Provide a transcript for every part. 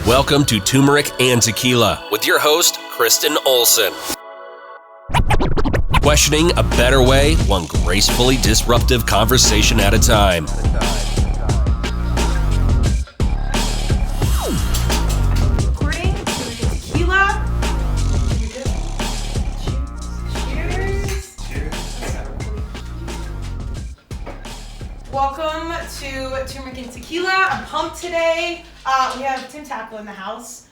Welcome to Turmeric and Tequila with your host, Kristen Olson. Questioning a better way, one gracefully disruptive conversation at a time. Recording, tequila. Cheers. Welcome to Turmeric and Tequila. I'm pumped today. We have Tim Tackle in the house.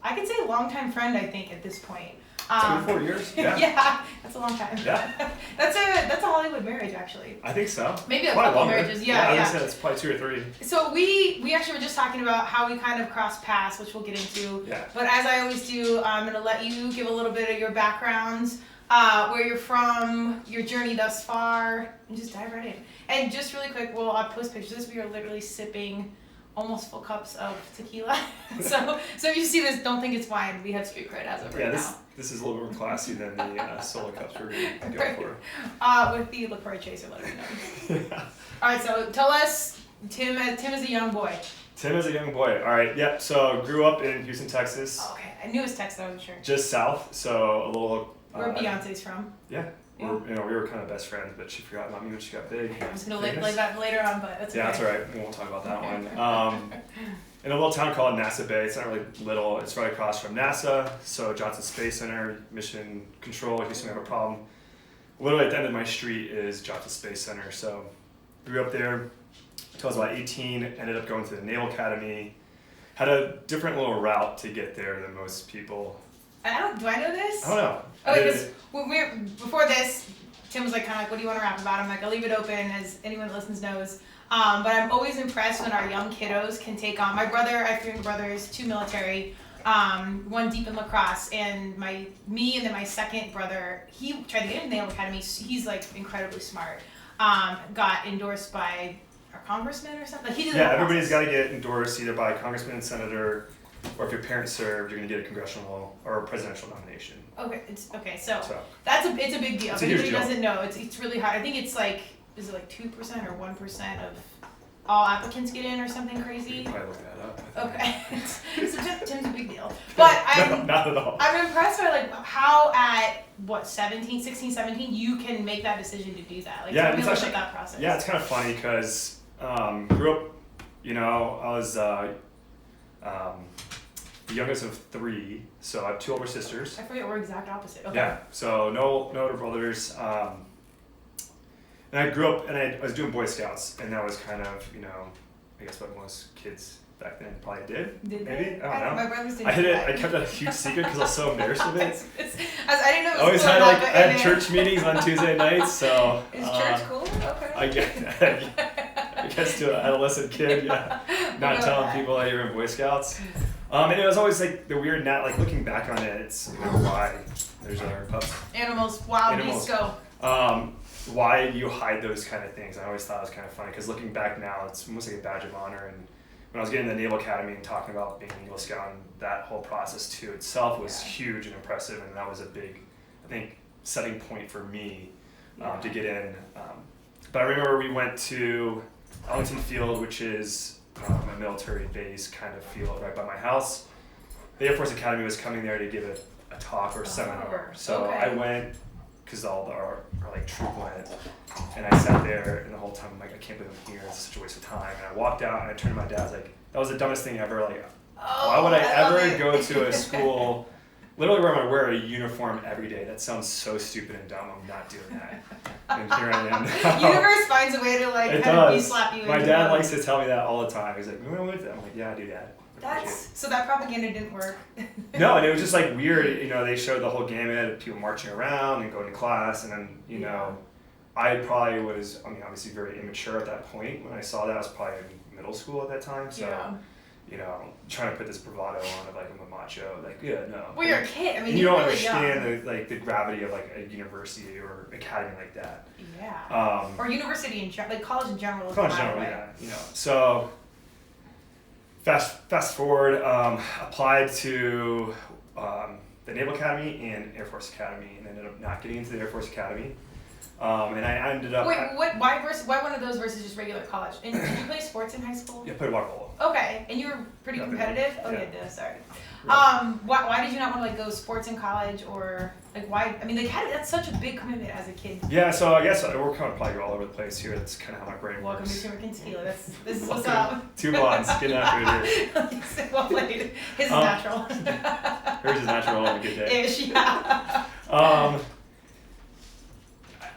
I could say a longtime friend, I think, at this point. 4 years? Yeah. Yeah, that's a long time. Yeah. That's a Hollywood marriage, actually. I think so. Maybe a Probably couple longer. marriages. Yeah. I said it's probably 2 or 3. So we actually were just talking about how we kind of crossed paths, which we'll get into. Yeah. But as I always do, I'm going to let you give a little bit of your background, where you're from, your journey thus far, and just dive right in. And just really quick, I'll post pictures. We are literally sipping almost full cups of tequila. so if you see this, don't think it's wine. We have street cred as of right now. This is a little more classy than the solo cups we're going to go for. With the LaCroix Chaser, let me know. Yeah. All right, so tell us, Tim is a young boy. Tim is a young boy. All right, yep. So grew up in Houston, Texas. Oh, okay, I knew it was Texas, I wasn't sure. Just south, so a little... Where Beyonce's from. Yeah. We were kind of best friends, but she forgot about me when she got big. I was going to lay that later on, but that's okay. Yeah, that's all right. We won't talk about that one. In a little town called NASA Bay. It's not really little. It's right across from NASA. So Johnson Space Center, Mission Control, in case we have a problem. Literally at the end of my street is Johnson Space Center. So grew up there until I was about 18. Ended up going to the Naval Academy. Had a different little route to get there than most people. Do I know this? I don't know. Because before this, Tim was like, kind of like, what do you want to rap about? I'm like, I'll leave it open, as anyone that listens knows. But I'm always impressed when our young kiddos can take on. My brother, I have 3 brothers, 2 military, 1 deep in lacrosse, and me and then my second brother, he tried to get into the Naval Academy. He's like incredibly smart. Got endorsed by our congressman or something. Like he did. Yeah, everybody's got to get endorsed either by a congressman, senator, or if your parents served, you're going to get a congressional or a presidential nomination. Okay, so it's a big deal. If anybody doesn't know, it's really hard. I think it's like, is it like 2% or 1% of all applicants get in or something crazy? You can probably look that up. Okay, so Tim's a big deal. But No, not at all. I'm impressed by like how at 16, 17 you can make that decision to do that. Like, yeah, it's actually that process. Yeah, it's kind of funny because grew up, I was the youngest of 3, so I have 2 older sisters. I forget, we're exact opposite. Okay. Yeah, so no older brothers. And I grew up and I was doing Boy Scouts, and that was kind of, I guess what most kids back then probably did. Did maybe? they? I don't know. My brothers didn't. I kept it a huge secret because I was so embarrassed with it. I didn't know it was always cool had enough, I had church meetings on Tuesday nights, so. Is church cool? Okay. I guess to an adolescent kid, not telling people that you're in Boy Scouts. And it was always like the weird, like looking back on it, it's why there's our pups. Animals, wild beasts go. Why you hide those kind of things. I always thought it was kind of funny because looking back now, it's almost like a badge of honor. And when I was getting the Naval Academy and talking about being an Eagle Scout, and that whole process too itself was huge and impressive, and that was a big, I think, setting point for me to get in. But I remember we went to Ellington Field, which is a military base kind of field right by my house. The Air Force Academy was coming there to give a talk or a seminar. So I went because all our troop went, and I sat there, and the whole time I'm like, I can't believe I'm here. It's such a waste of time. And I walked out and I turned to my dad. I was like, that was the dumbest thing ever. Like, why would I ever go to a school literally where I'm gonna wear a uniform every day? That sounds so stupid and dumb. I'm not doing that. And here I am. Universe finds a way to slap you. My dad likes to tell me that all the time. He's like, remember with it? I'm like, yeah, I do that. So that propaganda didn't work. No, and it was just like weird. They showed the whole gamut of people marching around and going to class, and then I probably was, obviously very immature at that point. When I saw that, I was probably in middle school at that time. So, trying to put this bravado on of like I'm a macho, no. Well, you're a kid. And you don't understand the gravity of like a university or academy like that. Yeah. Or university like college in general. College in general, yeah. So. Fast forward, applied to the Naval Academy and Air Force Academy, and ended up not getting into the Air Force Academy. And I ended up. Wait, why one of those versus just regular college? And did you play sports in high school? Yeah, I played water polo. Okay, and you were pretty competitive. Oh, yeah, no, sorry. Right. Why did you not want to like go sports in college or like why? I mean, like that's such a big commitment as a kid. Yeah, so I guess we're kind of probably all over the place here. That's kind of how my brain Welcome works. to Timber Tequila. This is what's up. 2 blondes, getting after it here. Well played. His is natural. Hers is natural on a good day. Ish, yeah.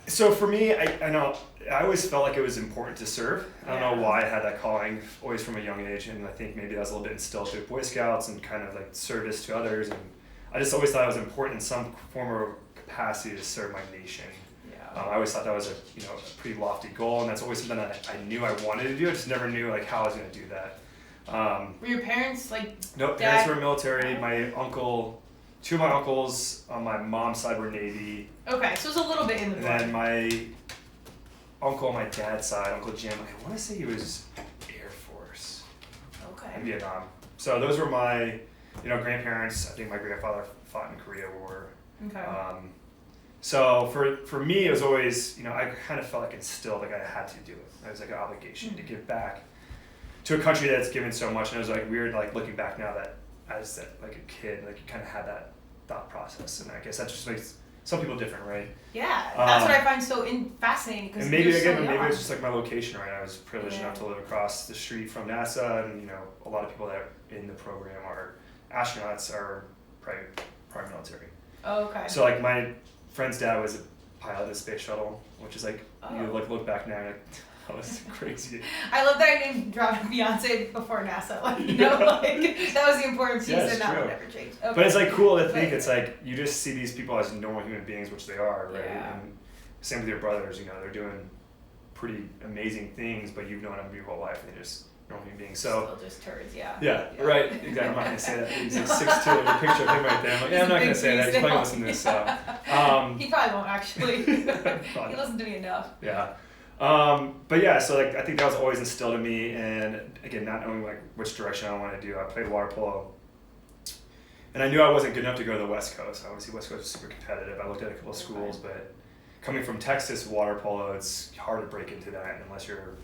So for me, I know I always felt like it was important to serve. I don't know why I had that calling always from a young age, and I think maybe that was a little bit instilled through Boy Scouts and kind of like service to others. And I just always thought it was important in some form or capacity to serve my nation. Yeah. I always thought that was a pretty lofty goal, and that's always something that I knew I wanted to do. I just never knew like how I was going to do that. Were your parents like? Nope, parents were military. My uncle. 2 of my uncles on my mom's side were Navy. Okay, so it was a little bit in the blood. And then my uncle on my dad's side, Uncle Jim, I want to say he was Air Force in Vietnam. So those were my, grandparents. I think my grandfather fought in Korea War. Okay. So for me, it was always, I kind of felt like instilled, like I had to do it. It was like an obligation to give back to a country that's given so much. And it was like weird, like looking back now that as like a kid, like you kind of had that thought process, and I guess that just makes some people different, right? Yeah, that's what I find so fascinating. And maybe it's just like my location, right? I was privileged enough to live across the street from NASA, and a lot of people that are in the program are astronauts or prior military. Oh, okay. So like my friend's dad was a pilot of the space shuttle, which is like you look back now, like that was crazy. I love that I named dropped Beyonce before NASA. Like that was the important piece, and that would never change. Okay. But it's like cool to think it's like you just see these people as normal human beings, which they are, right? Yeah. And same with your brothers. They're doing pretty amazing things, but you've known them your whole life, and they're just normal human beings. So still just turds, yeah. Yeah, right. Exactly. I'm not gonna say that. He's like 6'2", there's a picture of him right there. I'm like, I'm not gonna say that. He's probably listening to this. He probably won't actually. He listened to me enough. Yeah. But yeah, so like I think that was always instilled in me, and again, not knowing like which direction I wanted to do. I played water polo, and I knew I wasn't good enough to go to the West Coast. Obviously, West Coast is super competitive. I looked at a couple of schools, but coming from Texas, water polo, it's hard to break into that unless you're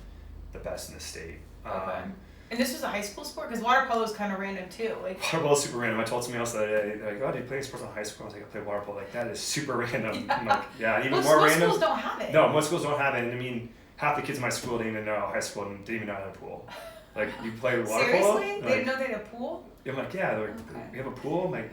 the best in the state. Okay. And this was a high school sport? Because water polo is kind of random too. Like water polo is super random. I told somebody else the other day, they're like, oh, do you play sports in high school? I was like, I play water polo. Like, that is super random. Yeah. I'm like, yeah, even most more random. Most schools don't have it. No, most schools don't have it. And I mean, half the kids in my school didn't even know, high school didn't even know how to pool. Like, you play water polo? Seriously? They didn't know they had a pool? I'm like, yeah. They're like, we have a pool? I'm like,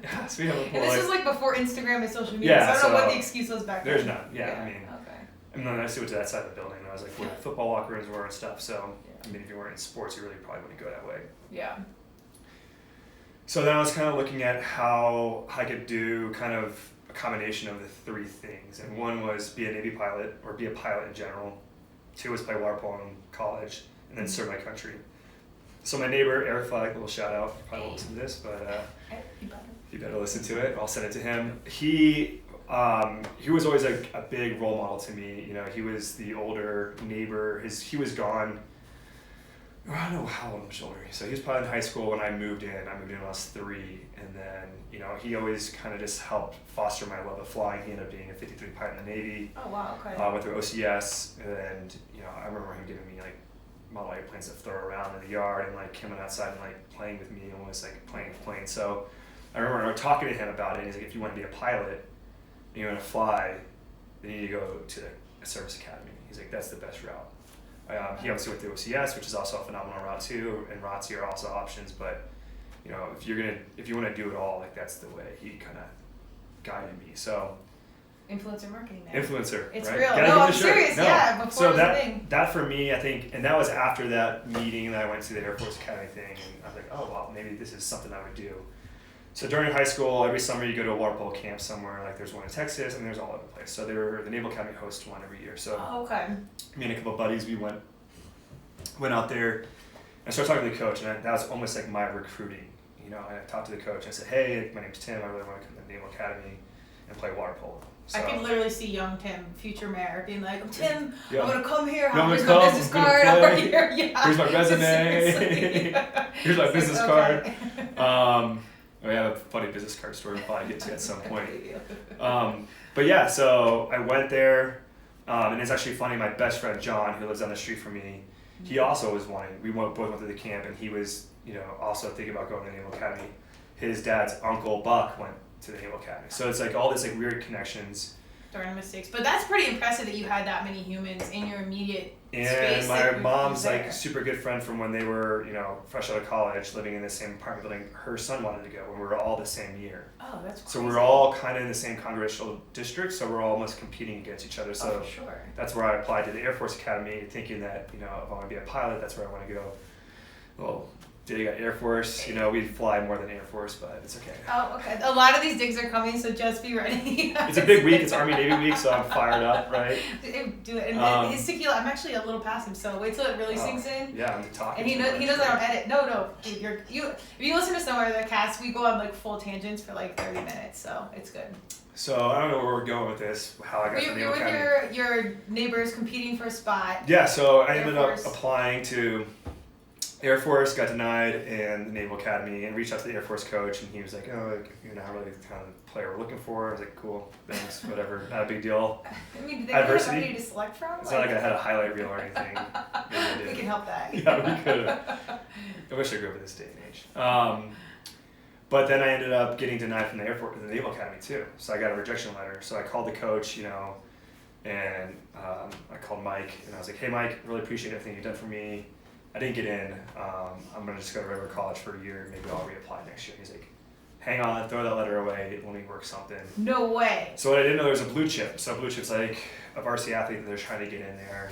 yes, we have a pool. And this was like before Instagram and social media, Yeah, so I don't know what the excuse was back then. There's none, yeah. I mean, okay. And then I just went to that side of the building, and I was like, where the football locker rooms were and stuff, so, I mean, if you weren't in sports, you really probably wouldn't go that way. Yeah. So then I was kind of looking at how I could do kind of a combination of the 3 things, and one was be a Navy pilot, or be a pilot in general. 2 was play water polo in college, and then serve my country. So my neighbor, Eric Flag, little shout out, he probably won't listen to this, but you better listen to it. I'll send it to him. He was always a big role model to me. He was the older neighbor. He was gone. I don't know how much older. So he was probably in high school when I moved in. I moved in when I was 3, and then he always kind of just helped foster my love of flying. He ended up being a 53 pilot in the Navy. Oh wow, okay. Went through OCS, and I remember him giving me like model airplanes to throw around in the yard, and like coming outside and like playing with me, almost like playing with planes. So I remember talking to him about it, and he's like, if you want to be a pilot and you want to fly, then you need to go to a service academy. He's like, that's the best route. He obviously went through OCS, which is also a phenomenal route too, and ROTC are also options, but if you want to do it all, like that's the way. He kind of guided me. So influencer marketing, man. Influencer, it's right? real. No, I'm serious. No. Yeah, before so it was a thing. that for me, I think, and that was after that meeting that I went to the Air Force Academy thing, and I was like, oh well, maybe this is something I would do. So during high school, every summer you go to a water polo camp somewhere. Like there's one in Texas, and there's all over the place. So the Naval Academy hosts one every year. So me and a couple of buddies, we went out there. I started talking to the coach, and that was almost like my recruiting. I talked to the coach. And I said, hey, my name's Tim. I really want to come to the Naval Academy and play water polo. So, I could literally see young Tim, future mayor, being like, I'm Tim, yeah. I'm going to come here. Here's my business card. Over here. Yeah. Here's my resume. Here's my business card. We have a funny business card story we'll probably get to at some point. But yeah, so I went there, and it's actually funny. My best friend John, who lives down the street from me, he also was wanting. We both went to the camp, and he was, also thinking about going to the Naval Academy. His dad's uncle Buck went to the Naval Academy, so it's like all this like weird connections. Darn mistakes, but that's pretty impressive that you had that many humans in your immediate space. And my mom's like super good friend from when they were, fresh out of college, living in the same apartment building. Her son wanted to go when we were all the same year. Oh, that's crazy. So we were all kind of in the same congressional district, so we're almost competing against each other. So for sure. That's where I applied to the Air Force Academy, thinking that, if I want to be a pilot, that's where I want to go. Well, you got Air Force, we fly more than Air Force, but it's okay. Oh, okay. A lot of these digs are coming, so just be ready. It's a big week. It's Army Navy week, so I'm fired up, right? Do it. And his tequila, I'm actually a little past him, so wait till it really sinks in. Yeah, I'm talking. And he knows I don't edit. No, dude, if you listen to some of the casts, we go on like full tangents for like 30 minutes, so it's good. So I don't know where we're going with this. How I got to the Naval Academy. You're with your neighbors competing for a spot. Yeah, so I ended up applying to Air Force, got denied, and the Naval Academy, and reached out to the Air Force coach, and he was like, "Oh, you're not really the kind of player we're looking for." I was like, "Cool, thanks, whatever, not a big deal." I mean, did they have somebody to select from? It's not like I had a highlight reel or anything. We can help that. Yeah, we could have. I wish I grew up in this day and age. But then I ended up getting denied from the Air Force, the Naval Academy too. So I got a rejection letter. So I called the coach, and I called Mike, and I was like, "Hey, Mike, really appreciate everything you've done for me. I didn't get in. I'm gonna just go to regular college for a year. Maybe I'll reapply next year." He's like, "Hang on, throw that letter away. Let me work something." No way. So what I didn't know, there was a blue chip. So blue chip's like a varsity athlete that they're trying to get in there,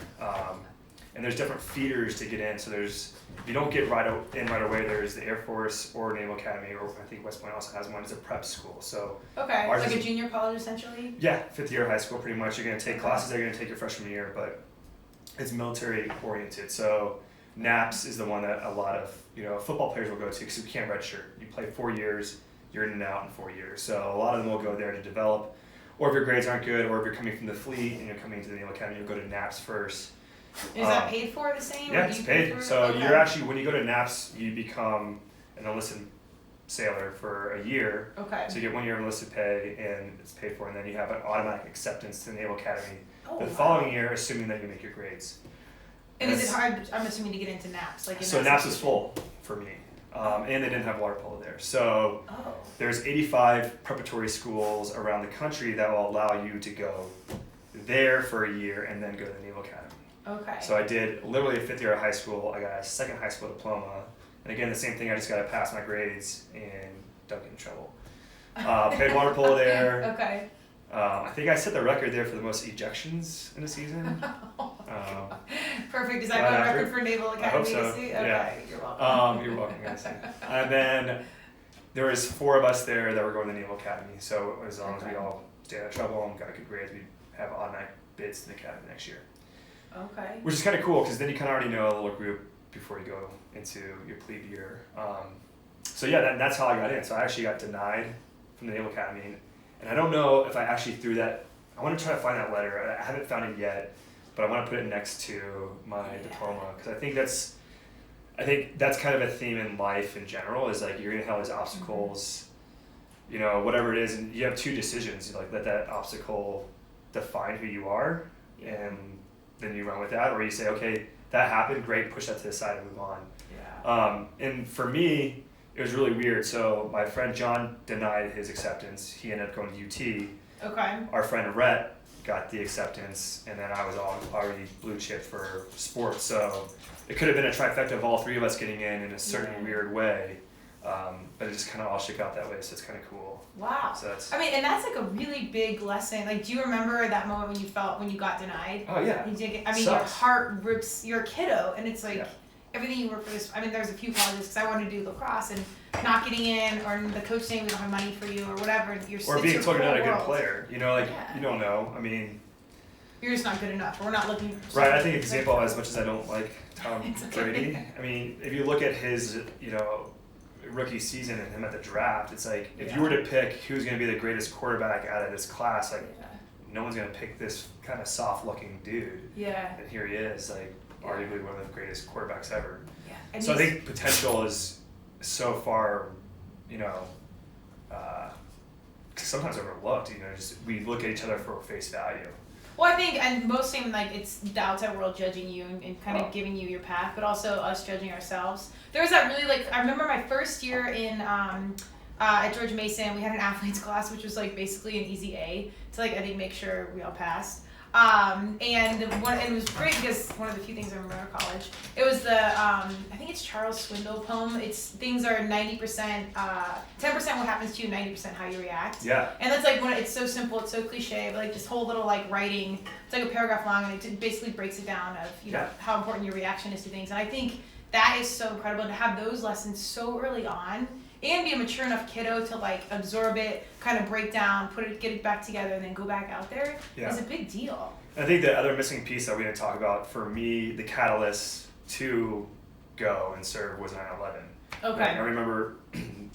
and there's different feeders to get in. So if you don't get in right away, there's the Air Force or Naval Academy, or I think West Point also has one. It's a prep school. So okay, like a junior college essentially. Yeah, 5th year of high school pretty much. You're gonna take classes that you're gonna take your freshman year, but it's military oriented. So NAPS is the one that a lot of football players will go to because you can't redshirt. You play 4 years, you're in and out in 4 years. So a lot of them will go there to develop, or if your grades aren't good, or if you're coming from the fleet and you're coming to the Naval Academy, you'll go to NAPS first. Is that paid for the same? Yeah, it's paid. So you're actually, when you go to NAPS, you become an enlisted sailor for a year. Okay. So you get 1 year of enlisted pay, and it's paid for, and then you have an automatic acceptance to the Naval Academy the following year, assuming that you make your grades. And is it hard, I'm assuming, to get into NAPS? So NAPS was full for me, and they didn't have water polo there. So there's 85 preparatory schools around the country that will allow you to go there for a year and then go to the Naval Academy. Okay. So I did literally a 5th year of high school. I got a second high school diploma, and again the same thing. I just got to pass my grades and don't get in trouble. Played water polo there. Okay. I think I set the record there for the most ejections in a season. Perfect. Is that a record for Naval Academy? I hope so. To see? Yeah. Okay, you're welcome. You're welcome, guys. And then there was 4 of us there that were going to the Naval Academy. So as long as we all stayed out of trouble and got good grades, we'd have automatic bids to the academy next year. Okay. Which is kind of cool because then you kind of already know a little group before you go into your plebe year. So yeah, that's how I got in. So I actually got denied from the Naval Academy. And I don't know if I actually threw that. I want to try to find that letter. I haven't found it yet, but I want to put it next to my diploma because I think that's kind of a theme in life in general. Is like you're gonna have all these obstacles, whatever it is, and you have 2 decisions. You let that obstacle define who you are, and then you run with that, or you say, okay, that happened, great, push that to the side and move on. Yeah. And for me, it was really weird. So my friend John denied his acceptance. He ended up going to UT. Okay. Our friend Rhett got the acceptance, and then I was already blue chip for sports. So it could have been a trifecta of all 3 of us getting in a certain weird way. But it just kind of all shook out that way, so it's kind of cool. Wow. So that's, and that's like a really big lesson. Like, do you remember that moment when you felt when you got denied? Oh yeah. Your heart rips. You're a kiddo, and it's like everything you work for. There's a few colleges because I wanted to do lacrosse and not getting in, or the coach saying we don't have money for you, or whatever. Or being told you're not a good player. You don't know. You're just not good enough. Or we're not looking. For right. I think example, as much as I don't like Tom Brady, if you look at his rookie season and him at the draft, it's like if you were to pick who's going to be the greatest quarterback out of this class, no one's going to pick this kind of soft looking dude. Yeah. And here he is, arguably one of the greatest quarterbacks ever. Yeah. So I think potential is so far, sometimes overlooked. You know, just we look at each other for face value. Well, I think, and mostly like it's the outside world judging you and kind of giving you your path, but also us judging ourselves. There was that really like I remember my first year in at George Mason, we had an athletes class, which was like basically an easy A to like I think make sure we all passed. And it was great because one of the few things I remember at college, it was the I think it's Charles Swindoll poem. It's things are 90%, 10% what happens to you, 90% how you react. Yeah. And that's like it's so simple, it's so cliche, but like this whole little like writing, it's like a paragraph long, and it basically breaks it down of know how important your reaction is to things. And I think that is so incredible to have those lessons so early on. And be a mature enough kiddo to like absorb it, kind of break down, get it back together, and then go back out there is a big deal. I think the other missing piece that we didn't talk about for me, the catalyst to go and serve was 9/11. Okay. Like, I remember.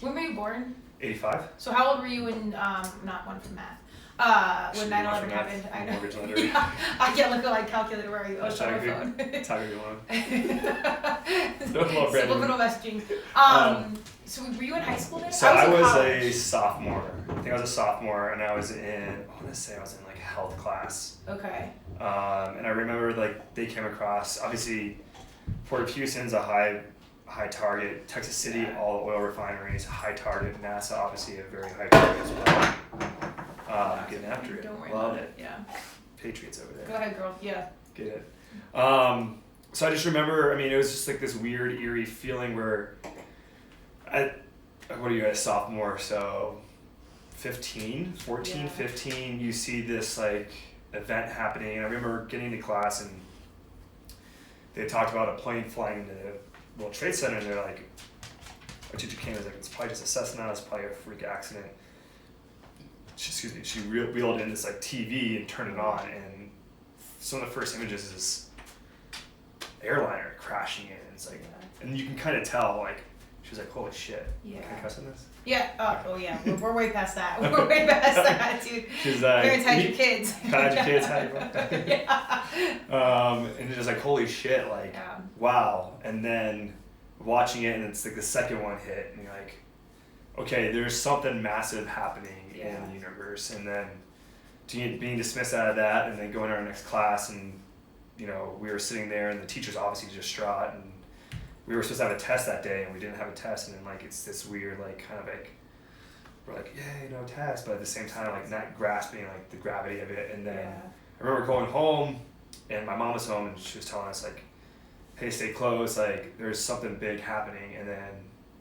When were you born? 85. So how old were you when not one for math? When 9/11 happened? I know. Mortgage lender. Yeah, look at like calculator. Where are you? Oh, it's on my phone. Tag along. Subliminal messaging. So were you in high school then? So I was a sophomore. I think I was a sophomore, and I was in. I want to say I was in like health class. Okay. And I remember like they came across obviously Port of Houston's a high target. Texas City, all the oil refineries, high target. NASA obviously a very high target as well. Getting after it. Don't worry Love about it. Yeah. Patriots over there. Go ahead, girl. Yeah. Get it. So I just remember, I mean, it was just like this weird, eerie feeling where what are you, a sophomore? So 15, Yeah. 15, you see this like event happening. And I remember getting to class and they talked about a plane flying into the World Trade Center, and they're like, our teacher came and was like, it's probably just a Cessna, it's probably a freak accident. She wheeled in this like TV and turned it on, and some of the first images is this airliner crashing in. It's like, and you can kind of tell like, she was like, holy shit. Yeah. Can I cuss on this? Yeah. Oh yeah. We're way past that. We're way past that, dude. She's like, parents hide your kids. Hide your kids, hide your Yeah. and it's just like, holy shit, like, wow. And then watching it, and it's like the second one hit, and you're like, okay, there's something massive happening in the universe. And then being dismissed out of that, and then going to our next class, and you know, we were sitting there, and the teacher's obviously distraught, and we were supposed to have a test that day, and we didn't have a test, and then like it's this weird like kind of like we're like, yay, no test, but at the same time like not grasping like the gravity of it. And then I remember going home, and my mom was home, and she was telling us like, hey, stay close, like there's something big happening. And then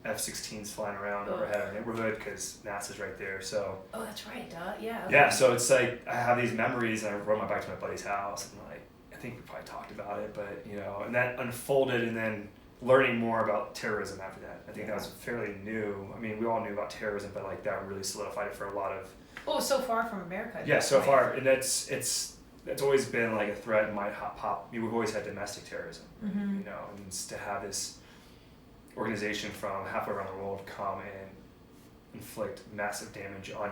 F-16s flying around overhead our neighborhood because NASA's right there. So that's right, duh. Yeah. Yeah, so it's like I have these memories, and I rode my bike to my buddy's house, and like I think we probably talked about it, but you know, and that unfolded, and then learning more about terrorism after that. I think that was fairly new. I mean, we all knew about terrorism, but like that really solidified it for a lot of. Well, so far from America. Yeah, so far, and it's always been like a threat and might pop. We've always had domestic terrorism, you know, and to have this organization from halfway around the world come and inflict massive damage on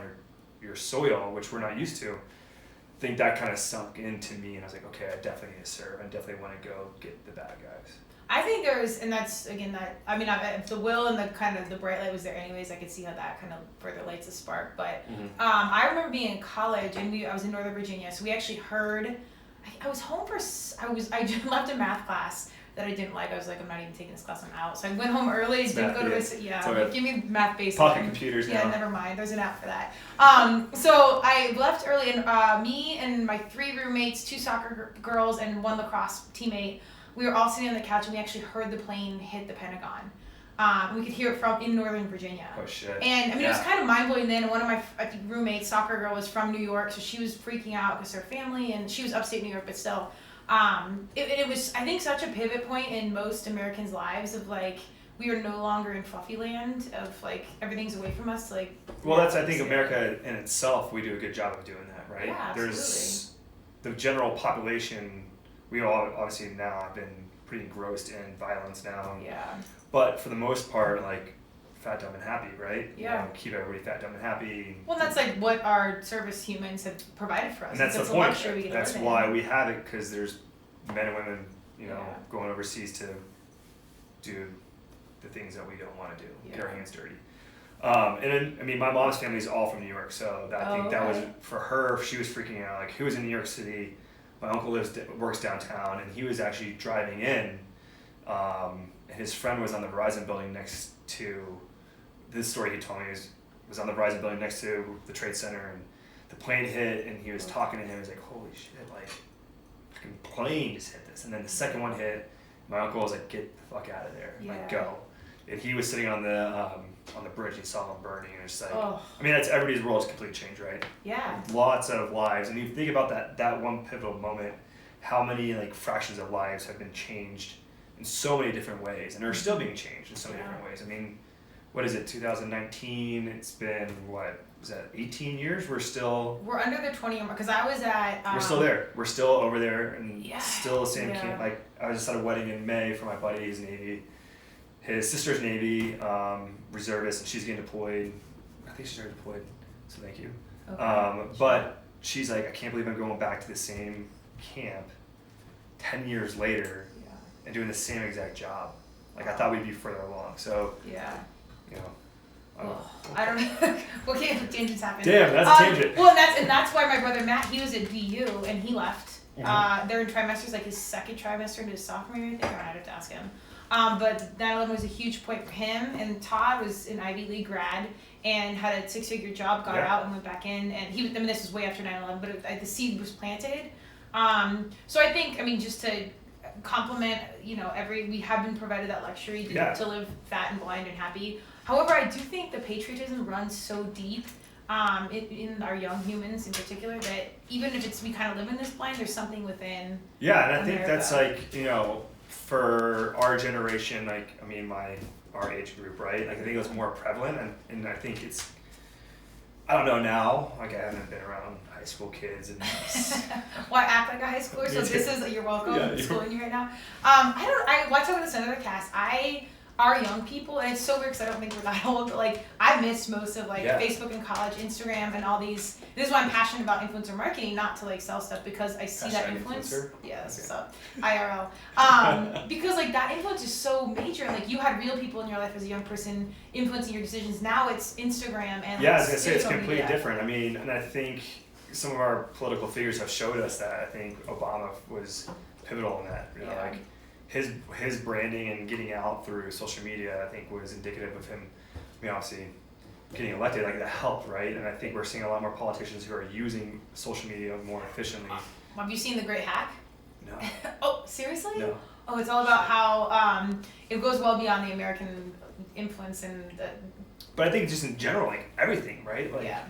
your soil, which we're not used to. I think that kind of sunk into me, and I was like, okay, I definitely need to serve. I definitely want to go get the bad guys. I think there's, and that's again that I mean, if the will and the kind of the bright light was there anyways, I could see how that kind of further lights a spark. But I remember being in college, and I was in Northern Virginia, so we actually heard. I was home I just left a math class that I didn't like. I was like, I'm not even taking this class, I'm out. So I went home early, didn't go to this. Give me math basics. Pocket computers now. Yeah, never mind. There's an app for that. So I left early, and me and my 3 roommates, 2 soccer girls, and 1 lacrosse teammate. We were all sitting on the couch, and we actually heard the plane hit the Pentagon. We could hear it from in Northern Virginia. Oh shit! And I mean, it was kind of mind blowing. Then one of my roommates, soccer girl, was from New York, so she was freaking out because her family, and she was upstate New York, but still, it was I think such a pivot point in most Americans' lives of like we are no longer in fluffy land of like everything's away from us. Like well, that's I think America in itself, we do a good job of doing that, right? Yeah, absolutely. There's the general population. We all obviously now have been pretty engrossed in violence now. Yeah. But for the most part, like fat, dumb, and happy, right? Yeah. You know, keep everybody fat, dumb, and happy. Well, that's like what our service humans have provided for us. And that's the point. That's why we have it, because there's men and women, you know, going overseas to do the things that we don't want to do, get our hands dirty. And then, I mean, my mom's family is all from New York, so I think that was, okay. for her, she was freaking out. Like, he was in New York City. My uncle works downtown, and he was actually driving in. And his friend was on the Verizon building next to, this story he told me was on the Verizon building next to the Trade Center, and the plane hit, and he was talking to him. He was like, holy shit, like, fucking plane just hit this. And then the second one hit. My uncle was like, get the fuck out of there. Yeah. Like, go. And he was sitting on the bridge, he saw them burning, and it's like, Oh. I mean, that's everybody's world is completely changed, right? Yeah. Lots of lives, and you think about that one pivotal moment, how many like fractions of lives have been changed in so many different ways, and are still being changed in so many different ways. I mean, what is it, 2019? It's been, what, was that 18 years? We're under the 20 mark, because I was at... we're still there. We're still over there, and Yeah. still the same Yeah. camp. Like, I was just at a wedding in May for my buddy, he's Navy. His sister's Navy, reservist, and she's getting deployed. I think she's already deployed, so thank you. Okay. But she's like, I can't believe I'm going back to the same camp 10 years later Yeah. and doing the same exact job. Like, I thought we'd be further along. So, Yeah. you know. I don't know. What kind of tangents happen? Damn, that's a tangent. Well, that's why my brother Matt, he was at BU and he left. Mhm. They're in trimesters, like his second trimester into his sophomore year, I think. I'd have to ask him. But 9/11 was a huge point for him, and Todd was an Ivy League grad and had a 6-figure job, got out and went back in, and I mean, this was way after 9/11, but the seed was planted. So I think, I mean, just to compliment, you know, we have been provided that luxury to live fat and blind and happy. However, I do think the patriotism runs so deep in our young humans in particular that even if we kind of live in this blind, there's something within Yeah, and I America. think that's like, you know, for our generation, like, I mean, our age group, right? Like, I think it was more prevalent, and I think it's, I don't know now, like, I haven't been around high school kids, and well, I act like a high schooler, so this is, you're welcome, schooling you right now. I watch over this another cast, our young people, and it's so weird because I don't think we're that old, but like, I missed most of like Facebook and college, Instagram, and all these. This is why I'm passionate about influencer marketing, not to like sell stuff, because I see that influence. Yeah, that's what's up. IRL. Because like that influence is so major, and like you had real people in your life as a young person influencing your decisions. Now it's Instagram and yeah, I was gonna say it's social completely media. different. I mean, and I think some of our political figures have showed us that. I think Obama was pivotal in that. You know, like his branding and getting out through social media, I think, was indicative of him. I mean, obviously, getting elected, like, that helped, right? And I think we're seeing a lot more politicians who are using social media more efficiently. Have you seen The Great Hack? No. Oh, seriously? No. Oh, it's all about how it goes well beyond the American influence and the. But I think just in general, like, everything, right? Like, yeah.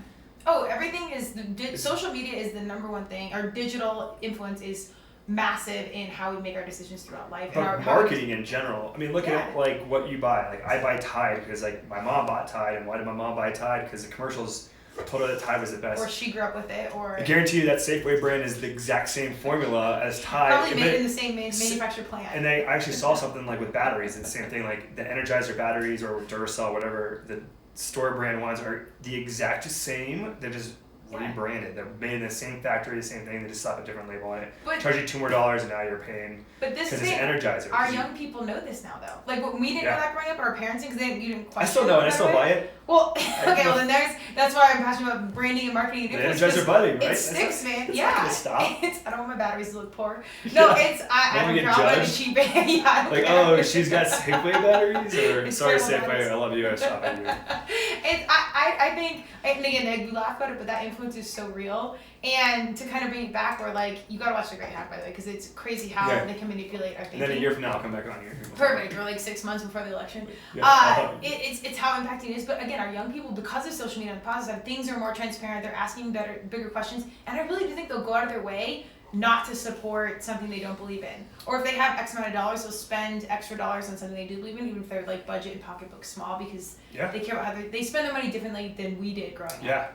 Oh, everything is social media is the number one thing. Our digital influence is massive in how we make our decisions throughout life. But and marketing in general. I mean, look at like what you buy. Like, I buy Tide because like my mom bought Tide, and why did my mom buy Tide? Because the commercials told her that Tide was the best. Or she grew up with it, or I guarantee you that Safeway brand is the exact same formula as Tide. probably made in the same manufacturer plant. And I actually saw something like with batteries. It's the same thing. Like the Energizer batteries or Duracell, whatever the store brand ones are the exact same. They're just rebranded. They're made in the same factory, the same thing. They just slap a different label on it. But, charge you $2 more, and now you're paying. But this because thing, it's Energizer. our young people know this now, though. Like, when we didn't know that growing up, our parents didn't, because you didn't question. I still know, and I still buy it. Well, okay, well then that's why I'm passionate about branding and marketing and influence. The Energizer buddy, right? It sticks, man. It's yeah. not gonna stop. I don't want my batteries to look poor. No, it's I don't care. I want a cheap. Yeah, I don't like, care. oh, she's got Safeway batteries, or It's sorry, terrible Safeway, batteries. I love you, I shop at you. I think, and again, we laugh about it, but that influence is so real. And to kind of bring it back, we're like, you gotta watch The Great Hack, by the way, because it's crazy how they can manipulate our thinking. And then a year from now, I'll come back on here. Perfect. Or like 6 months before the election. It's how impacting it is. But again, our young people, because of social media and positive, things are more transparent. They're asking bigger questions, and I really do think they'll go out of their way not to support something they don't believe in. Or if they have X amount of dollars, they'll spend extra dollars on something they do believe in, even if their like budget and pocketbook small, because they care about how they spend their money differently than we did growing up. Yeah.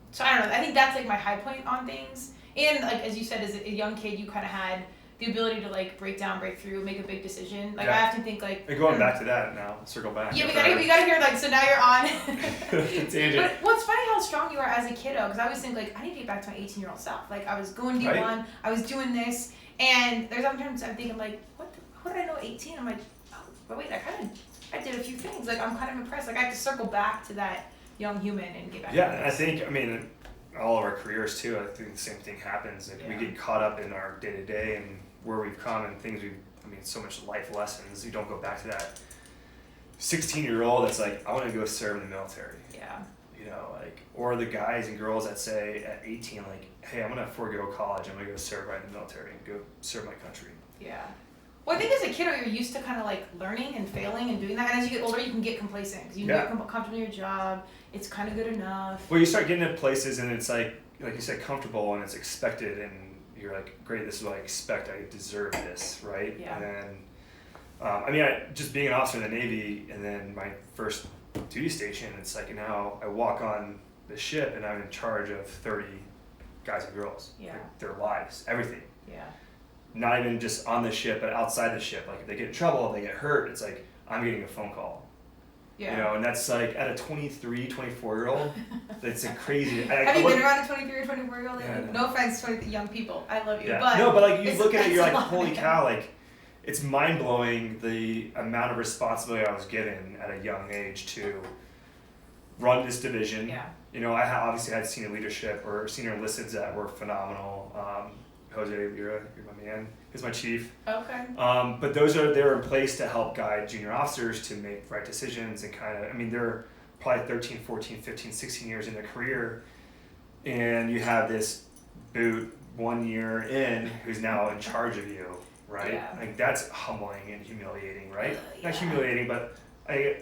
So I don't know. I think that's like my high point on things. And like as you said, as a young kid, you kind of had the ability to like break through, make a big decision. Like I often think like. And going back to that now, circle back. Yeah, we gotta hear like, so now you're on. Tangent. But what's funny how strong you are as a kiddo, because I always think like I need to get back to my 18-year-old self. Like I was going D1, I was doing this, and there's sometimes I'm thinking like, what did I know at 18? I'm like, oh, but wait, I did a few two things. Like, I'm kind of impressed. Like, I have to circle back to that young human and get back. Yeah, and I think, I mean, all of our careers too, I think the same thing happens. Like, we get caught up in our day to day and where we've come and things so much life lessons. You don't go back to that 16-year-old that's like, I want to go serve in the military. Yeah. You know, like, or the guys and girls that say at 18, like, hey, I'm going to forego college. I'm going to go serve right in the military and go serve my country. Yeah. Well, I think as a kid, you're used to kind of like learning and failing and doing that. And as you get older, you can get complacent because you get comfortable in your job. It's kind of good enough. Well, you start getting into places and it's like you said, comfortable and it's expected. And you're like, great, this is what I expect. I deserve this, right? Yeah. And then, just being an officer in the Navy and then my first duty station, it's like now I walk on the ship and I'm in charge of 30 guys and girls. Yeah. Like, their lives, everything. Yeah. Not even just on the ship, but outside the ship. Like if they get in trouble, if they get hurt, it's like I'm getting a phone call. Yeah. You know, and that's like at a 23, 24-year-old, that's a crazy. Have you been around a 23 or 24-year-old? Yeah, no offense to young people. I love you. Yeah. But no, but like you look at it, you're like, a lot, holy cow, like it's mind blowing the amount of responsibility I was given at a young age to run this division. Yeah. You know, I obviously had senior leadership or senior enlisteds that were phenomenal. Jose Lira, you're my man. He's my chief. Okay. But they were in place to help guide junior officers to make right decisions and kind of, they're probably 13, 14, 15, 16 years in their career. And you have this boot 1 year in who's now in charge of you, right? Yeah. Like that's humbling and humiliating, right? Yeah. Not humiliating, but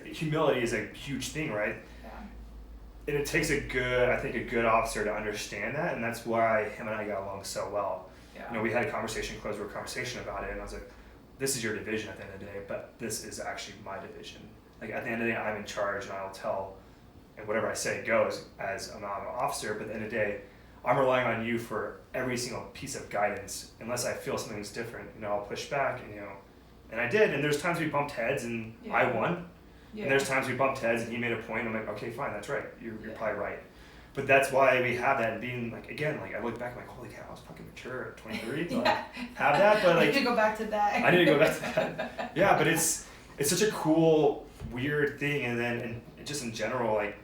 humility is a huge thing, right? Yeah. And it takes a good officer to understand that, and that's why him and I got along so well. Yeah. You know, we had a closed door conversation about it, and I was like, this is your division at the end of the day, but this is actually my division. Like at the end of the day, I'm in charge, and I'll tell, and whatever I say goes as I'm not an officer, but at the end of the day, I'm relying on you for every single piece of guidance. Unless I feel something's different, I'll push back, and I did, and there's times we bumped heads, and I won. Yeah. And there's times we bumped heads and he made a point. I'm like, okay, fine, that's right. You're probably right. But that's why we have that. And being like, again, like I look back, I'm like, holy cow, I was fucking mature at 23 to have that. But like, I need to go back to that. I need to go back to that. Yeah, but it's such a cool, weird thing. And then, and just in general, like,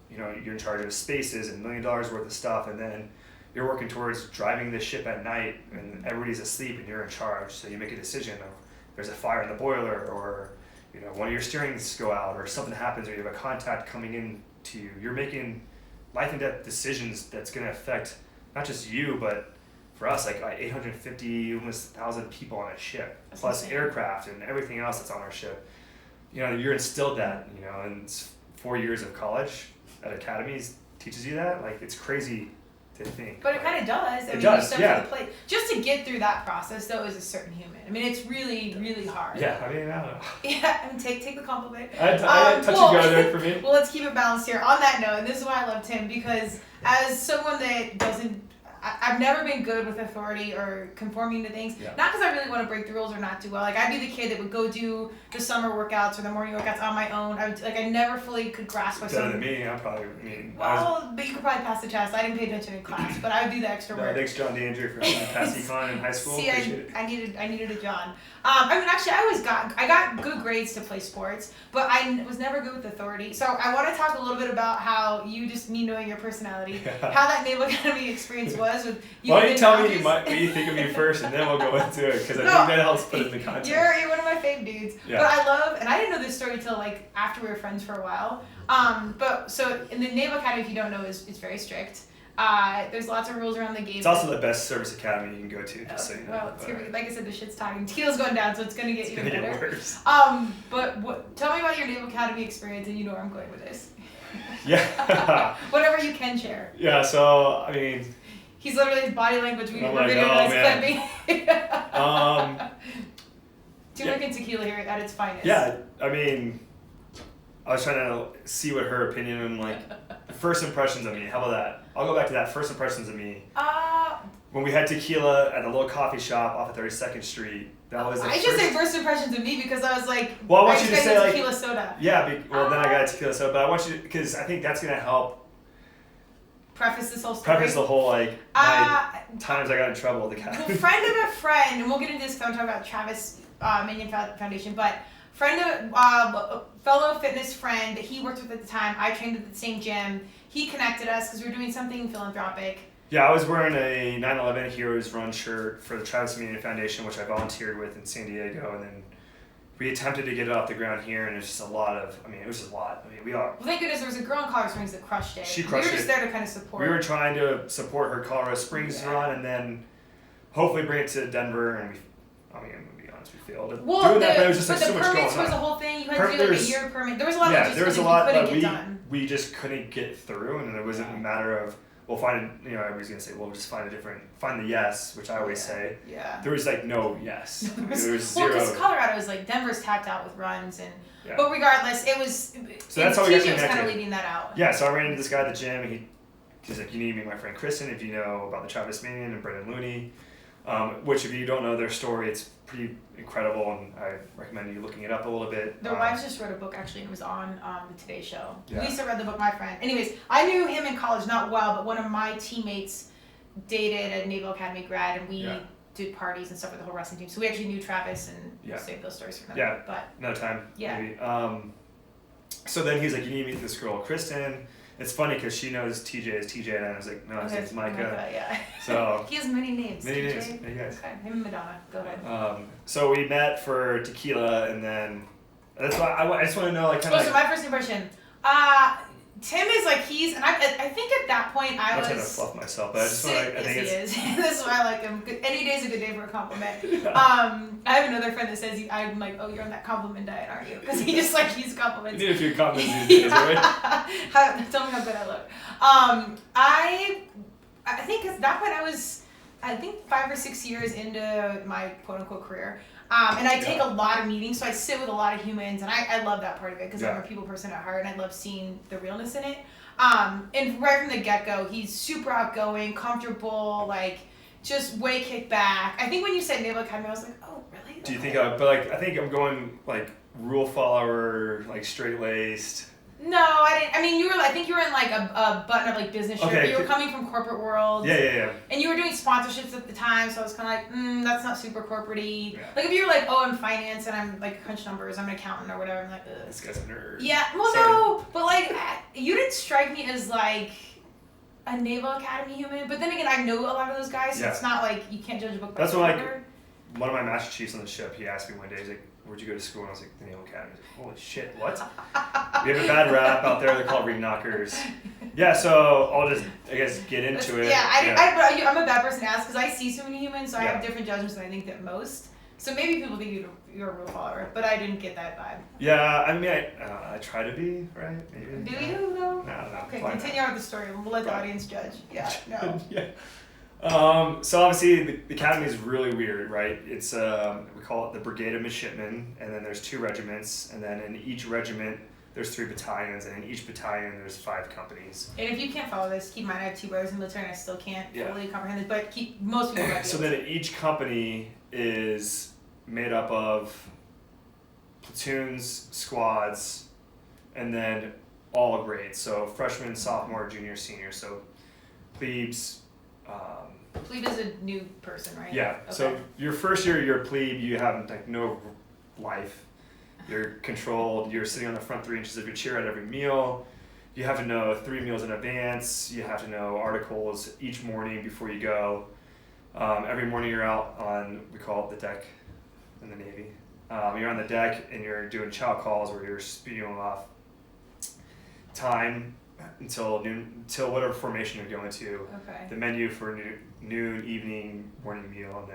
you're in charge of spaces and $1 million worth of stuff. And then you're working towards driving the ship at night and everybody's asleep and you're in charge. So you make a decision of there's a fire in the boiler or one of your steerings go out or something happens or you have a contact coming in to you. You're making life and death decisions that's going to affect not just you, but for us, like 850, almost 1,000 people on a ship, that's plus insane. Aircraft and everything else that's on our ship. You're instilled that, and 4 years of college at academies teaches you that. Like, it's crazy to think. But it kind of does. It does, you step to the plate. Just to get through that process, though, is a certain human. It's really, really hard. Yeah, I don't know. Yeah, take the compliment. I touch and go there for me. Well, let's keep it balanced here. On that note, and this is why I love Tim, because as someone that I've never been good with authority or conforming to things. Yeah. Not because I really want to break the rules or not do well. Like, I'd be the kid that would go do the summer workouts or the morning workouts on my own. I never fully could grasp myself. Better than me, I'm probably. But you could probably pass the test. I didn't pay attention in class, but I would do the extra work. Thanks, John DeAndre, for helping me pass econ in high school. See, I needed a John. Actually, I got good grades to play sports, but I was never good with authority. So I want to talk a little bit about how me knowing your personality, how that Naval Academy experience was with you. Why don't you tell me what you think of me first, and then we'll go into it, because I think that helps put it in the context. You're one of my fave dudes. Yeah. But I love, and I didn't know this story until like after we were friends for a while. But so in the Naval Academy, if you don't know, it's very strict. There's lots of rules around the game. It's also the best service academy you can go to, just so you know. Well, like I said, the shit's talking. Tequil's going down, so it's going to get even better. Worse. But tell me about your Naval Academy experience, and you know where I'm going with this. Yeah. Whatever you can share. Yeah, so, He's literally body language. We're videoing clipping. Turmeric and tequila here at its finest. Yeah, I was trying to see what her opinion and first impressions of me. How about that? I'll go back to that. First impressions of me. When we had tequila at a little coffee shop off of 32nd Street. That was. I should say first impressions of me because I was like. Well, I want you to say tequila soda. Yeah. Then I got a tequila soda, but I want you to, because I think that's gonna help. Preface this whole story. Preface the whole my times I got in trouble with the cat. Well, friend of a friend, and we'll get into this because I'm talking about Travis Minion Foundation, but Fellow fitness friend that he worked with at the time. I trained at the same gym. He connected us because we were doing something philanthropic. Yeah, I was wearing a 9/11 Heroes Run shirt for the Travis Community Foundation, which I volunteered with in San Diego, and then we attempted to get it off the ground here, and it was just a lot. We are. Well, thank goodness there was a girl in Colorado Springs that crushed it. She crushed it. We were just there to kind of support. We were trying to support her Colorado Springs run, and then hopefully bring it to Denver, and I'm gonna be honest, we failed at doing that, but it was just like so much going on. The permits was a whole thing. You had to do like a year permit. There was a lot of there was a you lot couldn't that get done. we just couldn't get through, and it wasn't a matter of everybody's gonna say, well, just find the yes, which I always say. Yeah. There was like no yes. There was zero. Well, because Colorado is like Denver's tapped out with runs, but regardless, it was. So that's how we got connected. was kind of leading that out. Yeah, so I ran into this guy at the gym, and he's like, you need to meet my friend Kristen if you know about the Travis Manion and Brendan Looney. Which if you don't know their story, it's pretty incredible, and I recommend you looking it up a little bit. Their wives just wrote a book, actually, and it was on the Today Show. Yeah. Lisa read the book, my friend. Anyways, I knew him in college, not well, but one of my teammates dated a Naval Academy grad, and we did parties and stuff with the whole wrestling team. So we actually knew Travis, and we'll save those stories for another but another time, maybe. So then he's like, you need to meet this girl, Kristen. It's funny because she knows TJ as TJ, and I was like, no, his name's Micah. Yeah. So he has many names. Many TJ? names. Yeah, you guys. Okay. Him and Madonna. Go ahead. So we met for tequila, and then that's why I just want to know, like, kind of. So my first impression, Tim is like and I think at that point I was. I'm trying to fluff myself, but I just want to. I think he is. This is why I like him. Any day's a good day for a compliment. Yeah. I have another friend that says I'm like, oh, you're on that compliment diet, aren't you? Because he just like he's compliments. You need a few compliments these days, right? Tell me how good I look. I think at that point I was, 5 or 6 years into my quote unquote career. And I take a lot of meetings, so I sit with a lot of humans, and I love that part of it because I'm a people person at heart, and I love seeing the realness in it. And right from the get-go, he's super outgoing, comfortable, like just way kicked back. I think when you said Naval Academy, I was like, oh, really? Do you think I think I'm going like rule follower, like straight-laced. No, I didn't. I mean, I think you were in like a button-up like business shirt. Okay. You were coming from corporate world. Yeah. And you were doing sponsorships at the time, so I was kind of like, that's not super corporate-y. Yeah. Like if you were like, oh, I'm finance and I'm like crunch numbers, I'm an accountant or whatever, I'm like, ugh. This guy's a nerd. Yeah, well, Sorry. no, but like, you didn't strike me as like a Naval Academy human. But then again, I know a lot of those guys, so it's not like you can't judge a book by its cover. One of my master chiefs on the ship, he asked me one day, he's like, where'd you go to school? And I was like, the Naval Academy. He's like, holy shit, what? We have a bad rap out there, they're called ring knockers. Yeah, so I'll just, I guess, get into it. I'm a bad person to ask because I see so many humans, so I have different judgments than I think that most. So maybe people think you're a rule follower, but I didn't get that vibe. Yeah, I mean, I try to be, right? Maybe. Do you, though? No. Okay, continue on with the story. We'll let the audience judge. Yeah, no. Yeah. So obviously the academy is really weird, right? It's we call it the Brigade of Midshipmen, and then there's 2 regiments, and then in each regiment there's 3 battalions, and in each battalion there's 5 companies. And if you can't follow this, keep in mind I have 2 brothers in the military, and I still can't fully comprehend this, but most people. So then each company is made up of platoons, squads, and then all grades. So freshman, sophomore, junior, senior. So plebes. Plebe is a new person, right? Yeah. Okay. So your first year, you're a plebe. You have like no life. You're controlled. You're sitting on the front 3 inches of your chair at every meal. You have to know 3 meals in advance. You have to know articles each morning before you go. Every morning you're out on, we call it the deck in the Navy. You're on the deck and you're doing chow calls where you're spewing off time until noon, until whatever formation you're going to. Okay. The menu for noon, evening, morning meal, and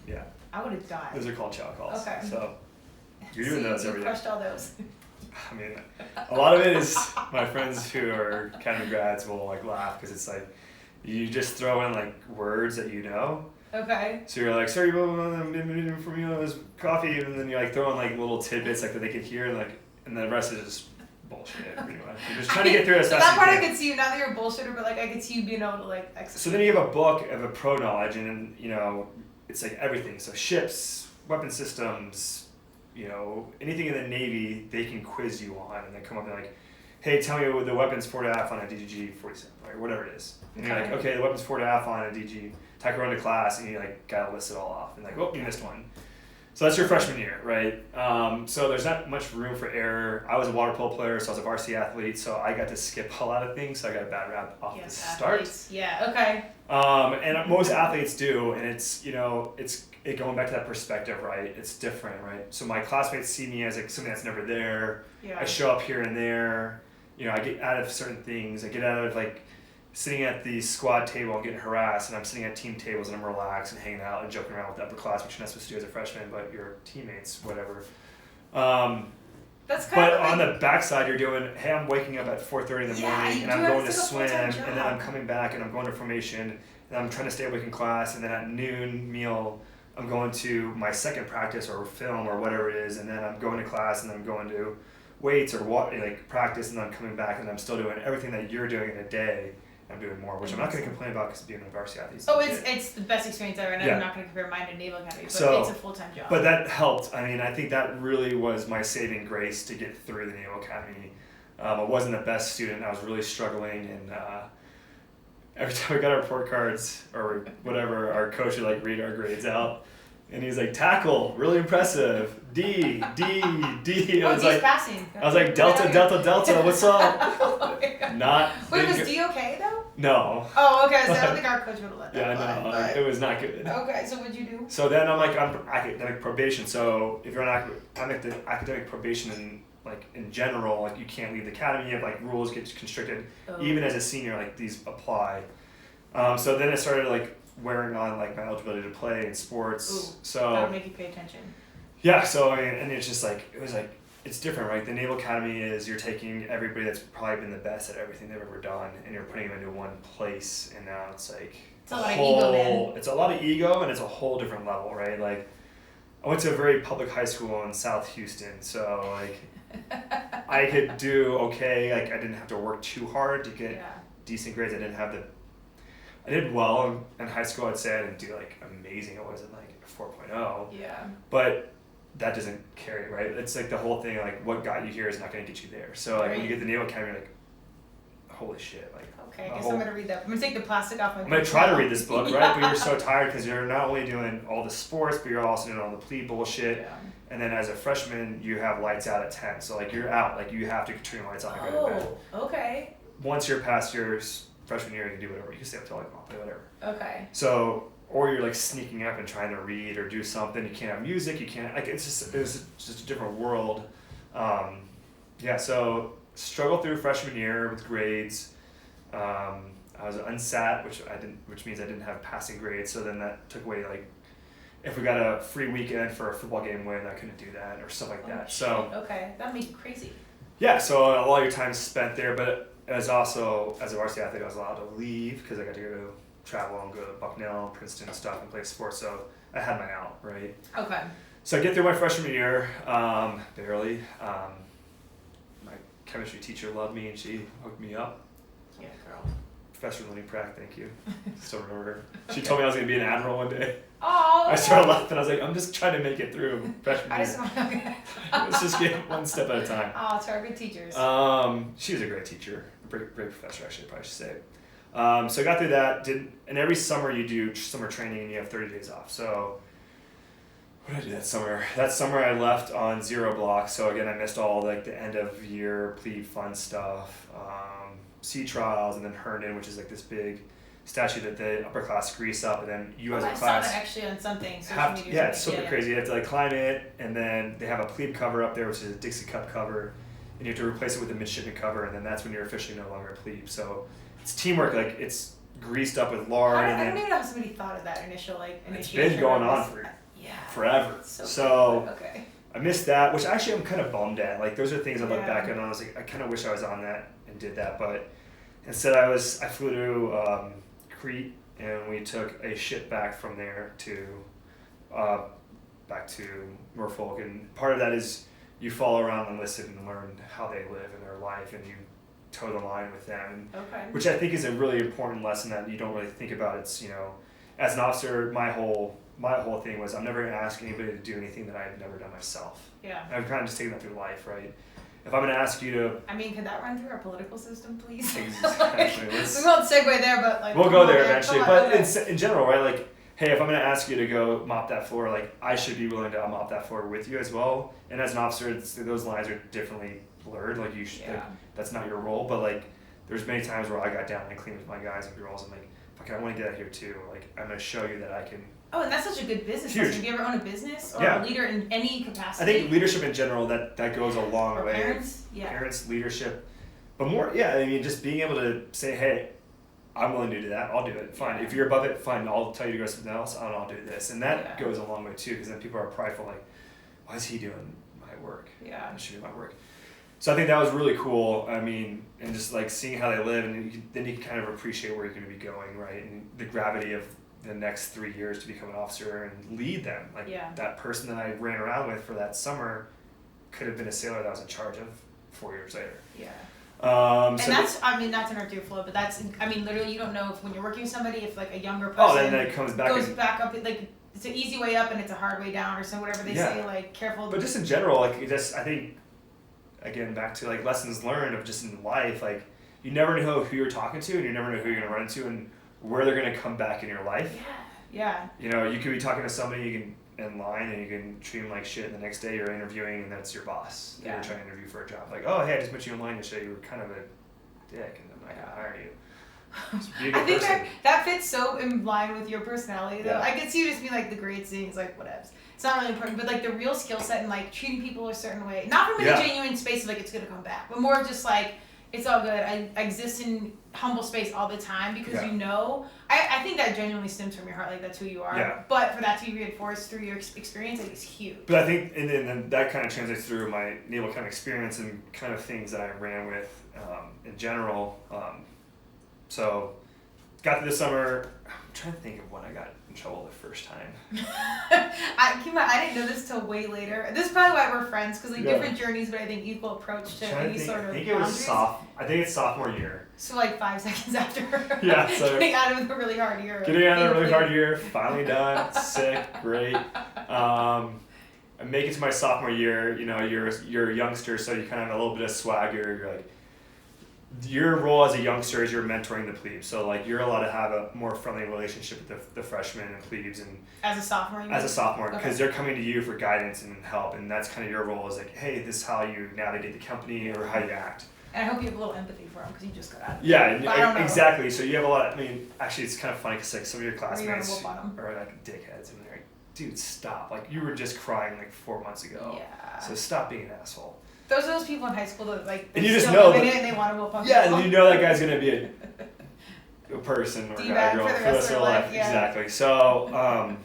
then, I would have died. those are called chow calls. Okay. So you're doing those every day. You crushed all those. I mean, a lot of it is my friends who are academy grads will like laugh because it's like you just throw in like words that you know. Okay. So you're like, sorry, for me it was coffee, and then you like throw in like little tidbits like that they can hear, and the rest is just bullshit. Pretty much. You're just trying to get through it as fast as you that can. part I could see you. Not that you're a bullshitter, but like I could see you being able to like execute. So then you have a book of a pro knowledge, and it's like everything. So ships, weapon systems, anything in the Navy, they can quiz you on, and they come up and like, hey, tell me what the weapon's 4.5 on a DGG 47, or whatever it is. And you're like, okay, the weapon's 4.5 on a DG. Tack around to class, and you like gotta list it all off, and like, oh, you missed one. So that's your freshman year, right? So there's not much room for error. I was a water polo player, so I was a varsity athlete, so I got to skip a lot of things. So I got a bad rap off the start. Athletes. Yeah. Okay. And most athletes do, and it's going back to that perspective, right? It's different, right? So my classmates see me as like something that's never there. Yeah. I show up here and there. I get out of certain things. I get out of like sitting at the squad table and getting harassed, and I'm sitting at team tables and I'm relaxed and hanging out and joking around with the upper class, which you're not supposed to do as a freshman, but your teammates, whatever. That's kind But of on the backside, you're doing, hey, I'm waking up at 4:30 in the morning, and I'm going to swim, and then I'm coming back, and I'm going to formation, and I'm trying to stay awake in class, and then at noon meal, I'm going to my second practice or film or whatever it is, and then I'm going to class, and then I'm going to weights or practice, and then I'm coming back, and I'm still doing everything that you're doing in a day. I'm doing more, which I'm not going to complain about because being a varsity athlete. Oh, it's the best experience ever, and I'm not going to compare mine to Naval Academy, but it's a full-time job. But that helped. I mean, I think that really was my saving grace to get through the Naval Academy. I wasn't the best student. I was really struggling, and every time we got our report cards or whatever, our coach would read our grades out. And he's like, tackle, really impressive. D. I was like, passing. I was like, delta, what's up? Oh Not. Wait, was D okay though? No. Oh, okay. So I don't think our coach would have let that. Yeah, no, it was not good. Okay, so what'd you do? So then I'm on academic probation. So if you're on academic probation in general, you can't leave the academy. You have rules get constricted. Oh. Even as a senior, these apply. So then I started wearing on my eligibility to play in sports. Ooh, so that would make you pay attention. Yeah. So and it's just it's different, right? The Naval Academy is you're taking everybody that's probably been the best at everything they've ever done, and you're putting them into one place, and now it's a lot of ego, man. It's a lot of ego, and it's a whole different level, right? I went to a very public high school in South Houston, so I could do okay. I didn't have to work too hard to get decent grades. I did well in high school. I'd say I didn't do amazing. It wasn't a 4.0. Yeah. But that doesn't carry, right? It's the whole thing, what got you here is not going to get you there. So when you get the Naval Academy, you're holy shit. Okay, I guess I'm going to read that. I'm going to take the plastic off my I'm going to try to read this book, right? But you're so tired because you're not only doing all the sports, but you're also doing all the plebe bullshit. Yeah. And then as a freshman, you have lights out at 10. So you're out. You have to turn your lights on and go to bed. Okay. Once you're past your freshman year, you can do whatever. You can stay up till whatever. Okay. So, or you're sneaking up and trying to read or do something. You can't have music. You can't it was just a different world. So struggled through freshman year with grades. I was unsat, which means I didn't have passing grades. So then that took away if we got a free weekend for a football game win, I couldn't do that or stuff like that. So okay, that'd make you crazy. Yeah, so a lot of your time is spent there, but as a varsity athlete, I was allowed to leave because I got to go travel and go to Bucknell, Princeton and stuff and play sports. So I had my out, right? Okay. So I get through my freshman year, barely. My chemistry teacher loved me and she hooked me up. Yeah, girl. Professor Lenny Pratt, thank you. Still remember her. She told me I was going to be an admiral one day. Oh. I started laughing. I was like, I'm just trying to make it through freshman year. Let's just get one step at a time. Oh, it's our good teachers. She was a great teacher, a great professor, actually, I probably should say. So I got through that. And every summer you do summer training and you have 30 days off. So what did I do that summer? That summer I left on 0 block. So again, I missed all the end of year plebe fun stuff, sea trials, and then Herndon, which is this big statue that the upper class grease up, and then you as a class. I saw that actually on something. It's super crazy. You have to climb it, and then they have a plebe cover up there, which is a Dixie Cup cover, and you have to replace it with a midshipman cover, and then that's when you're officially no longer a plebe. So it's teamwork. It's greased up with lard. I don't even know how somebody thought of that initial initiation. It's been going on for forever. So okay. I missed that, which actually I'm kind of bummed at. Those are things I look back and I was I kind of wish I was on that and did that, but instead I flew to Crete, and we took a ship back from there to back to Norfolk, and part of that is you follow around enlisted and learn how they live in their life, and you toe the line with them, which I think is a really important lesson that you don't really think about. It's as an officer, my whole thing was I'm never going to ask anybody to do anything that I've never done myself. Yeah. I've kind of just taken that through life, right? If I'm going to ask you to... I mean, could that run through our political system, please? Exactly. We won't segue there, but we'll go there eventually. But in general, right, hey, if I'm going to ask you to go mop that floor, like I should be willing to mop that floor with you as well. And as an officer, those lines are differently blurred. Like you should, like, that's not your role. But like, there's many times where I got down and cleaned with my guys and girls. I'm like, fuck, I want to get out here too. Like, I'm going to show you that I can. Oh, and that's such a good business lesson. If you ever own a business or a leader in any capacity. I think leadership in general, that goes a long way. Parents, Parents, leadership. But more, I mean, just being able to say, hey, I'm willing to do that. I'll do it. Fine. If you're above it, fine. I'll tell you to go something else, and I'll do this. And that goes a long way too, because then people are prideful, like, why is he doing my work? Yeah. I should do my work. So I think that was really cool. I mean, and just like seeing how they live, and then you can kind of appreciate where you're going to be going, right? And the gravity of the next 3 years to become an officer and lead them. Like that person that I ran around with for that summer could have been a sailor that I was in charge of 4 years later. Yeah. And so that's, I mean, not to interrupt your flow, but that's, I mean, literally you don't know if when you're working with somebody, if like a younger person then it comes back goes back up, like it's an easy way up and it's a hard way down or so whatever they say, like careful. But just in general, like I think, again, back to like lessons learned of just in life, like you never know who you're talking to and you never know who you're going to run into and where they're going to come back in your life. Yeah. You know, you could be talking to somebody in line and you can treat them like shit, and the next day you're interviewing and that's your boss. You're trying to interview for a job. Like, oh, hey, I just met you in line yesterday. You were kind of a dick and I'm not going to hire you. So be a good I think person. that fits so in line with your personality, though. I could see you just being like the grades things, like whatevs. It's not really important, but like the real skill set and like treating people a certain way. Not from a genuine space of like it's going to come back, but more just like it's all good. I exist in humble space all the time because you know, I think that genuinely stems from your heart, like that's who you are. Yeah. But for that to be reinforced through your experience, like, it's huge. But I think, and then that kind of translates through my Naval Academy experience and kind of things that I ran with in general. So got to this summer, I'm trying to think of when I got in trouble the first time. I didn't know this till way later. This is probably why we're friends, because like different journeys, but I think equal approach to any sort of boundaries. I think it's sophomore year. So like 5 seconds after. So getting out of the really hard year. Getting out of the really hard year, finally done, sick, great. I make it to my sophomore year. You know, you're a youngster, so you kind of have a little bit of swagger. You're like, your role as a youngster is you're mentoring the plebes. So like you're allowed to have a more friendly relationship with the freshmen and plebes and as a sophomore. As a sophomore, because they're coming to you for guidance and help, and that's kind of your role. Is like, hey, this is how you navigate the company or how you act. And I hope you have a little empathy for them because you just got out. Yeah, exactly. So you have a lot. I mean, actually, it's kind of funny because like some of your classmates are like dickheads, and they're like, dude, stop! Like you were just crying like 4 months ago. Yeah. So stop being an asshole. Those are those people in high school that like and you just know that, and they want to whoop on people. And you know that guy's gonna be a person or a guy or girl for the rest of their life. Yeah. Exactly. So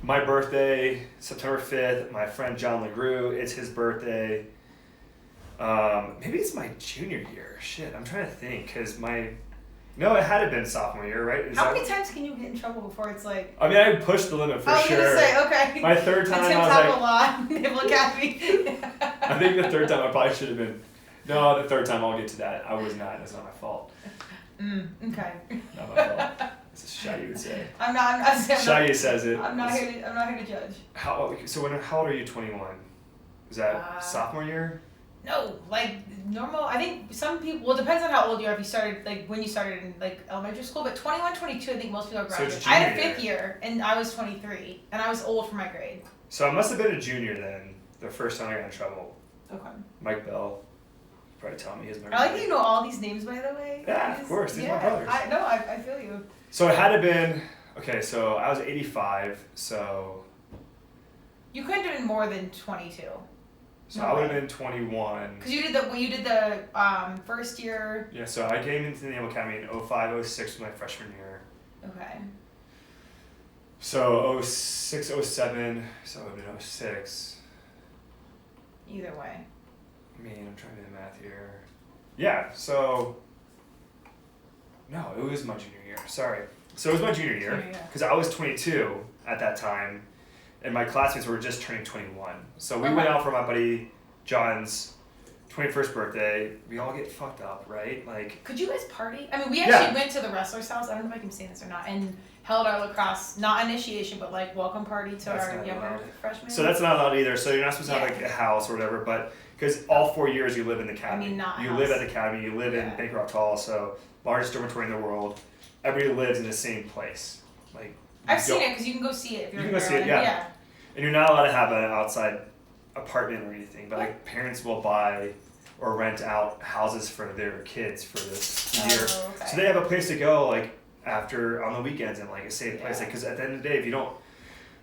my birthday, September 5th. My friend John LaGrue, it's his birthday. Maybe it's my junior year. Shit, I'm trying to think because no, it had to been sophomore year, right? How many times can you get in trouble before it's like? I mean, I pushed the limit for sure. I was gonna say, okay. My third time, I was like, a lot. Naval Academy. I think the third time I probably should have been. No, the third time I'll get to that. I was not. It's not my fault. Okay. Not my fault. This is Shai would say. I'm not. Shai says it. I'm not here to judge. How old are you? 21. Is that sophomore year? No, like normal. I think some people. Well, it depends on how old you are. If you started when you started in like elementary school, but 21, 22, I think most people are graduating. I had a fifth year, and I was 23, and I was old for my grade. So I must have been a junior then. The first time I got in trouble. Okay. Mike Bell. Probably tell me his memory. I like that you know all these names, by the way. Yeah, of course. These are my brothers. I feel you. So it had to been. Okay, so I was 85. So. You couldn't have been more than 22. So I would have been 21. Because you did the first year. Yeah, so I came into the Naval Academy in 05, 06 was my freshman year. Okay. So 06, 07, so it would have been 06. Either way. I mean, I'm trying to do the math here. Yeah, so. No, it was my junior year. Sorry. So it was my junior year. Because I was 22 at that time. And my classmates were just turning 21. So we went out for my buddy John's 21st birthday. We all get fucked up, right? Like. Could you guys party? I mean, we actually went to the wrestler's house. I don't know if I can say this or not. And held our lacrosse, not initiation, but like welcome party to our younger freshmen. So that's not allowed either. So you're not supposed to have like a house or whatever. But because all 4 years you live in the academy. I mean, not you live at the academy. You live in Bancroft Hall. So largest dormitory in the world. Everybody lives in the same place. Like I've seen it because you can go see it if you're You in can go see it, Maryland. yeah. And you're not allowed to have an outside apartment or anything, but like parents will buy or rent out houses for their kids for this year. Okay. So they have a place to go like after on the weekends and like a safe place. Like, because at the end of the day, if you don't,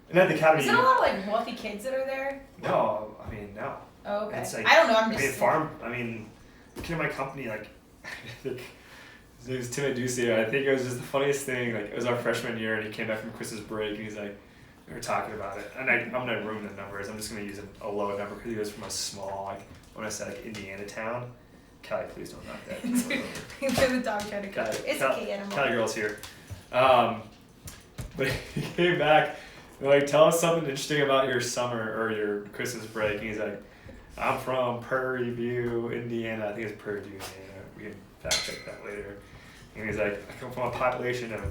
and at the academy, Is there a lot of like wealthy kids that are there? No, I mean no. Oh, okay. It's like, I don't know. I'm I just. mean farm. I mean, the kid in my company like. I think his name is Tim Aducia. I think it was just the funniest thing. Like it was our freshman year, and he came back from Christmas break, and he's like, we were talking about it, and I'm gonna ruin the numbers. I'm just gonna use a low number because he goes from a small, like when I said like Indiana town. Callie, please don't knock that. The dog trying to cut it. It's a K animal. Callie girl's here, but he came back. And like, tell us something interesting about your summer or your Christmas break. And he's like, I'm from Prairie View, Indiana. I think it's Prairie View, Indiana. We can fact check that later. And he's like, I come from a population of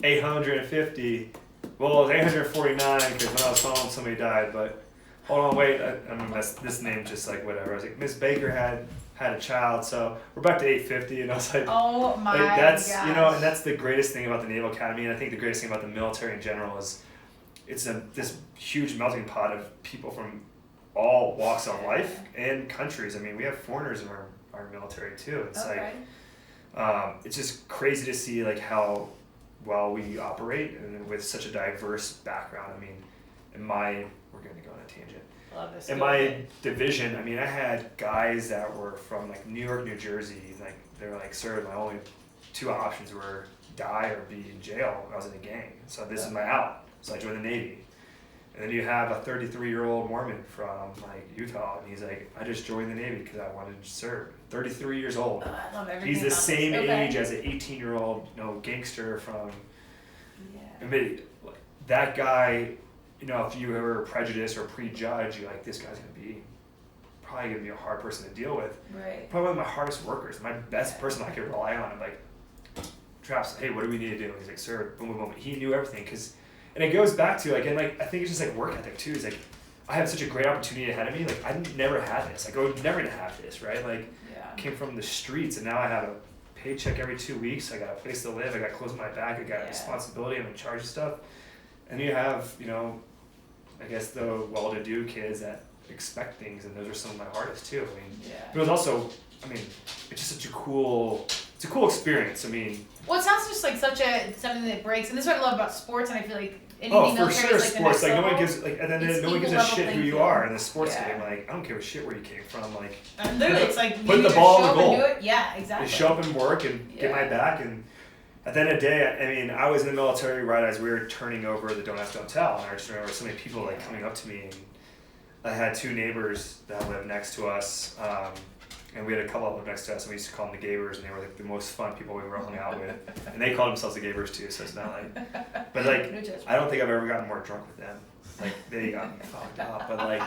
850. Well, it was 849 because when I was home, somebody died. But hold on, wait. I mean, this name just like whatever. I was like, Miss Baker had a child, so we're back to 850. And I was like, oh my like, that's gosh. You know, and that's the greatest thing about the Naval Academy. And I think the greatest thing about the military in general is it's this huge melting pot of people from all walks of life and countries. I mean, we have foreigners in our military too. It's like it's just crazy to see like how well we operate and with such a diverse background. I mean, we're going to go on a tangent. Love this. In my division, I mean, I had guys that were from like New York, New Jersey. Like they're like, sir, my only two options were die or be in jail. I was in a gang, so this is my out. So I joined the Navy. And then you have a 33-year-old Mormon from like Utah, and he's like, I just joined the Navy because I wanted to serve. 33 years old. I love everything. He's the same okay. age as an 18-year-old, gangster from. Yeah. I mean, that guy, if you were prejudiced or prejudge, you're like, this guy's probably gonna be a hard person to deal with. Right. Probably one of my hardest workers, my best person I could rely on. I'm like, Traps, hey, what do we need to do? And he's like, sir, boom, boom, boom. He knew everything and it goes back to again, like I think it's just like work ethic too. It's like I have such a great opportunity ahead of me. Like I never had this. Like I was never gonna have this, right? Like I came from the streets, and now I have a paycheck every 2 weeks. I got a place to live. I got clothes on my back. I got responsibility. I'm in charge of stuff. And you have, I guess the well-to-do kids that expect things, and those are some of my hardest too. I mean, but it was also, it's just such a cool. It's a cool experience. I mean. Well, it sounds just like something that breaks, and this is what I love about sports, and I feel like for military sure, is like sports. the Like next no one level. gives and then no one gives a shit who you are in the sports game. Like I don't give a shit where you came from. Like literally, it's like put you the ball show in up the goal. and do it. Yeah, exactly. They show up and work and get my back. And at the end of the day, I mean, I was in the military right as we were turning over the Don't Ask, Don't Tell, and I just remember so many people like coming up to me. And I had two neighbors that lived next to us. And we had a couple of them next to us, and we used to call them the Gabers, and they were like the most fun people we ever hung out with. And they called themselves the Gabers too, so it's not like, but like, I don't think I've ever gotten more drunk with them. Like they got me fucked up, but like,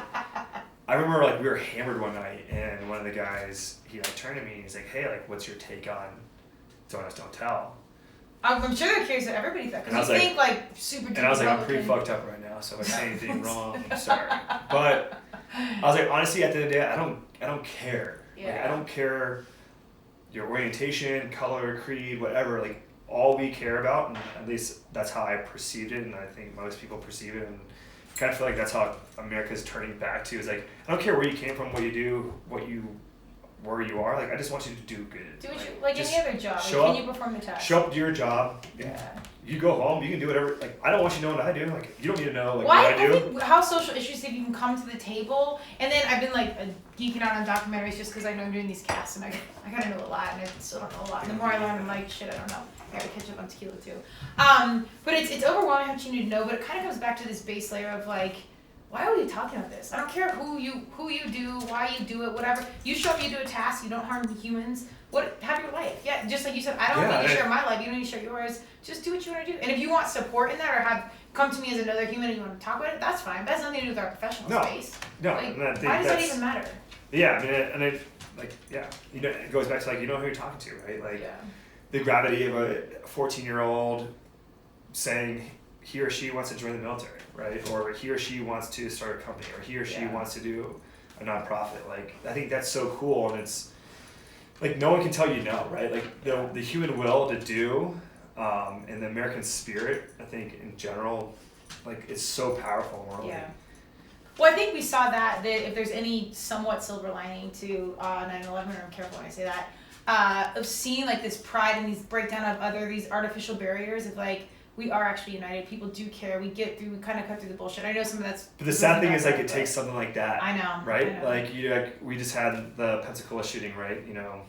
I remember like we were hammered one night, and one of the guys, he like turned to me and he's like, hey, like, what's your take on Don't Ask, Don't Tell? I'm sure they're curious what everybody thought, because you think like super deep. And I was like, I'm pretty fucked up right now, so if I say anything wrong, I'm sorry. But I was like, honestly, at the end of the day, I don't care. Yeah. Like, I don't care your orientation, color, creed, whatever. Like all we care about, and at least that's how I perceived it, and I think most people perceive it, and I kind of feel like that's how America's turning back to. Is like I don't care where you came from, what you do, where you are. Like I just want you to do good. Do what you like any other job. Like, can you perform the task? Show up to your job. Yeah. You go home, you can do whatever. Like I don't want you to know what I do. Like you don't need to know like what I do. think how social issues if you can come to the table, and then I've been like geeking out on documentaries just because I know I'm doing these casts, and I gotta know a lot, and I still don't know a lot. And the more I learn, I'm like, shit, I don't know. I gotta catch up on tequila too. But it's overwhelming how much you need to know. But it kind of comes back to this base layer of like, why are we talking about this? I don't care who you do, why you do it, whatever. You show up, you do a task, you don't harm humans. Have your life. Yeah, just like you said, I don't need to share my life, you don't need to share yours. Just do what you want to do. And if you want support in that or come to me as another human and you want to talk about it, that's fine. That has nothing to do with our professional space. No, like, and I think why does that even matter? Yeah, I mean, it goes back to like, you know who you're talking to, right? Like the gravity of a 14-year-old saying he or she wants to join the military, right? Or he or she wants to start a company, or he or she wants to do a nonprofit. Like, I think that's so cool, and it's like no one can tell you no, right? Like the human will to do And the American spirit, I think in general, like it's so powerful. Yeah. Well, I think we saw that if there's any somewhat silver lining to 9/11, and I'm careful when I say that, of seeing like this pride and these breakdown of these artificial barriers of like, we are actually united. People do care. We get through. We kind of cut through the bullshit. I know some of that's. But the sad thing is, like, it takes something like that. I know. Right? I know. Like we just had the Pensacola shooting, right? You know,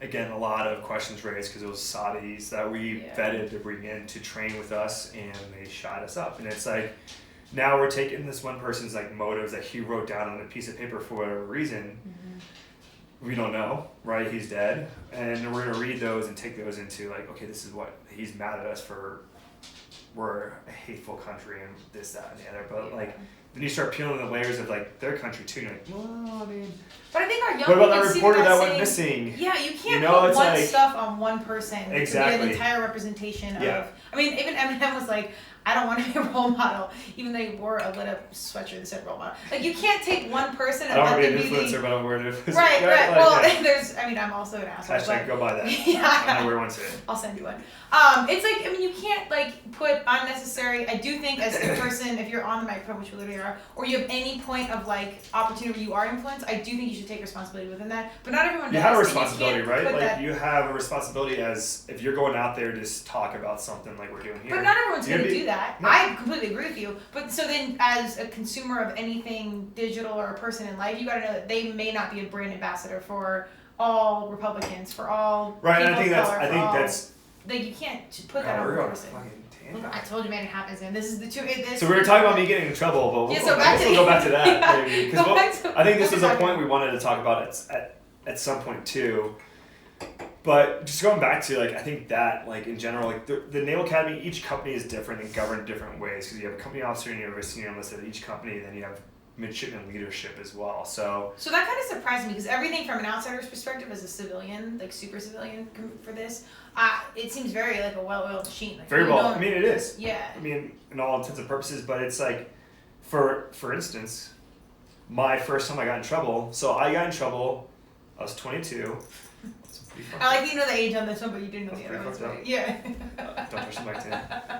again, a lot of questions raised because it was Saudis that we vetted to bring in to train with us, and they shot us up. And it's like, now we're taking this one person's like motives that he wrote down on a piece of paper for whatever reason. We don't know, right? He's dead, and we're gonna read those and take those into like, okay, this is what he's mad at us for. We're a hateful country and this, that, and the other. But like, then you start peeling the layers of like their country too. And you're like, well, I mean. But I think our young what about people that see reporter that saying, went missing? Yeah, you can't You know, put it's one like, stuff on one person. Exactly. To be an entire representation Yeah. of. I mean, even Eminem was like, I don't want to be a role model, even though he wore a lit up sweatshirt that said role model. Like, you can't take one person and I don't let want to them be an influencer, but I'm wearing an influencer. Right. Like, Well, yeah. there's. I mean, I'm also an asshole. Hashtag but, go buy that. Yeah. I'm gonna wear one too. I'll send you one. It's like, I mean, you can't like put unnecessary. I do think as a person, if you're on the microphone, which we literally are, or you have any point of like opportunity where you are influenced, I do think you should take responsibility within that. But not everyone does. You have a So responsibility, can't right? put Like that- you have a responsibility as if you're going out there to just talk about something like we're doing here. But not everyone's you're going to be- do that. No. I completely agree with you. But so then, as a consumer of anything digital or a person in life, you got to know that they may not be a brand ambassador for all Republicans, for all Right, and people I think of that's. color, I for think all, that's. like you can't put that God, on we're one going person. fucking tangent. I told you, man, it happens, man. This is the two. So we were talking about me getting in trouble, but Yeah, we'll, so I back guess to- we'll go back to that Yeah. maybe. Go back Because to- I think this we'll was a get back point we wanted to talk about at some point too. But just going back to like, I think that like in general, like the Naval Academy, each company is different and governed different ways because you have a company officer and you have a senior enlisted at each company, then you have midshipman leadership as well. So that kind of surprised me because everything from an outsider's perspective, as a civilian, like super civilian for this, it seems very like a well-oiled machine. Like, very you well. don't- I mean, it is. Yeah. I mean, in all intents and purposes, but it's like, for instance, my first time I got in trouble. So I got in trouble. I was 22. I like that you know the age on this one, but you didn't know the That's other ones. pretty Right? Yeah. Don't touch the mic, Tim.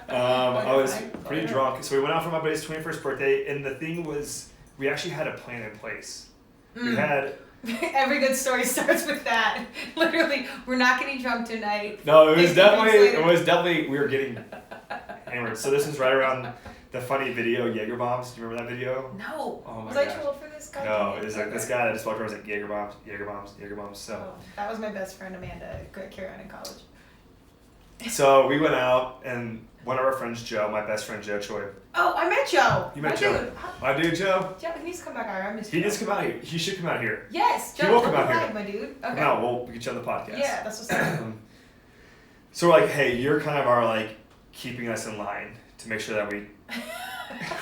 I was Fine. pretty drunk, so we went out for my buddy's 21st birthday, and the thing was, we actually had a plan in place. We had. Every good story starts with that. Literally, we're not getting drunk tonight. No, it was 50 minutes later. definitely, we were getting hammered. So this was right around the funny video, Jaeger Bombs. Do you remember that video? No. Oh my was I gosh. too old for this? God No, damn it was like this guy that just walked around and was like, Jaeger Bombs, Jaeger Bombs, Jaeger Bombs. So. Oh, that was my best friend Amanda carry on in college. So we went out, and one of our friends, Joe, my best friend Joe Choi. Oh, I met Joe. You met My Joe? dude. My dude, Joe. Joe, he needs to come back. I missed He Joe. needs to come out here. He should come out here. Yes, He Joe. will come out live, here. my dude. Okay. No, we'll get you on the podcast. Yeah, that's what's up. So we're like, hey, you're kind of our like keeping us in line to make sure that we.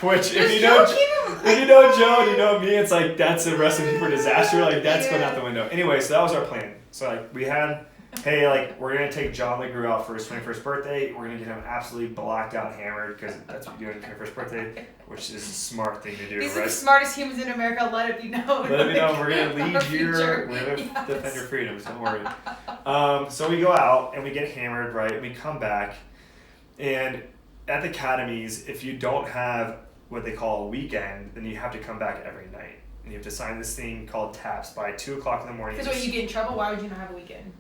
Which if you know, if you know Joe and you know me, it's like that's a recipe for disaster. Like that's going out the window. Anyway, so that was our plan. So like we had, hey, like we're gonna take John LeGroux out for his 21st birthday. We're gonna get him absolutely blacked out, hammered, because that's what you do on your 21st birthday, which is a smart thing to do, These are right? the smartest humans in America. Let it be known. Let me know. We're gonna lead Our here. future. We're gonna Yes. defend your freedoms. Don't worry. So we go out and we get hammered, right? And we come back, and at the academies, if you don't have what they call a weekend, then you have to come back every night, and you have to sign this thing called TAPS by 2:00 in the morning. Because when you get in trouble, why would you not have a weekend?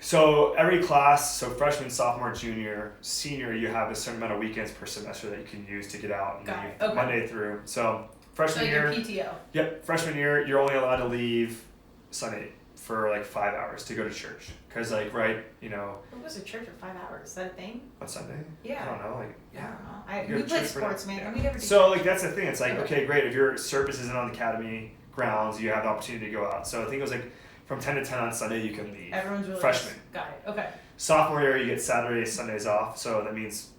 So every class, so freshman, sophomore, junior, senior, you have a certain amount of weekends per semester that you can use to get out. And Got leave it. Okay. Monday through. So So freshman like year. your PTO. Yep, freshman year, you're only allowed to leave Sunday for like 5 hours to go to church. Because, like, right, you know, What was a church for 5 hours? Is that a thing? on Sunday? Yeah. I don't know, like, I yeah. don't know. You We go to played church for sports, that. man. Yeah. And we never did So, church. like, that's the thing. It's like, Okay. okay, great. If your service isn't on the academy grounds, you have the opportunity to go out. So I think it was like from 10 to 10 on Sunday, you can leave. Everyone's really Freshman. Got it. Okay. Sophomore year, you get Saturdays, Sundays off. So that means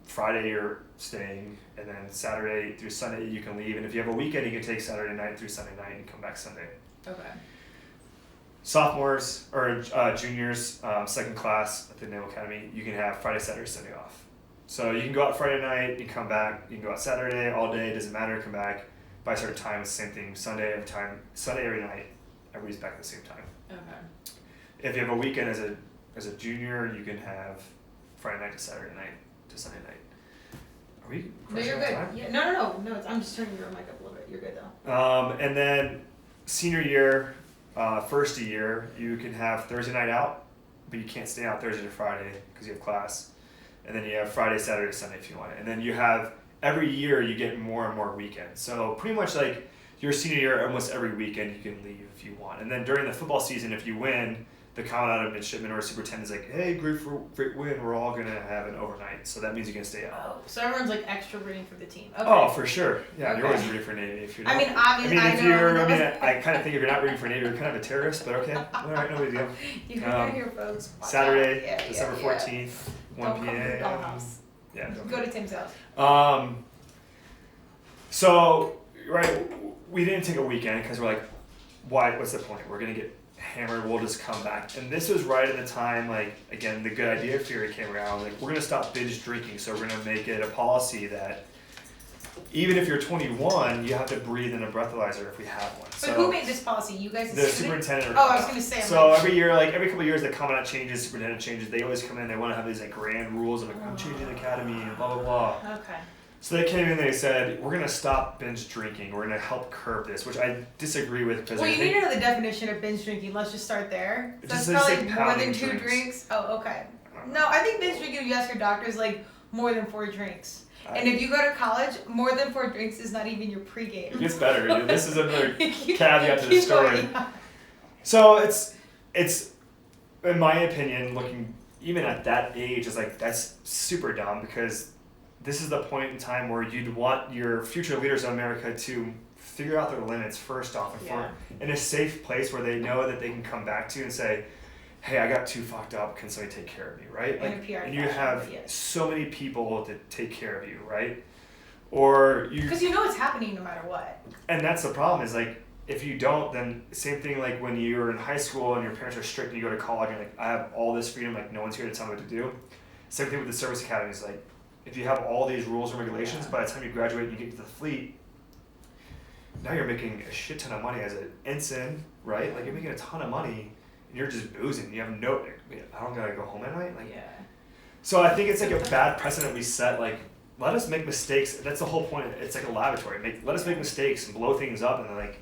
Friday you're staying, and then Saturday through Sunday you can leave. And if you have a weekend, you can take Saturday night through Sunday night and come back Sunday. Okay. Sophomores or juniors, second class at the Naval Academy, you can have Friday, Saturday, Sunday off. So you can go out Friday night, you can come back, you can go out Saturday all day, doesn't matter, come back by a certain time, it's the same thing. Sunday every night, everybody's back at the same time. Okay. If you have a weekend as a junior, you can have Friday night to Saturday night to Sunday night. Are we? No, you're good. Yeah. No. I'm just turning your mic up a little bit. You're good though. And then senior year, first year, you can have Thursday night out, but you can't stay out Thursday to Friday because you have class. And then you have Friday, Saturday, Sunday if you want it. And then you have, every year you get more and more weekends. So pretty much like your senior year, almost every weekend you can leave if you want. And then during the football season, if you win, the commandant, midshipman, or superintendent is like, hey, great win, we're all going to have an overnight. So that means you can stay out. Oh, so everyone's like extra rooting for the team. Okay. Oh, for sure. Yeah, Okay. you're always rooting for Navy. If you're not, Obviously, I kind of think if you're not rooting for Navy, you're kind of a terrorist, but okay. All right, no big deal. You heard it here, folks. Watch Saturday, out. December 14th, 1 Don't come to the p.m. dollhouse. Yeah, don't Go to Tim's house. So, right, we didn't take a weekend because we're like, what's the point? We're going to get hammered, we'll just come back. And this was right at the time, like, again, the good idea theory came around. Like, we're going to stop binge drinking, so we're going to make it a policy that even if you're 21, you have to breathe in a breathalyzer if we have one. But who made this policy? You guys? The superintendent. Oh, I was going to say. So every year, like every couple of years, the commandant changes, superintendent changes. They always come in. They want to have these like grand rules of like, I'm changing the academy and blah blah blah. Okay. So they came in. They said we're going to stop binge drinking. We're going to help curb this, which I disagree with because. Well, you need to know the definition of binge drinking. Let's just start there. So Just that's like probably more than pounding 2 drinks. Oh, okay. No, I think binge drinking. If you ask your doctor, is like more than 4 drinks. And if you go to college, more than 4 drinks is not even your pregame. It gets better. Dude. This is another caveat to the Keep story. going, yeah. So it's in my opinion, looking even at that age, is like that's super dumb because this is the point in time where you'd want your future leaders of America to figure out their limits first off and Yeah. in a safe place where they know that they can come back to and say, hey, I got too fucked up, can somebody take care of me, right? In a PR and you fashion, have yes. so many people to take care of you, right? Or you Because you know it's happening no matter what. and that's the problem is like if you don't, then same thing like when you're in high school and your parents are strict and you go to college and you're like, I have all this freedom, like no one's here to tell me what to do. Same thing with the service academies, like if you have all these rules and regulations, by the time you graduate and you get to the fleet, now you're making a shit ton of money as an ensign, right? Like you're making a ton of money and you're just boozing. You have no, I don't gotta go home at night. Like, Yeah. so I think it's like a bad precedent we set. Like, let us make mistakes. That's the whole point. It's like a laboratory. Let us make mistakes and blow things up, and then like,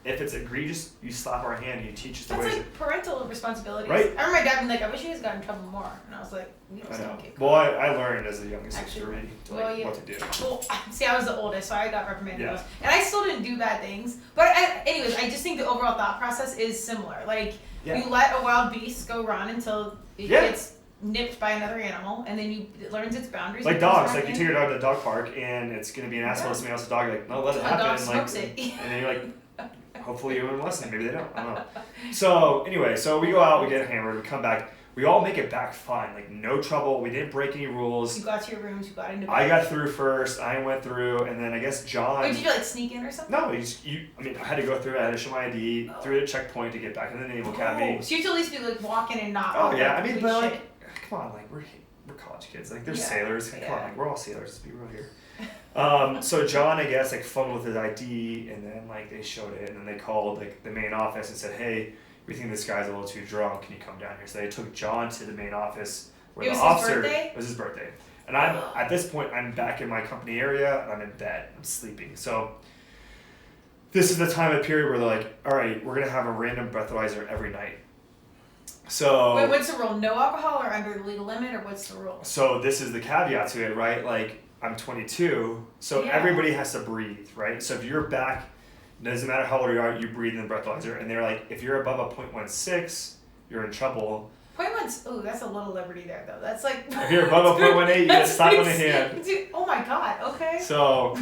if it's egregious, you slap our hand and you teach us the That's ways. like parental responsibilities. Right. I remember my dad being like, I wish you guys got in trouble more. And I was like, we I just know. don't get Well, caught. I learned as the youngest Actually, sister really to, well, like, yeah. what to do. Well, see, I was the oldest, so I got reprimanded Yeah. most. And I still didn't do bad things. But anyways, I just think the overall thought process is similar. Like, Yeah. you let a wild beast go run until it Yeah. gets nipped by another animal, and then it learns its boundaries. Like and comes dogs, back like you in. take your dog to the dog park and it's gonna be an asshole to somebody else's dog. You're like, no, let it A happen. dog Like, smokes it. and then you're like, hopefully you learn a lesson. Maybe they don't. I don't know. So anyway, so we go out, we get hammered, we come back. We all make it back fine, like no trouble. We didn't break any rules. You got to your rooms, you got into bed. I got through first. I went through, and then I guess John. Wait, did you like sneak in or something? No, I mean, I had to go through it. I had to show my ID, through the checkpoint to get back in the Naval Academy. Oh, so you have to at least be like walking and not. Oh yeah, I mean, doing but shit. like, come on, like we're college kids. Like, there's Yeah, sailors. Come yeah. on, like we're all sailors. Let's be real here. So John, I guess, like fumbled with his ID, and then like they showed it, and then they called like the main office and said, "Hey, we think this guy's a little too drunk. Can you come down here?" So they took John to the main office where It the was his officer. birthday? It was his birthday, and I'm at this point I'm back in my company area and I'm in bed. I'm sleeping. So this is the time of period where they're like, "All right, we're gonna have a random breathalyzer every night." So Wait, what's the rule? No alcohol or under the legal limit, or what's the rule? So this is the caveat to it, right? Like I'm 22, so Yeah. everybody has to breathe, right? So if you're back, doesn't matter how old you are, you breathe in the breathalyzer, and they're like, if you're above a 0.16, you're in trouble. 0.1. Oh, that's a little liberty there, though. That's like. If you're above a 0.18, you get a slap on the hand. Dude, oh my god. Okay. So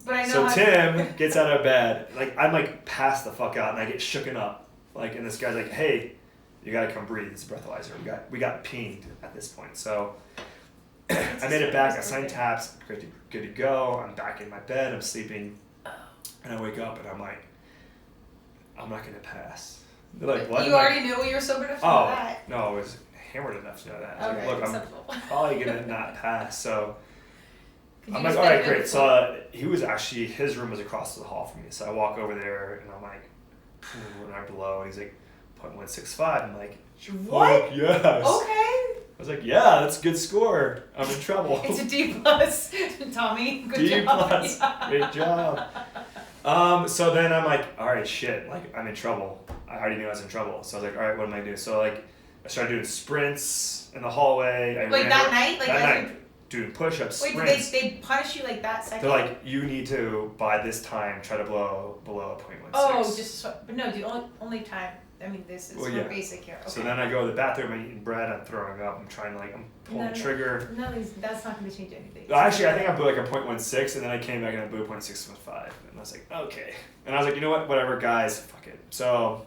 But I know. so how Tim gets out of bed, like I'm like passed the fuck out, and I get shooken up, like, and this guy's like, hey, you gotta come breathe. It's a breathalyzer. We got pinged at this point, so. I made it back. I signed taps. Good to go. I'm back in my bed. I'm sleeping, and I wake up and I'm like, I'm not gonna pass. They're like, what? You I'm already knew you were sober enough to know Oh that. no, I was hammered enough to know that. I was Okay, like, look, I'm acceptable. probably gonna not pass. So Could you I'm like, just all right, better great. So he was actually, his room was across the hall from me. So I walk over there and I'm like, and I blow. And he's like, 0.165. I'm like, What? fuck yes. Okay. was like, yeah, that's a good score. I'm in trouble. It's a D plus, Tommy. Good D job. plus. Yeah. Great job. So then I'm like, all right, shit, like I'm in trouble. I already knew I was in trouble. So I was like, all right, what am I doing? So like, I started doing sprints in the hallway. Like that night? Like that night, doing push-ups, wait, sprints. they punish you like that second? They're like, you need to, by this time, try to blow below a 0.16. Oh, but no, the only time. I mean, this is basic here. Okay. So then I go to the bathroom, I'm eating bread, I'm throwing up, I'm trying to I'm pulling the trigger. No, that's not going to change anything. Actually, I think I blew like a 0.16, and then I came back and I blew a 0.615, and I was like, okay. And I was like, you know what, whatever, guys, fuck it. So.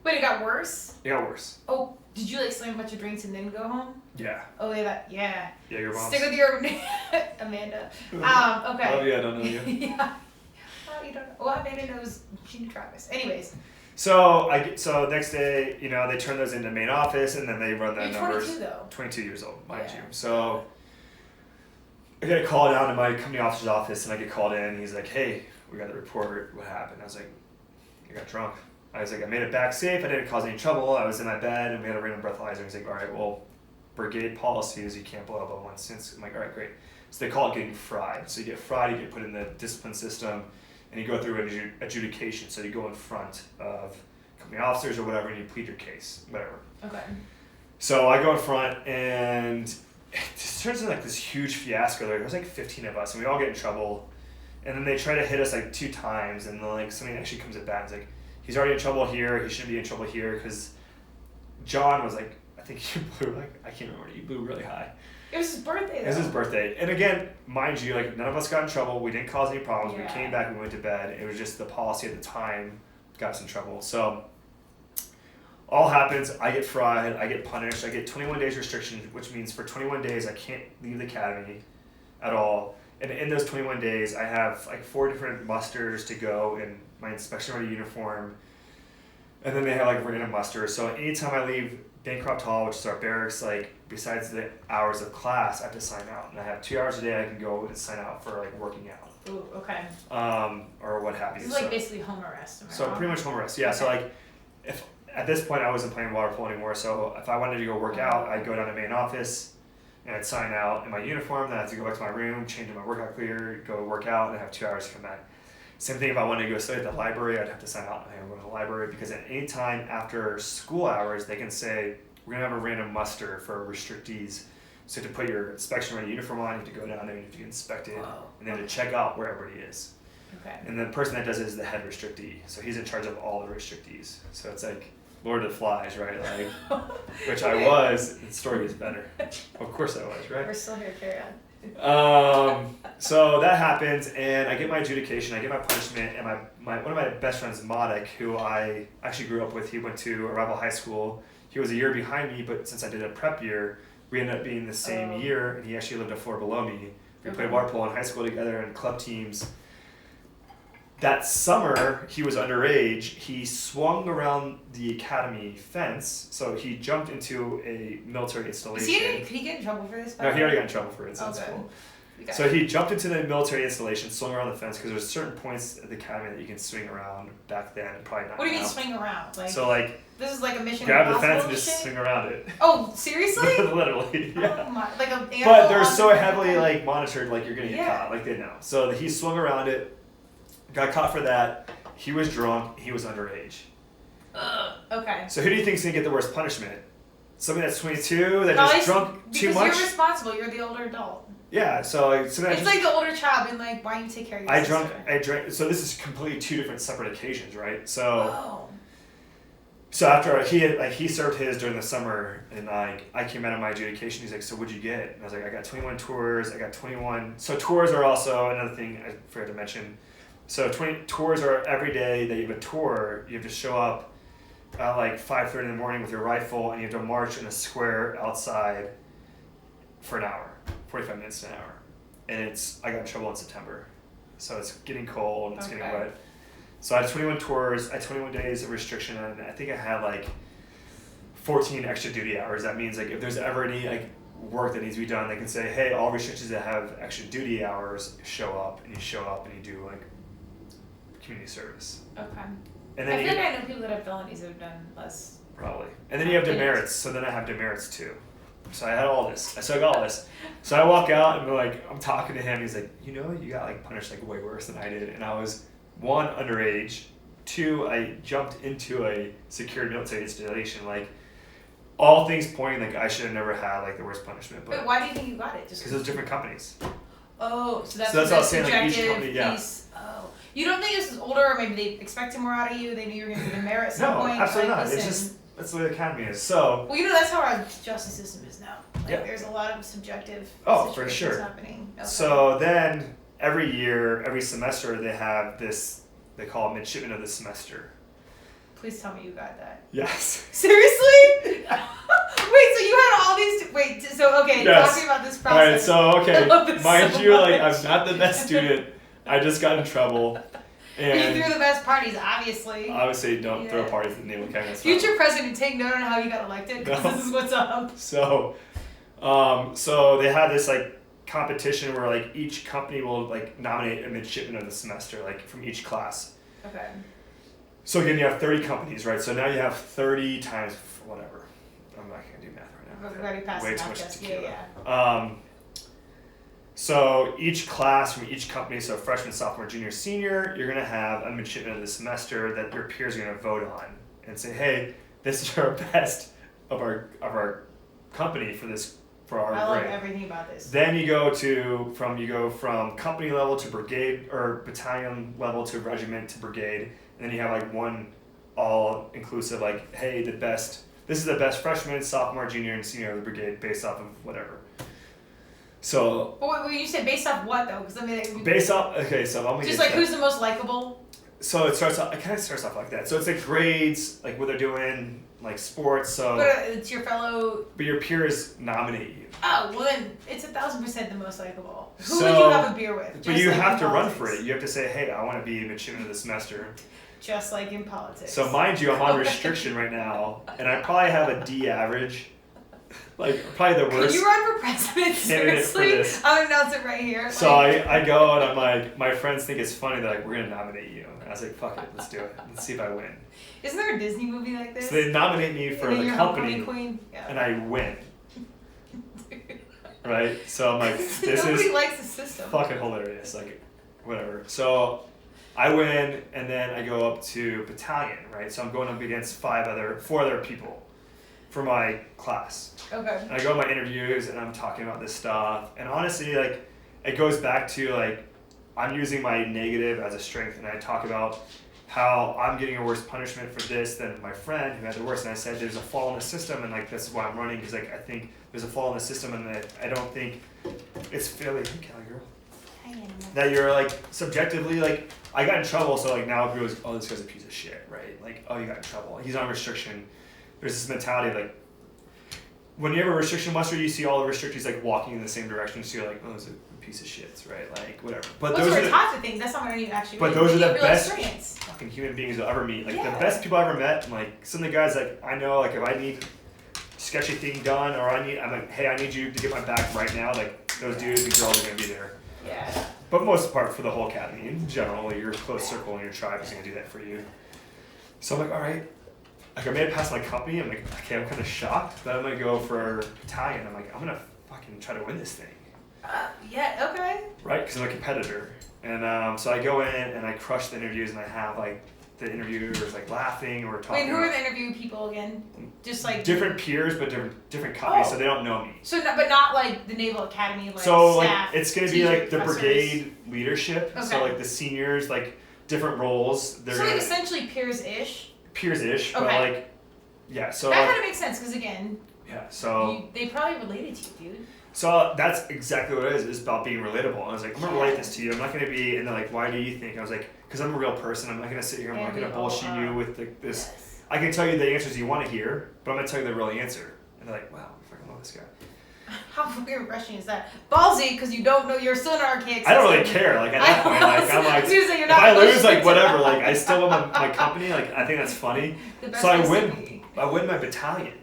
Wait, it got worse? It got worse. Oh, did you like slam a bunch of drinks and then go home? Yeah. Oh yeah. Yeah, your mom. Stick with your Amanda. Okay. Oh yeah, I don't know you. Yeah. Oh, you don't know. Well, Amanda knows. She knew Travis. Anyways. So next day, they turn those into main office, and then they run the numbers. 22 though. 22 years old, mind Yeah. you. So I get a call down to my company officer's office, and I get called in. And he's like, "Hey, we got the report. What happened?" I was like, "I got drunk." I was like, "I made it back safe. I didn't cause any trouble. I was in my bed, and we had a random breathalyzer." He's like, "All right, well, brigade policy is you can't blow above 1 cent." I'm like, "All right, great." So they call it getting fried. So you get fried, you get put in the discipline system, and you go through an adjudication. So you go in front of company officers or whatever, and you plead your case, whatever. Okay. So I go in front, and it just turns into like this huge fiasco. There was like 15 of us, and we all get in trouble. And then they try to hit us like 2 times, and then like somebody actually comes at bat and is like, he's already in trouble here, he shouldn't be in trouble here, because John was like, I think he blew like, I can't remember, he blew really high. It was his birthday though. It was his birthday. And again, mind you, like none of us got in trouble, we didn't cause any problems, Yeah. we came back, we went to bed, it was just the policy at the time got us in trouble. So all happens, I get fried, I get punished, I get 21 days restriction, which means for 21 days I can't leave the academy at all. And in those 21 days, I have like 4 different musters to go in my inspection ready uniform. And then they have like random musters. So anytime I leave Bancroft Hall, which is our barracks, like besides the hours of class, I have to sign out. And I have 2 hours a day I can go and sign out for like working out. Ooh, okay. Or what have you. This is like basically home arrest. So pretty much home arrest. Yeah. Okay. So like if at this point I wasn't playing water polo anymore. So if I wanted to go work out, I'd go down to main office. And I'd sign out in my uniform, then I have to go back to my room, change in my workout clear, go work out, and I have 2 hours to come back. Same thing if I wanted to go study at the library, I'd have to sign out and go to the library, because at any time after school hours, they can say, we're going to have a random muster for restrictees. So you have to put your inspection ready uniform on, you have to go down there, you have to get inspected, and then to check out where everybody is. Okay. And the person that does it is the head restrictee. So he's in charge of all the restrictees. So it's like Lord of the Flies, right? Like, which I was. The story gets better. Of course I was, right? We're still here, carry on. So that happens, and I get my adjudication, I get my punishment, and my one of my best friends, Modik, who I actually grew up with, he went to a rival high school. He was a year behind me, but since I did a prep year, we ended up being the same year, and he actually lived a floor below me. We played water polo in high school together and club teams. That summer, he was underage. He swung around the academy fence, so he jumped into a military installation. Could he get in trouble for this? No, he already got in trouble for it. So Oh, it's good. cool. Okay. So he jumped into the military installation, swung around the fence, because there's certain points at the academy that you can swing around back then, and probably not What do you mean now. swing around? Like So like, this is like a mission grab the impossible fence and just shit? swing around it. Oh, seriously? Literally, yeah. Oh my, like a But they're so heavily like monitored, like you're gonna get Yeah. caught, like they know. So he swung around it, got caught for that. He was drunk. He was underage. Okay. So who do you think's gonna get the worst punishment? Somebody that's 22 that Probably just drunk too because much. you're responsible. You're the older adult. Yeah. So like, somebody It's that like the older child being like, "Why don't you take care of your sister?" I drank. So this is completely 2 different separate occasions, right? So. Oh. So after he served his during the summer, and I came out of my adjudication. He's like, "So what'd you get?" And I was like, "I got 21 tours. I got 21." So tours are also another thing I forgot to mention. So 20 tours are every day that you have a tour. You have to show up at like 5:30 in the morning with your rifle, and you have to march in a square outside for an hour, 45 minutes to an hour. And I got in trouble in September, so it's getting cold and it's getting wet. So I had 21 tours, I had 21 days of restriction, and I think I had like 14 extra duty hours. That means like if there's ever any like work that needs to be done, they can say, hey, all restrictions that have extra duty hours show up, and you show up and you do like community service. Okay. And then I feel like I know people that have felonies that have done less. Probably. And then you have demerits, so then I have demerits too. So I had all this. So I got all this. So I walk out and I'm talking to him. He's like, you know, you got like punished like way worse than I did. And I was, one, underage. Two, I jumped into a secured military installation. Like, all things pointing like I should have never had like the worst punishment. But why do you think you got it? Just because it was different companies. Oh, so that's what I was saying. Like each subjective company, yeah. piece. Oh, you don't think this was older, or maybe they expected more out of you? They knew you were going to be the merit at some point. No, absolutely like, not. Listen, It's just that's the way the academy is. So. Well, you know that's how our justice system is now. Like, Yeah. there's a lot of subjective For situations sure. happening. Okay. So then every year, every semester, they have this. They call it midshipman of the semester. Please tell me you got that. Yes. Seriously? Wait, so you had all these. Wait, so okay, Yes. talk to me about this process. Alright, so I love this mind so you, like much. I'm not the best student. I just got in trouble. You And threw the best parties, obviously. obviously don't throw Yeah. parties at the Naval Academy. Future president, take note on how you got elected, because No. this is what's up. So, so they have this like competition where like each company will like nominate a midshipman of the semester, like from each class. Okay. So again, you have 30 companies, right? So now you have 30 times whatever. I'm not gonna do math right now. We've already passed Way the too math much test. tequila. Yeah. So each class from each company, so freshman, sophomore, junior, senior, you're gonna have a midshipman of the semester that your peers are gonna vote on and say, hey, this is our best of our company for our I love grade. everything about this. Then you go from company level to brigade or battalion level to regiment to brigade, and then you have like one all inclusive, like, hey, this is the best freshman, sophomore, junior, and senior of the brigade based off of whatever. So But when you said based off what though? Because I mean, so I'm just like who's the most likable. So it kind of starts off like that. So it's like grades, like what they're doing, like sports. So But it's your fellow. but your peers nominate you. Oh well, then it's 1,000% the most likable. Who So- would you have a beer with? But Just you like have in to run politics. for it. You have to say, hey, I want to be a midshipman of the semester. Just like in politics. So mind you, I'm on Okay. restriction right now, and I probably have a D average. Like probably the Can worst. you run for president? candidate for Seriously? this. I'll announce it right here. So I go and I'm like, my friends think it's funny. They're like, we're gonna nominate you. And I was like, fuck it, let's do it. Let's see if I win. Isn't there a Disney movie like this? So they nominate me for And then the you're company, homecoming queen. Yeah. and I win. Right? So I'm like, this Nobody is likes the system. fucking hilarious. Like, whatever. So I win, and then I go up to battalion. Right? So I'm going up against four other people for my class. Okay. And I go to my interviews and I'm talking about this stuff. And honestly, like, it goes back to like, I'm using my negative as a strength. And I talk about how I'm getting a worse punishment for this than my friend who had the worst. And I said, there's a flaw in the system. And like, this is why I'm running. Because like, I think there's a flaw in the system. And that I don't think it's fairly, Kelly girl, that you're like subjectively like, I got in trouble. So like now everyone goes, oh, this guy's a piece of shit, right? Like, oh, you got in trouble. He's on restriction. There's this mentality of like, when you have a restriction muster, you see all the restrictees like walking in the same direction, so you're like, oh, it's a piece of shit, right? Like, whatever. But Those those are are the taught to things. That's not what I need to actually but read. those are You the need real best experience. fucking human beings you'll ever meet. Like, Yeah. the best people I ever met, and like, some of the guys like, I know, like, if I need sketchy thing done, or I'm like, hey, I need you to get my back right now, like, those dudes and girls are gonna be there. Yeah. But most part, for the whole academy, in general, your close circle and your tribe is gonna do that for you. So I'm like, alright. Like, I made it past my company. I'm like, okay, I'm kind of shocked, but I'm gonna go for battalion. I'm like, I'm gonna fucking try to win this thing, Yeah. Okay. right? Because I'm a competitor. And so I go in and I crush the interviews, and I have like the interviewers like laughing or talking. Wait, who are the interview people again? Just like different peers, but different companies, Oh. so they don't know me. So, but not like the Naval Academy, like So staff. like it's gonna be teacher, like the professors. brigade leadership. Okay. So like the seniors, like different roles. They're So like gonna essentially peers-ish. peers-ish, but Okay. like yeah. So That kind of makes sense because again, yeah. So. they probably related to you, dude. So that's exactly what it is. It's about being relatable. And I was like, I'm gonna relate this to you. I'm not gonna be. And they're like, why do you think? I was like, because I'm a real person. I'm not gonna sit here. I'm not And gonna we all bullshit are. you with like this. Yes. I can tell you the answers you want to hear, but I'm gonna tell you the real answer. And they're like, wow, I fucking love this guy. How fucking refreshing is that? Ballsy, because you don't know you're still an archaic. I don't really system. care. Like at that point, like I'm like, Seriously, you're if not I lose, bullshitting. like whatever. Like I still want my company. Like I think that's funny. The best So I place to win. be. I win my battalion.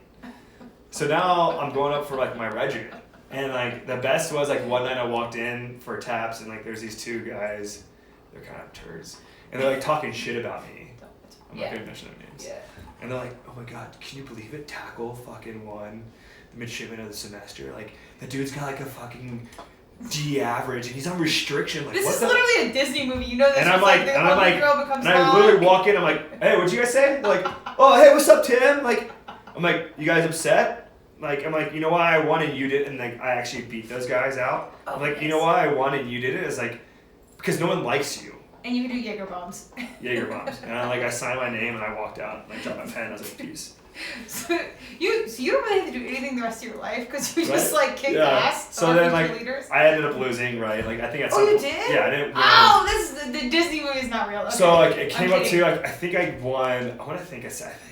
So now I'm going up for like my regiment. And like the best was like one night I walked in for taps and like there's these two guys, they're kind of turds, and they're like talking shit about me. I'm not Yeah. gonna mention their names. Yeah. And they're like, oh my god, can you believe it? Tackle fucking won the midshipman of the semester. Like, the dude's got like a fucking D average, and he's on restriction. Like, this what is the? literally a Disney movie. You know this. And I'm was like, the and I'm like, girl becomes and I hot. literally walk in. I'm like, hey, what'd you guys say? They're like, oh, hey, what's up, Tim? Like, I'm like, you guys upset? Like, I'm like, you know why I won and you didn't? And like, I actually beat those guys out. Oh, I'm like, nice. you know why I won and you didn't? Is like, because no one likes you. And you can do Jaeger bombs. Jaeger bombs. And I signed my name and I walked out. And I dropped my pen. I was like, peace. So you don't really have to do anything the rest of your life because you just like kicked Yeah. ass. So then like leaders. I ended up losing, right? Like I think at some Oh, you point- did? Yeah, I didn't win. Oh, this is the Disney movie is not real. Okay. So like it came I'm up kidding. to like I think I won. I think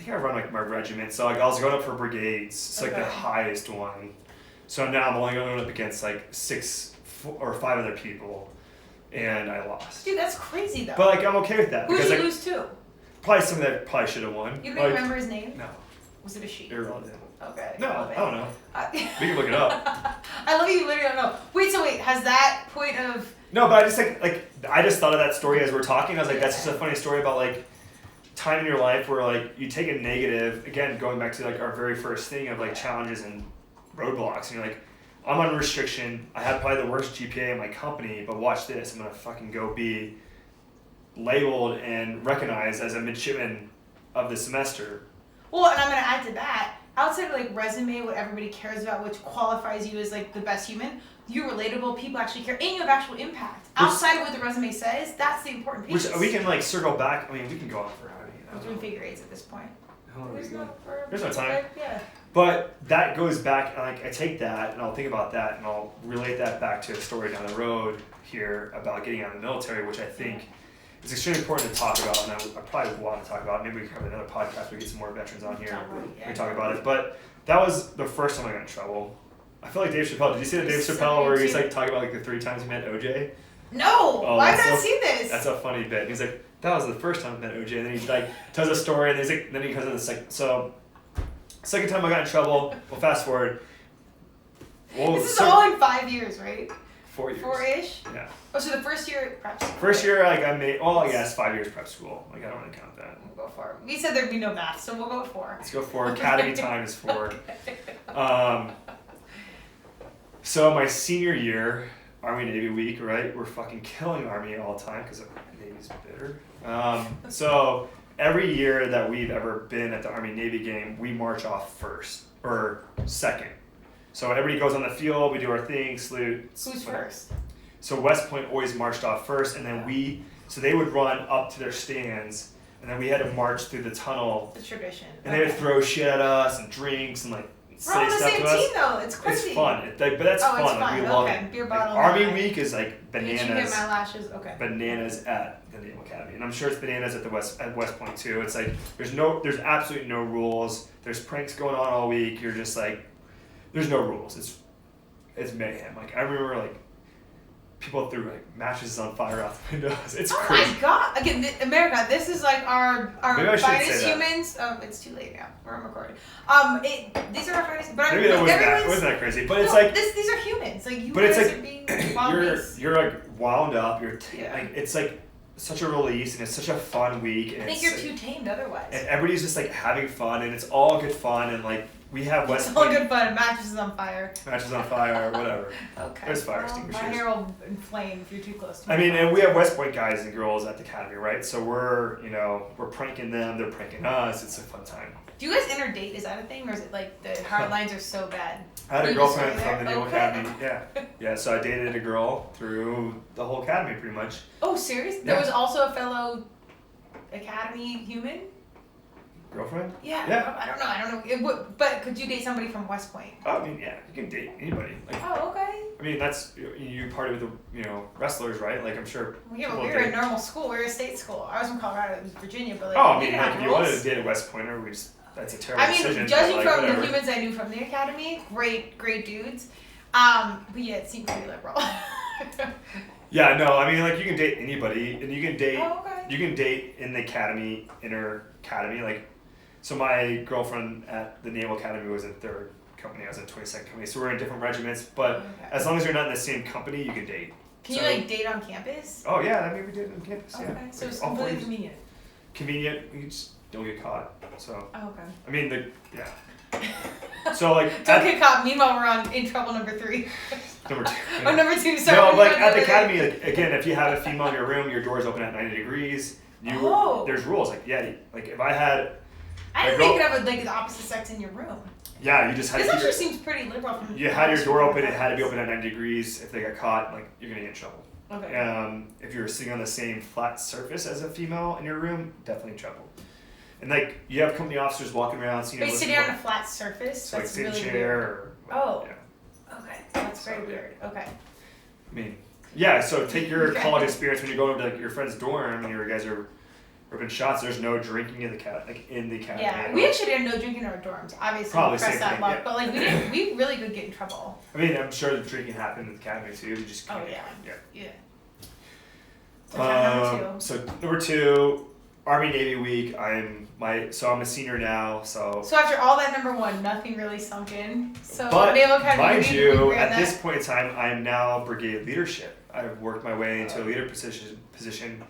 I run like my regiment. So like I was going up for brigades. It's like the Okay. highest one. So now I'm only going up against like 6 or 5 other people, and I lost. Dude, that's crazy though. But like I'm okay with that Who because did you like lose to? probably something that probably should have won. You don't like, even remember his name? No, Was it a she? irrelevant. Okay. No, love I it. don't know. We We can look it up. I love you. Literally don't know. Wait. So wait, has that point of No, but I just like I just thought of that story as we're talking. I was like, that's just a funny story about like time in your life where like you take a negative. Again, going back to like our very first thing of like challenges and roadblocks, and you're like, I'm on restriction. I have probably the worst GPA in my company, but watch this. I'm gonna fucking go be labeled and recognized as a midshipman of the semester. well, and I'm gonna add to that. Outside of like resume, what everybody cares about, which qualifies you as like the best human, you're relatable. People actually care, and you have actual impact. Outside of what the resume says, that's the important piece. Which we can like circle back. I mean, we can go on for We're doing figure eights at this point. How long are we There's going? no, There's no time. Yeah. But that goes back, like I take that and I'll think about that and I'll relate that back to a story down the road here about getting out of the military, which I think is extremely important to talk about, and I probably want to talk about. Maybe we can have another podcast. We get some more veterans on here. We talk about it. But that was the first time I got in trouble. I feel like Dave Chappelle. Did you see the Dave Chappelle where he's like talking about like the 3 times he met OJ? No. Oh, Why have I that's not so- seen this? That's a funny bit. He's like, that was the first time I met OJ, and then he like tells a story, and then he comes in the second time I got in trouble. Well, fast forward. Well, This is all in 5 years, right? 4 years. 4-ish? Yeah. Oh, so the first year at prep school. First year, like I made. Well, I guess 5 years prep school. Like I don't really count that. We'll go 4. We said there'd be no math, so we'll go with 4. Let's go 4. Academy time is 4. So my senior year, Army Navy week, right? We're fucking killing Army all the time because Navy's bitter. So every year that we've ever been at the Army Navy game, we march off first or second. So everybody goes on the field, we do our thing, salute. Who's first? So West Point always marched off first, and then so they would run up to their stands, and then we had to march through the tunnel, The tradition. and they would throw shit at us and drinks and like We're all on say the stuff same to us. team though. It's crazy. It's fun. But that's Oh, it's fun. Like, fun. we love Okay. it. Beer Like, bottle Army night. week is like Did you get bananas. my lashes? Okay. Bananas at the Naval Academy, and I'm sure it's bananas at West Point too. It's like there's absolutely no rules. There's pranks going on all week. You're just like, there's no rules. It's mayhem. Like I remember like people threw like mattresses on fire out the windows. It's Oh crazy. my god! Again, America. This is like our Maybe I shouldn't finest say that. humans. It's too late now. We're recording. These are our finest. But Maybe that everyone's- wasn't that crazy, but no, it's like these are humans. Like you But it's guys like- are being wild beasts. you're like wound up. Yeah. Like it's like such a release, and it's such a fun week. And I think it's you're like, too tamed otherwise. and everybody's just like having fun, and it's all good fun, and like we have West It's all Point good fun. Mattresses on fire. matches on fire or whatever. Okay. There's fire Well, extinguishers. my hair will inflame if you're too close to me. I mean, and we have West Point guys and girls at the academy, right? So we're pranking them, they're pranking us. It's a fun time. Do you guys interdate? Is that a thing, or is it like the hard lines are so bad? I had a You just girlfriend started from the there? Naval Okay. Academy. Yeah, so I dated a girl through the whole academy, pretty much. Oh, serious? There Yeah. was also a fellow academy human. Girlfriend? Yeah. Yeah. I don't know. But could you date somebody from West Point? I mean, yeah, you can date anybody. Like, Oh, okay. I mean, that's you party with the wrestlers, right? Like, I'm sure. Well, yeah, but people we were date- in normal school. We were a state school. I was from Colorado. It was Virginia, but like. Oh, I we mean, didn't like have if you wanted rules. to date a West Pointer, that's a terrible I mean, decision. judging but, like, from whatever. the humans I knew from the academy, great dudes. But yeah, it seemed pretty liberal. Yeah, no, I mean, like you can date anybody, and you can date. Oh, okay. You can date in the academy, inner academy. Like, so my girlfriend at the Naval Academy was in 3rd company. I was in 22nd company. So we're in different regiments, but Okay. as long as you're not in the same company, you can date. Can So- you like date on campus? Oh yeah, I mean we did it on campus. Okay, Yeah. so it's Like, all 4 completely years. convenient. convenient. You just don't get caught. So Oh, okay. I mean yeah. So like Don't get caught. Meanwhile, we're in trouble number 3. number 2. Oh, number 2. Sorry. No, like at the academy, like, again, if you have a female in your room, your door's open at 90 degrees. There's rules. Like like if I had. I didn't think you could have like the opposite sex in your room. Yeah, you just had. This actually seems pretty liberal. You had your door open. It had to be open at 90 degrees. If they got caught, like you're gonna get in trouble. Okay. If you're sitting on the same flat surface as a female in your room, definitely in trouble. And like you have company officers walking around, seeing. Are you sitting on a flat surface? So That's like sit in a really chair. weird. Or, Oh. Okay. That's very weird. Okay. I mean, yeah. So take your college experience when you're going to like your friend's dorm and you guys are ripping shots. There's no drinking in the academy. Yeah, we actually had no drinking in our dorms. Obviously, Probably we pressed same that thing, luck, yeah. but like we didn't. We really could get in trouble. I mean, I'm sure the drinking happened in the academy too. You just Oh can't. yeah. Yeah. So number 2. So number 2, Army Navy week. I'm a senior now. So after all that, number 1, nothing really sunk in. So but Naval Academy. mind you, at that. this point in time, I am now brigade leadership. I've worked my way into a leader position.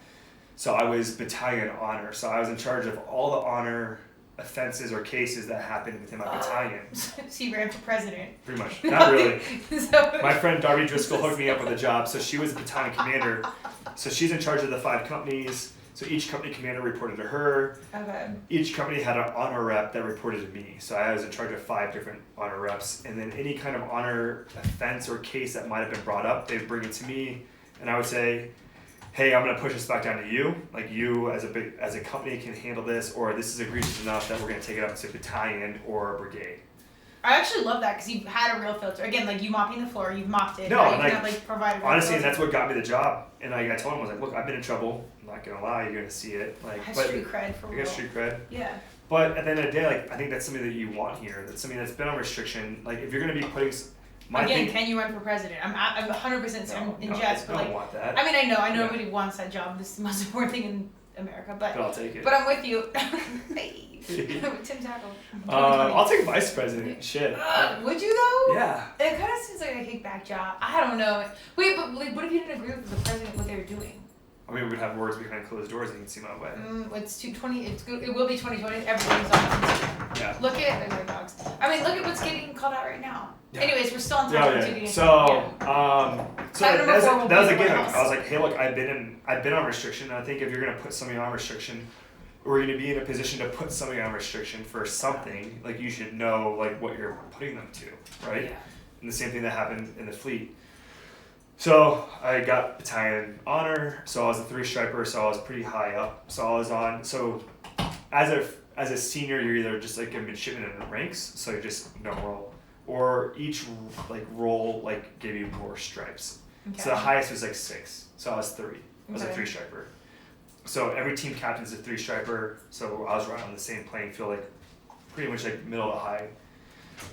So I was battalion honor. So I was in charge of all the honor offenses or cases that happened within my battalion. So you ran for president. Pretty much. Not really. So, My friend Darby Driscoll hooked me up with a job. So she was the battalion commander. So she's in charge of the 5 companies. So each company commander reported to her. okay. Each company had an honor rep that reported to me. So I was in charge of 5 different honor reps. And then any kind of honor offense or case that might have been brought up, they'd bring it to me. And I would say, hey, I'm gonna push this back down to you. Like you as a company can handle this, or this is egregious enough that we're gonna take it up to battalion or a brigade. I actually love that because you had a real filter. Again, like you mopping the floor, you've mopped it. No, now you like, can provide a real honestly, and filter. that's what got me the job. And I told him, I was like, look, I've been in trouble. I'm not gonna lie, you're gonna see it. Like, I have but street cred for I real. got street cred. Yeah. But at the end of the day, like I think that's something that you want here. That's something that's been on restriction. Like if you're gonna be putting Can you run for president? I'm 100% in jest, but I like, don't want that. I mean, I know Yeah. nobody wants that job. This is the most important thing in America, but I'll take it. But I'm with you. Hey, Tim Tackle. I'll take vice president. Shit. Would you though? Yeah. It kind of seems like a kickback job. I don't know. Wait, but like, what if you didn't agree with the president what they were doing? I mean, we'd have words behind closed doors and you can see my way. It's 220. It's good. It will be 2020. Everything's on Instagram. Yeah. Look at their dogs. I mean, look at what's getting called out right now. Yeah. Anyways, we're still on Yeah, topic. yeah. Yeah. So Item number 4 will that was be again. what I else? was like, hey, look, I've been on restriction. And I think if you're gonna put somebody on restriction, we're gonna be in a position to put somebody on restriction for something. Like you should know like what you're putting them to, right? Yeah. And the same thing that happened in the fleet. So I got battalion honor. So I was a 3-striper. So I was pretty high up. So I was on. So as a senior, you're either just like a midshipman in the ranks. So you're just normal, or each like role like gave you more stripes. Okay. So the highest was like 6. So I was 3. I was a Okay. 3-striper. So every team captain's a 3-striper. So I was right on the same playing field, like pretty much like middle to high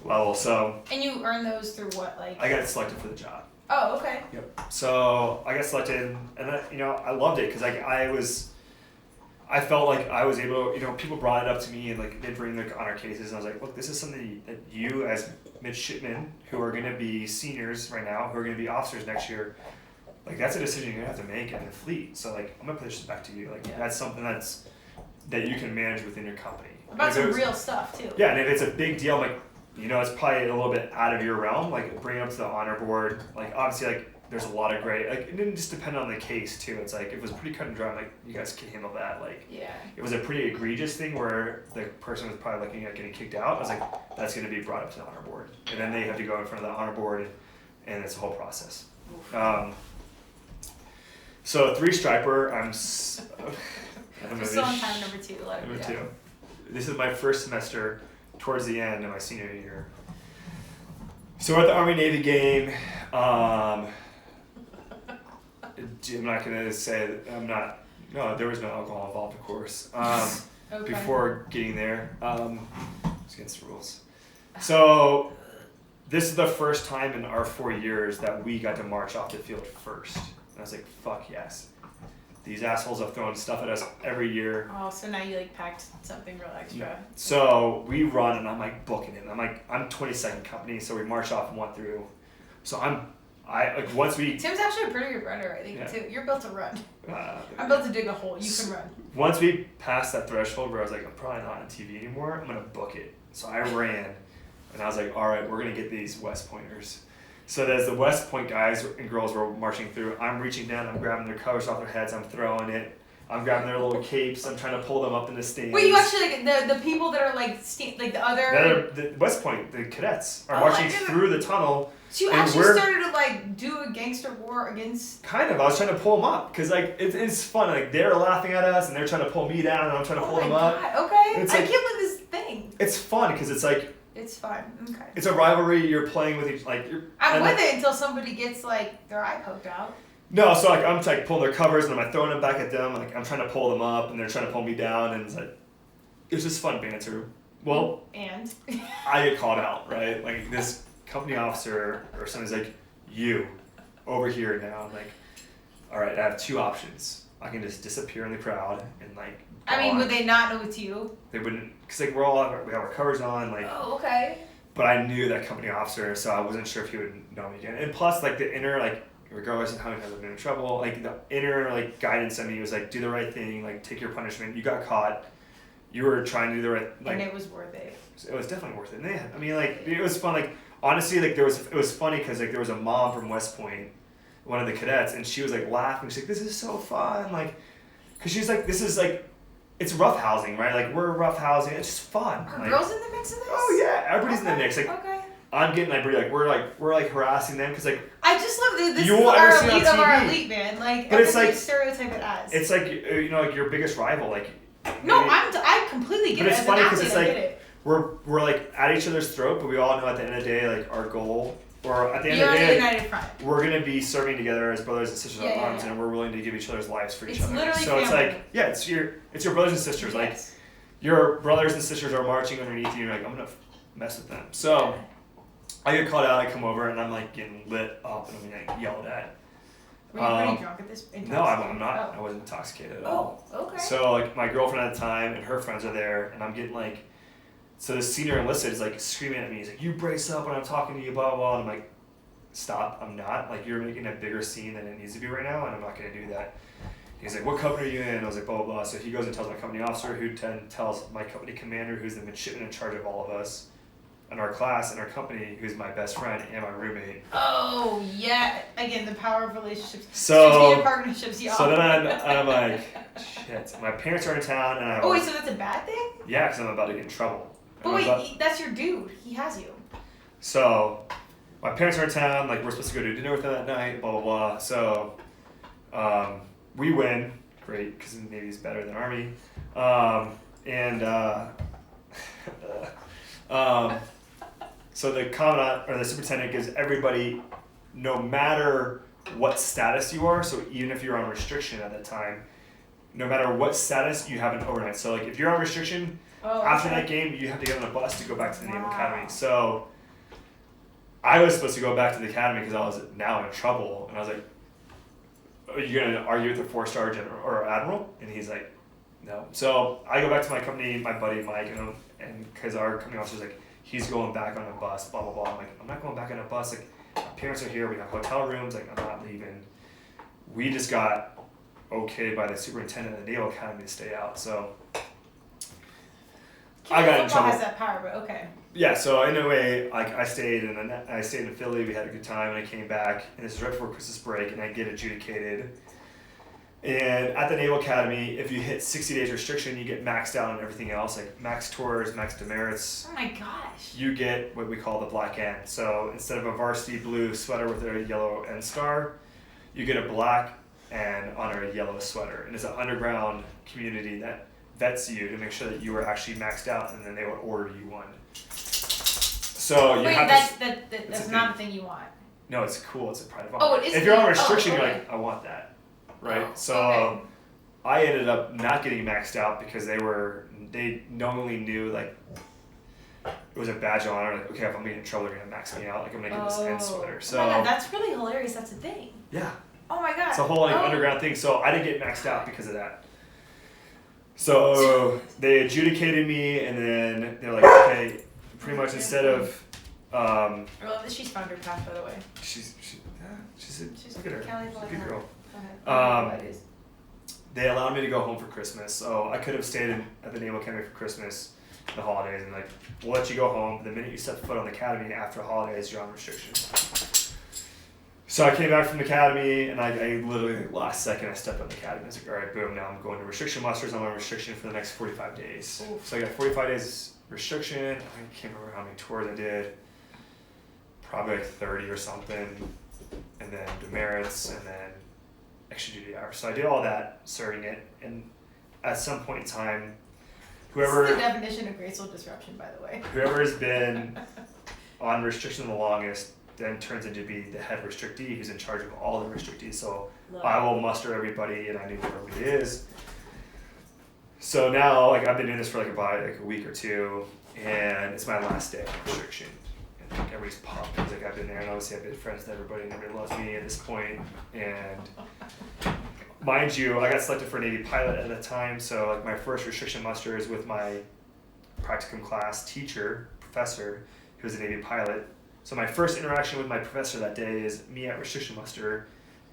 level. So And you earn those through what, like? I got selected for the job. Oh, okay. Yep. So I got selected, and I loved it because I felt like I was able to, people brought it up to me and like they'd bring their honor cases, and I was like, look, this is something that you as midshipmen who are going to be seniors right now, who are going to be officers next year, like that's a decision you're going to have to make in the fleet. So like I'm going to push this back to you. Like that's something that you can manage within your company. About some real stuff too. Yeah, and if it's a big deal, like, it's probably a little bit out of your realm, like bring it up to the honor board. Like obviously like there's a lot of great, like it didn't just depend on the case too. It's like if it was pretty cut and dry, like you guys can handle that. Like it was a pretty egregious thing where the person was probably looking at getting kicked out. I was like, that's gonna be brought up to the honor board. And then they have to go in front of the honor board and it's a whole process. So 3-striper, I'm We're still on time number 2. Number 2. This is my first semester towards the end of my senior year. So we're at the Army Navy game. I'm not gonna say that no, there was no alcohol involved, of course. Okay. Before getting there, it's against the rules. So this is the first time in our 4 years that we got to march off the field first. And I was like, fuck yes. These assholes have thrown stuff at us every year. Oh, so now you like packed something real extra. So we run and I'm like booking it. I'm 22nd company, so we march off 1 through. So I'm Once we. Tim's actually a pretty good runner, I think, too. You're built to run. I'm built to dig a hole. You can run. Once we passed that threshold where I was like, I'm probably not on TV anymore, I'm going to book it. So I ran, and I was like, all right, we're going to get these West Pointers. So as the West Point guys and girls were marching through, I'm reaching down, I'm grabbing their covers off their heads, I'm throwing it. I'm grabbing their little capes. I'm trying to pull them up in the stands. Wait, you actually the people that are like the other. The West Point, the cadets are marching through the tunnel. So you actually started to like do a gangster war against. Kind of. I was trying to pull them up because like it's fun. Like they're laughing at us and they're trying to pull me down and I'm trying to pull them up. Okay. I can't believe this thing. It's fun because it's like. It's fun. Okay. It's a rivalry. You're playing with each like. I'm with it until somebody gets like their eye poked out. No, so like I'm like pulling their covers and I'm throwing them back at them. Like I'm trying to pull them up and they're trying to pull me down and it's like it was just fun banter. Well, and I get called out, right? Like this company officer or somebody's like, you over here now. I'm like, all right, I have two options. I can just disappear in the crowd and like. I mean, would they not know it's you? They wouldn't, cause like we have our covers on, like. Oh, okay. But I knew that company officer, so I wasn't sure if he would know me again. And plus, like the inner like. Regardless of how many times I've been in trouble, like the inner like guidance in me was like, do the right thing, like take your punishment. You got caught, you were trying to do the right. Like, and it was worth it. It was definitely worth it. And I mean, like it was fun. Like honestly, like it was funny because like there was a mom from West Point, one of the cadets, and she was like laughing. She's like, "This is so fun!" Like, cause she's like, "This is like, it's rough housing, right? Like we're rough housing. It's just fun." Are like, girls in the mix of this? Oh yeah, everybody's in the mix. Like. Okay. I'm getting like we're harassing them because like I just love this. You Is won't our ever see it on elite of our TV. elite, man. Like, But it's like stereotype it as. it's like like your biggest rival. Like no, I completely get but it. it's As funny an because athlete, it's I get like it. we're like at each other's throat, but we all know at the end of the day like our goal or at the end You're of the on day a united front. we're gonna be serving together as brothers and sisters in arms, and we're willing to give each other's lives for each other. Literally so family. it's like it's your brothers and sisters. Yes. Like your brothers and sisters are marching underneath you. And you're like I'm gonna mess with them. So. I get called out, I come over, and I'm like getting lit up, and I'm getting yelled at. Were you pretty drunk at this point? No, I'm not. Oh. I wasn't intoxicated at all. Oh, okay. So, like, my girlfriend at the time and her friends are there, and I'm getting, like, so the senior enlisted is, like, screaming at me. He's like, you brace up when I'm talking to you, blah, blah, blah. And I'm like, stop, I'm not. Like, you're making a bigger scene than it needs to be right now, and I'm not going to do that. He's like, what company are you in? I was like, blah, blah, blah. So he goes and tells my company officer, who then tells my company commander, who's the midshipman in charge of all of us. In our class, in our company, who's my best friend and my roommate. Oh yeah! Again, the power of relationships. So strategic partnerships, y'all. So then I'm like, shit. My parents are in town, and I. Oh wait, so that's a bad thing? Yeah, because I'm about to get in trouble. But wait, that's your dude. He has you. So, my parents are in town. Like we're supposed to go to dinner with them that night. Blah blah blah. So, we win. Great, because the Navy's better than Army. So the commandant or the superintendent gives everybody, no matter what status you are, so even if you're on restriction at that time, no matter what status, you have an overnight. So like if you're on restriction, after that game, you have to get on a bus to go back to the Naval Academy. So I was supposed to go back to the academy because I was now in trouble, and I was like, are you going to argue with the 4-star general or admiral? And he's like, no. So I go back to my company, my buddy Mike, and because our company officer's like, he's going back on a bus, blah, blah, blah. I'm like, I'm not going back on a bus. Like, my parents are here. We have hotel rooms. Like, I'm not leaving. We just got okayed by the superintendent of the Naval Academy to stay out. So I got in trouble. Has that power, but okay. Yeah. So anyway, like I stayed in Philly. We had a good time, and I came back. And this is right before Christmas break, and I get adjudicated. And at the Naval Academy, if you hit 60 days restriction, you get maxed out on everything else, like max tours, max demerits. Oh my gosh. You get what we call the black end. So instead of a varsity blue sweater with a yellow end star, you get a black and on a yellow sweater. And it's an underground community that vets you to make sure that you are actually maxed out, and then they will order you one. So you have that's not the thing you want. No, it's cool. It's a pride of honor. Oh, it is. If you're on restriction, okay. you're like, I want that. Right, Oh, so okay. I ended up not getting maxed out because they normally knew like it was a badge of honor. Like, okay, if I'm getting in trouble, they're gonna max me out. Like I'm gonna get this end sweater. So oh my God, that's really hilarious. That's a thing. Yeah. Oh my God. It's a whole underground thing. So I didn't get maxed out because of that. So they adjudicated me, and then they're like, okay, pretty much instead of. I love that she's found her path, by the way. She's look good. at her. Kelly's She's a like good her. girl. Go ahead. They allowed me to go home for Christmas, so I could have stayed at the Naval Academy for Christmas, the holidays, and like, we'll let you go home. But the minute you step foot on the academy after the holidays, you're on restriction. So I came back from the academy, and I literally last second I stepped on the academy. I was like, all right, boom, now I'm going to restriction musters. I'm on restriction for the next 45 days. Oof. So I got 45 days restriction. I can't remember how many tours I did. Probably like 30 or something, and then demerits, and then extra duty hours. So I did all that, serving it, and at some point in time, This is the definition of graceful disruption, by the way. whoever has been on restriction the longest then turns into be the head restrictee who's in charge of all the restrictees. So I will muster everybody, and I knew who everybody is. So now, like, I've been doing this for about a week or two, and it's my last day of restriction. And like, everybody's pumped because like I've been there, and obviously I've been friends with everybody, and everybody loves me at this point. And mind you, I got selected for a Navy pilot at the time, so like my first restriction muster is with my practicum class teacher, professor, who's a Navy pilot. So my first interaction with my professor that day is me at restriction muster.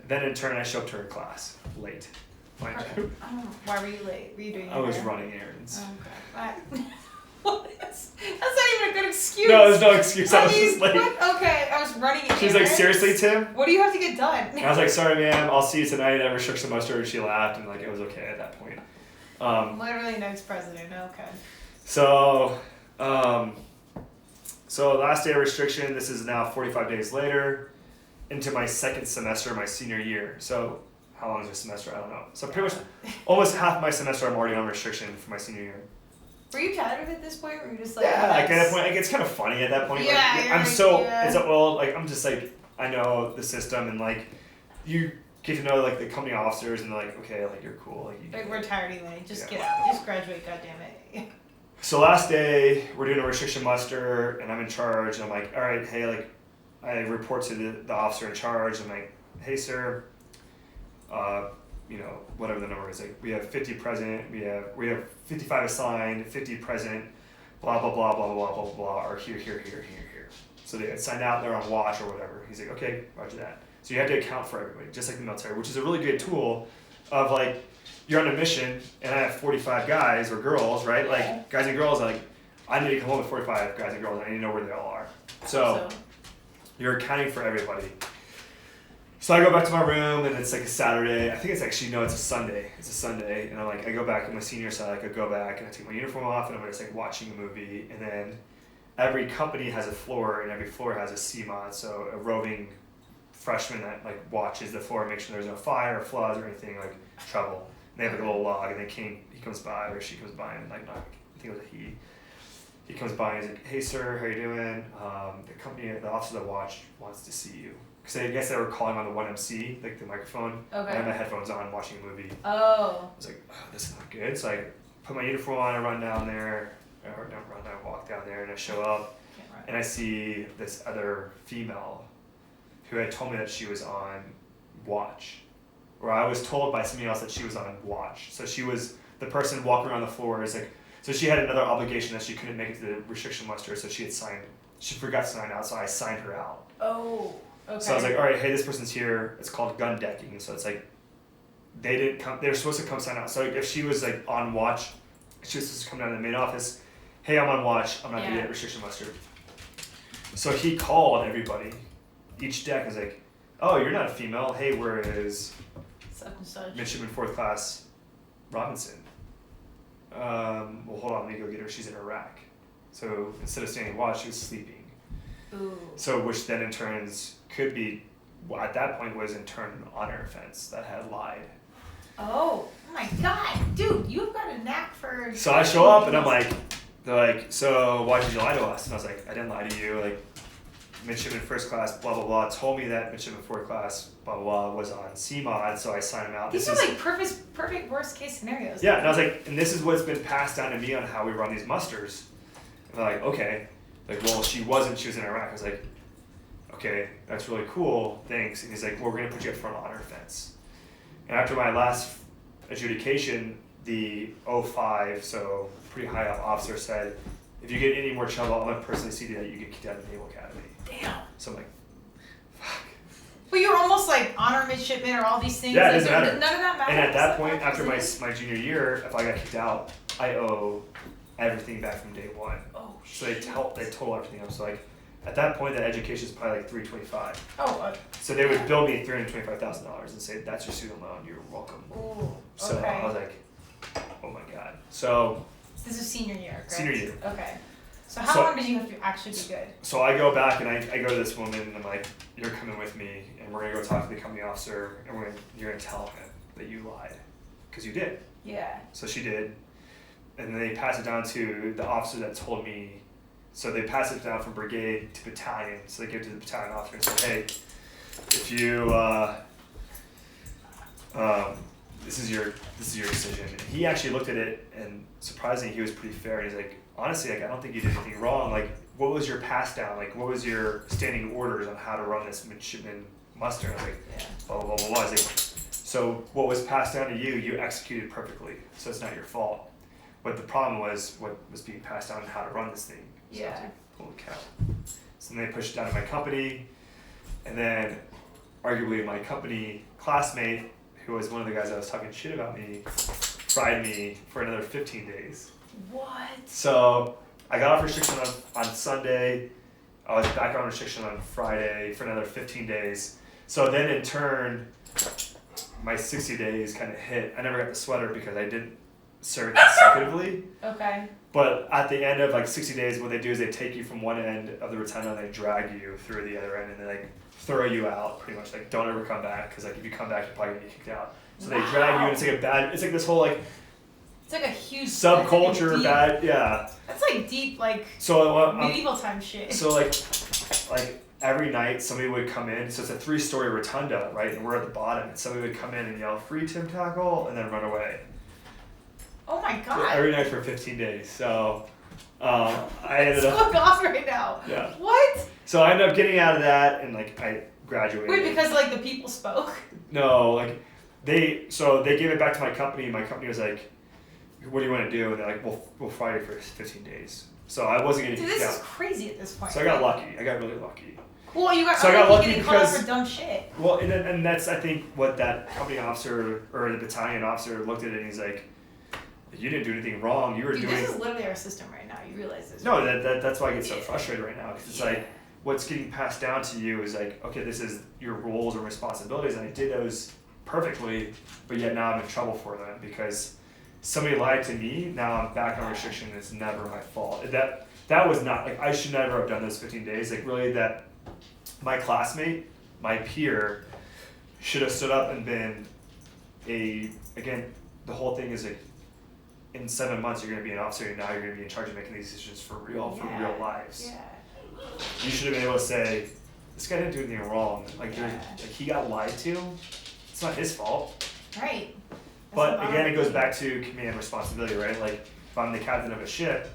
Then in turn, I show up to her class late. Mind you. Why were you late? Were you doing? I was running errands. Okay. That's not even a good excuse. No, there's no excuse. I was just late. What? Okay, I was running errands. She's like, seriously, Tim? What do you have to get done? And I was like, sorry, ma'am. I'll see you tonight at restriction muster. And she laughed, and like it was okay at that point. Literally next president. Okay. So last day of restriction, this is now 45 days later, into my second semester, my senior year. So how long is a semester? I don't know. So pretty much almost half my semester I'm already on restriction for my senior year. Were you tired at this point, or were you just like? Yeah, like at that point, like it's kind of funny at that point. Yeah, like, I'm just like, I know the system, and like, you get to know like the company officers, and they're like, okay, like you're cool. Like we're tired anyway. Just get out. Just graduate, goddammit. So last day, we're doing a restriction muster, and I'm in charge, and I'm like, all right, hey, like, I report to the officer in charge. I'm like, hey, sir, whatever the number is, like, we have 50 present, we have 55 assigned, 50 present, blah, blah, blah, blah, blah, blah, blah, are here. So they get signed out, they're on watch or whatever. He's like, okay, roger that. So you have to account for everybody, just like the military, which is a really good tool of like, you're on a mission, and I have 45 guys or girls, right? Like, guys and girls, like, I need to come home with 45 guys and girls, and I need to know where they all are. So you're accounting for everybody. So I go back to my room, and it's like a Saturday. I think it's actually, no, it's a Sunday. It's a Sunday, and I'm like, I go back in my senior side, like, I go back, and I take my uniform off, and I'm just like watching a movie, and then every company has a floor, and every floor has a CMOD, so a roving freshman that like watches the floor, makes sure there's no fire, or floods, or anything like trouble. And they have like a little log, and he comes by, or she comes by, and like, I think it was a he. He comes by and he's like, hey sir, how you doing? The officer that watched wants to see you. Because I guess they were calling on the 1MC, like the microphone. Okay. I had my headphones on watching a movie. Oh. I was like, oh, this is not good. So I put my uniform on, I run down there, I walk down there, and I show up, and I see this other female who had told me that she was on watch. Or I was told by somebody else that she was on watch. So she was the person walking around the floor. Is like, so she had another obligation that she couldn't make it to the restriction muster, so she forgot to sign out, so I signed her out. Oh, okay. So I was like, all right, hey, this person's here. It's called gun decking. So it's like, they were supposed to come sign out. So if she was like on watch, she was supposed to come down to the main office. Hey, I'm on watch. I'm not gonna get restriction muster. So he called everybody. Each deck is like, oh, you're not a female. Hey, where is such and such midshipman 4th class Robinson? Well, hold on, let me go get her. She's in Iraq. So instead of standing watch, she was sleeping. Ooh. So which then in turns could be, at that point was in turn an honor offense that had lied. Oh my God, dude, you've got a knack for. So I show up and I'm like, they're like, so why did you lie to us? And I was like, I didn't lie to you. Like, midshipman 1st class, blah, blah, blah, told me that midshipman 4th class, blah, blah, blah, was on CMOD, so I signed him out. These are like perfect worst case scenarios. Yeah, and I was like, and this is what's been passed down to me on how we run these musters. And they're like, okay. Like, well, she was in Iraq. I was like, okay, that's really cool, thanks. And he's like, well, we're gonna put you up for an honor offense. And after my last adjudication, the 05, so pretty high up officer said, if you get any more trouble, I'm gonna personally see that you get kicked out of the Naval Academy. Damn. So I'm like, fuck. But you're almost like honor midshipman or all these things. Yeah, it like, doesn't matter. None of that matters. And at that point, Like, after my junior year, if I got kicked out, I owe everything back from day one. Oh, So they total everything up. So like at that point, that education is probably like $325. Oh. So they would bill me $325,000 and say, "That's your student loan. You're welcome." Ooh, So okay. I was like, "Oh my god." So This is senior year, correct? senior year. Okay. So how long did you have to actually be good? So I go back and I go to this woman and I'm like, "You're coming with me, and we're gonna go talk to the company officer, and you're gonna tell him that you lied, because you did." Yeah. So she did, and then they pass it down to the officer that told me. So they pass it down from brigade to battalion. So they give it to the battalion officer and say, "Hey, if you this is your decision." And he actually looked at it, and surprisingly, he was pretty fair. He's like, "Honestly, like I don't think you did anything wrong. Like, what was your pass down? Like, what was your standing orders on how to run this midshipman muster?" And I was like, Yeah. blah blah blah blah blah. I was like, "So what was passed down to you, you executed perfectly. So it's not your fault. But the problem was what was being passed down and how to run this thing." So I was Yeah. like, "Holy cow!" So then they pushed it down to my company, and then arguably my company classmate, who was one of the guys that was talking shit about me, fried me for another 15 days. What? So I got off restriction on Sunday. I was back on restriction on Friday for another 15 days. So then in turn, my 60 days kind of hit. I never got the sweater because I didn't serve consecutively. Okay. But at the end of like 60 days, what they do is they take you from one end of the rotunda and they drag you through the other end and they like throw you out pretty much. Like don't ever come back, because like if you come back, you're probably gonna get kicked out. So they drag you and it's like it's like this whole like It's like a huge subculture deep, bad, yeah. That's like deep, like So medieval time shit. so like every night somebody would come in. So it's a 3-story rotunda, right? And we're at the bottom. And somebody would come in and yell, "Free Tim Tackle," and then run away. Oh my god. Yeah, every night for 15 days. So I ended It's up going off right now. Yeah. What? So I ended up getting out of that and like I graduated. Wait, because like the people spoke. No, like they gave it back to my company. My company was like, "What do you want to do?" And they're like, "We'll fire you for 15 days." So I wasn't getting Dude, kicked this is out. crazy at this point. So I got lucky. I got really lucky. Well, you got So I got lucky getting caught out because- for dumb shit. Well, and that's I think what that company officer or the battalion officer looked at it and he's like, "You didn't do anything wrong. You were Dude, doing." this is literally our system right now. You realize this? No, right? that's why I get so frustrated right now, because it's Yeah. like what's getting passed down to you is like, okay, this is your roles and responsibilities, and I did those perfectly, but yet now I'm in trouble for them because somebody lied to me. Now I'm back on restriction. And it's never my fault. That was not like I should never have done those 15 days. Like really, that my classmate, my peer, should have stood up and been again. The whole thing is like, in 7 months you're going to be an officer, and now you're going to be in charge of making these decisions for real lives. Yeah. You should have been able to say, "This guy didn't do anything wrong. Like, Yeah. like he got lied to. It's not his fault." Right. But again, it goes back to command responsibility, right? Like if I'm the captain of a ship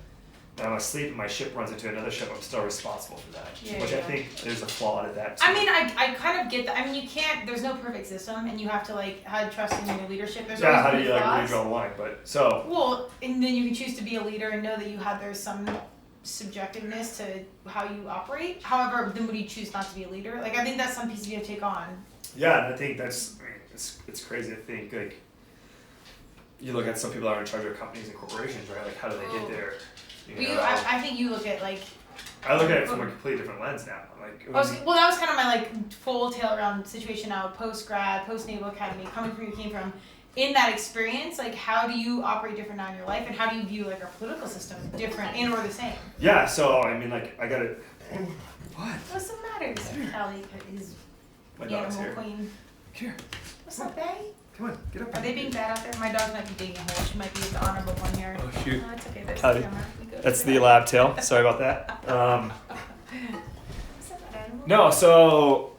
and I'm asleep and my ship runs into another ship, I'm still responsible for that. Yeah, Which yeah. I think there's a flaw to that too. I mean, I kind of get that. I mean, you can't. There's no perfect system, and you have to like have trust in your leadership. There's yeah, always how do gonna you be like really flaws. draw the line? But so Well, and then you can choose to be a leader and know that there's some subjectiveness to how you operate. However, then would you choose not to be a leader? Like I think that's some piece you have to take on. yeah, and I think it's crazy to think like you look at some people that are in charge of companies and corporations, right? Like how do they get there? I think you look at like. I look at it from a completely different lens now. Like Well, that was kind of my like full tail around situation now. Post grad, post Naval Academy, coming from where you came from. In that experience, like how do you operate different now in your life, and how do you view like our political system different and or the same? yeah, so I mean like I gotta what? What's the matter? Callie is My dog's animal here. queen. Here. What's up, babe? Come on, get up. Are they being bad out there? My dog might be digging a hole. She might be the honorable one here. Oh shoot. No, it's okay. There's Callie, the camera. We go That's through the that. lab tail. Sorry about that. What's up, animal? No, so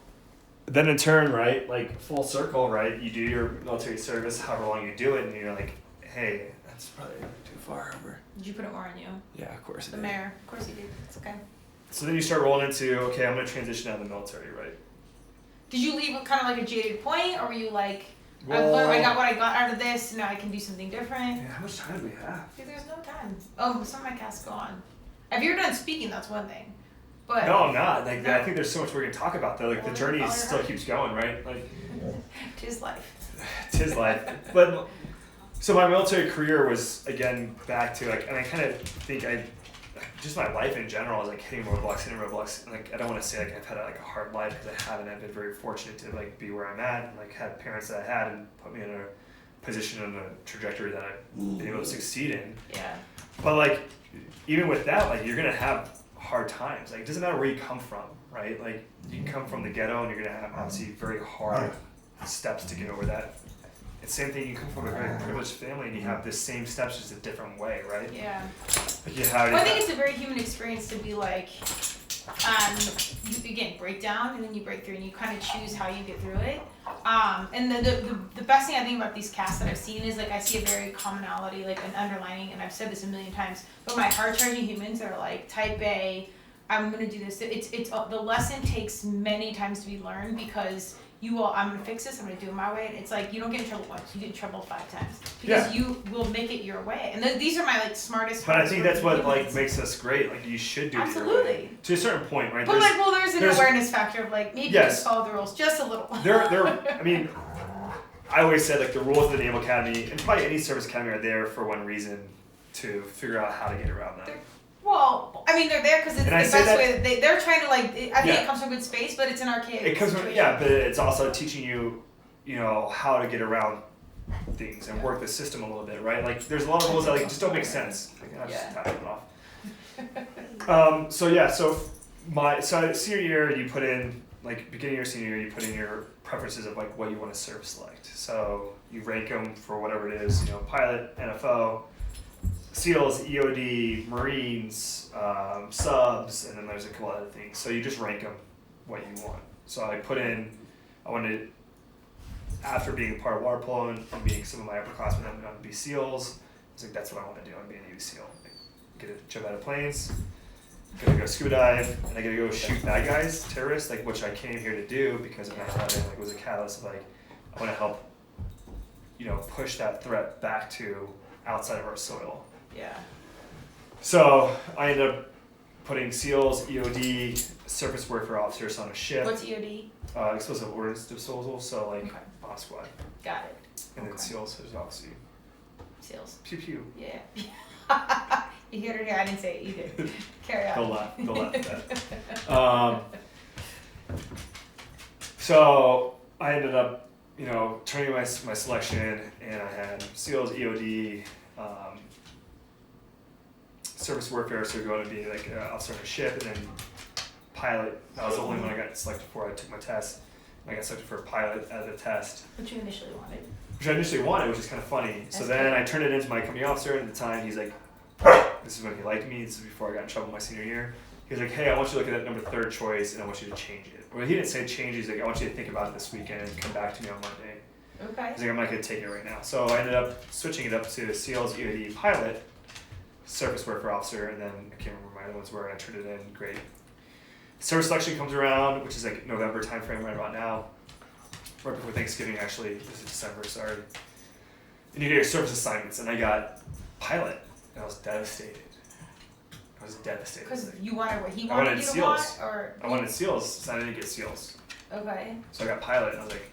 then in turn, right, like full circle, right, you do your military service, however long you do it, and you're like, hey, that's probably too far over. Did you put it more on you? Yeah, of course. The mayor. Of course you did. It's okay. So then you start rolling into, okay, I'm going to transition out of the military, right? Did you leave with kind of like a jaded point, or were you like, Well- I got what I got out of this, now I can do something different? Yeah, how much time do we have? Dude, there's no time. Oh, some of my casts go on. If you're done speaking, that's one thing. But No, I'm not. Like, I think there's so much we're gonna talk about though. Like, the journey Well, still keeps going, right? Like, tis life. tis life. But so my military career was again back to like, and I kind of think just my life in general is like hitting roadblocks. And like, I don't want to say like I've had like a hard life because I haven't. I've been very fortunate to like be where I'm at and like had parents that I had and put me in a position and a trajectory that I've been able to succeed in. Yeah. But like, even with that, like you're gonna have hard times. Like, it doesn't matter where you come from, right? Like, you can come from the ghetto and you're gonna have obviously very hard steps to get over that. It's the same thing, you come from a very privileged family and you have the same steps, just a different way, right? Yeah. Like, you have, Well, I think it's a very human experience to be like, you again break down and then you break through and you kind of choose how you get through it. And the best thing I think about these casts that I've seen is like I see a very commonality, like an underlining, and I've said this a million times, but my hard charging humans are like type A, I'm gonna do this. It's the lesson takes many times to be learned because I'm gonna fix this, I'm gonna do it my way. And it's like you don't get in trouble once, you get in trouble 5 times because you will make it your way. And these are my like smartest. But I think that's what humans. like makes us great. Like, you should do it your way. Absolutely. To a certain point, right? But there's an awareness factor of like maybe just follow the rules just a little. I mean, I always said like the rules of the Naval Academy and probably any service academy are there for one reason, to figure out how to get around them. Well, I mean, they're there because it's the best way. They're trying to like. I think it comes from good space, but it's an archaic. It comes from but it's also teaching you, how to get around things and work the system a little bit, right? Like, there's a lot of rules that like just don't make sense. Like, I'll just tap it off. So senior year, you put in like beginning of your senior year, you put in your preferences of like what you want to serve select. So you rank them for whatever it is, pilot, NFO. SEALs, EOD, Marines, subs, and then there's a couple other things. So you just rank them what you want. So I wanted, after being a part of water polo and being some of my upperclassmen, I wanted to be SEALs. I was like, that's what I want to do. I want to be a Navy SEAL. Like, get to jump out of planes, get to go scuba dive, and I get to go shoot bad guys, terrorists, like which I came here to do because of 9/11. Like, was a catalyst of like, I want to help, push that threat back to outside of our soil. Yeah. So I ended up putting SEALs, EOD, surface warfare officers on a ship. What's EOD? Explosive ordnance disposal, so like bomb squad. Got it. And then SEALs is obviously SEALs. pew pew. Yeah. You heard it here. I didn't say it. You did. Carry on. They'll laugh at that. So I ended up, turning my selection, and I had SEALs, EOD. Surface warfare, so going to be like an officer on a ship, and then pilot. That was the only one I got selected for. I took my test, and I got selected for a pilot as a test. What you initially wanted. Which I initially wanted, which is kind of funny. So then I turned it into my company officer, and at the time he's like, this is when he liked me, this is before I got in trouble my senior year. He was like, hey, I want you to look at that number 3rd choice, and I want you to change it. Well, he didn't say change, he's like, I want you to think about it this weekend and come back to me on Monday. Okay. He's like, I'm not going to take it right now. So I ended up switching it up to SEALs, EOD, pilot, surface warfare officer, and then I can't remember my other ones were, and I turned it in. Great. Service selection comes around, which is like November timeframe right about now, right before Thanksgiving actually. This is December, sorry. And you get your service assignments, and I got pilot, and I was devastated. Because you wanted what he I wanted wanted you to SEALs. want, or I wanted SEALs, so I didn't get SEALs. okay. So I got pilot, and I was like,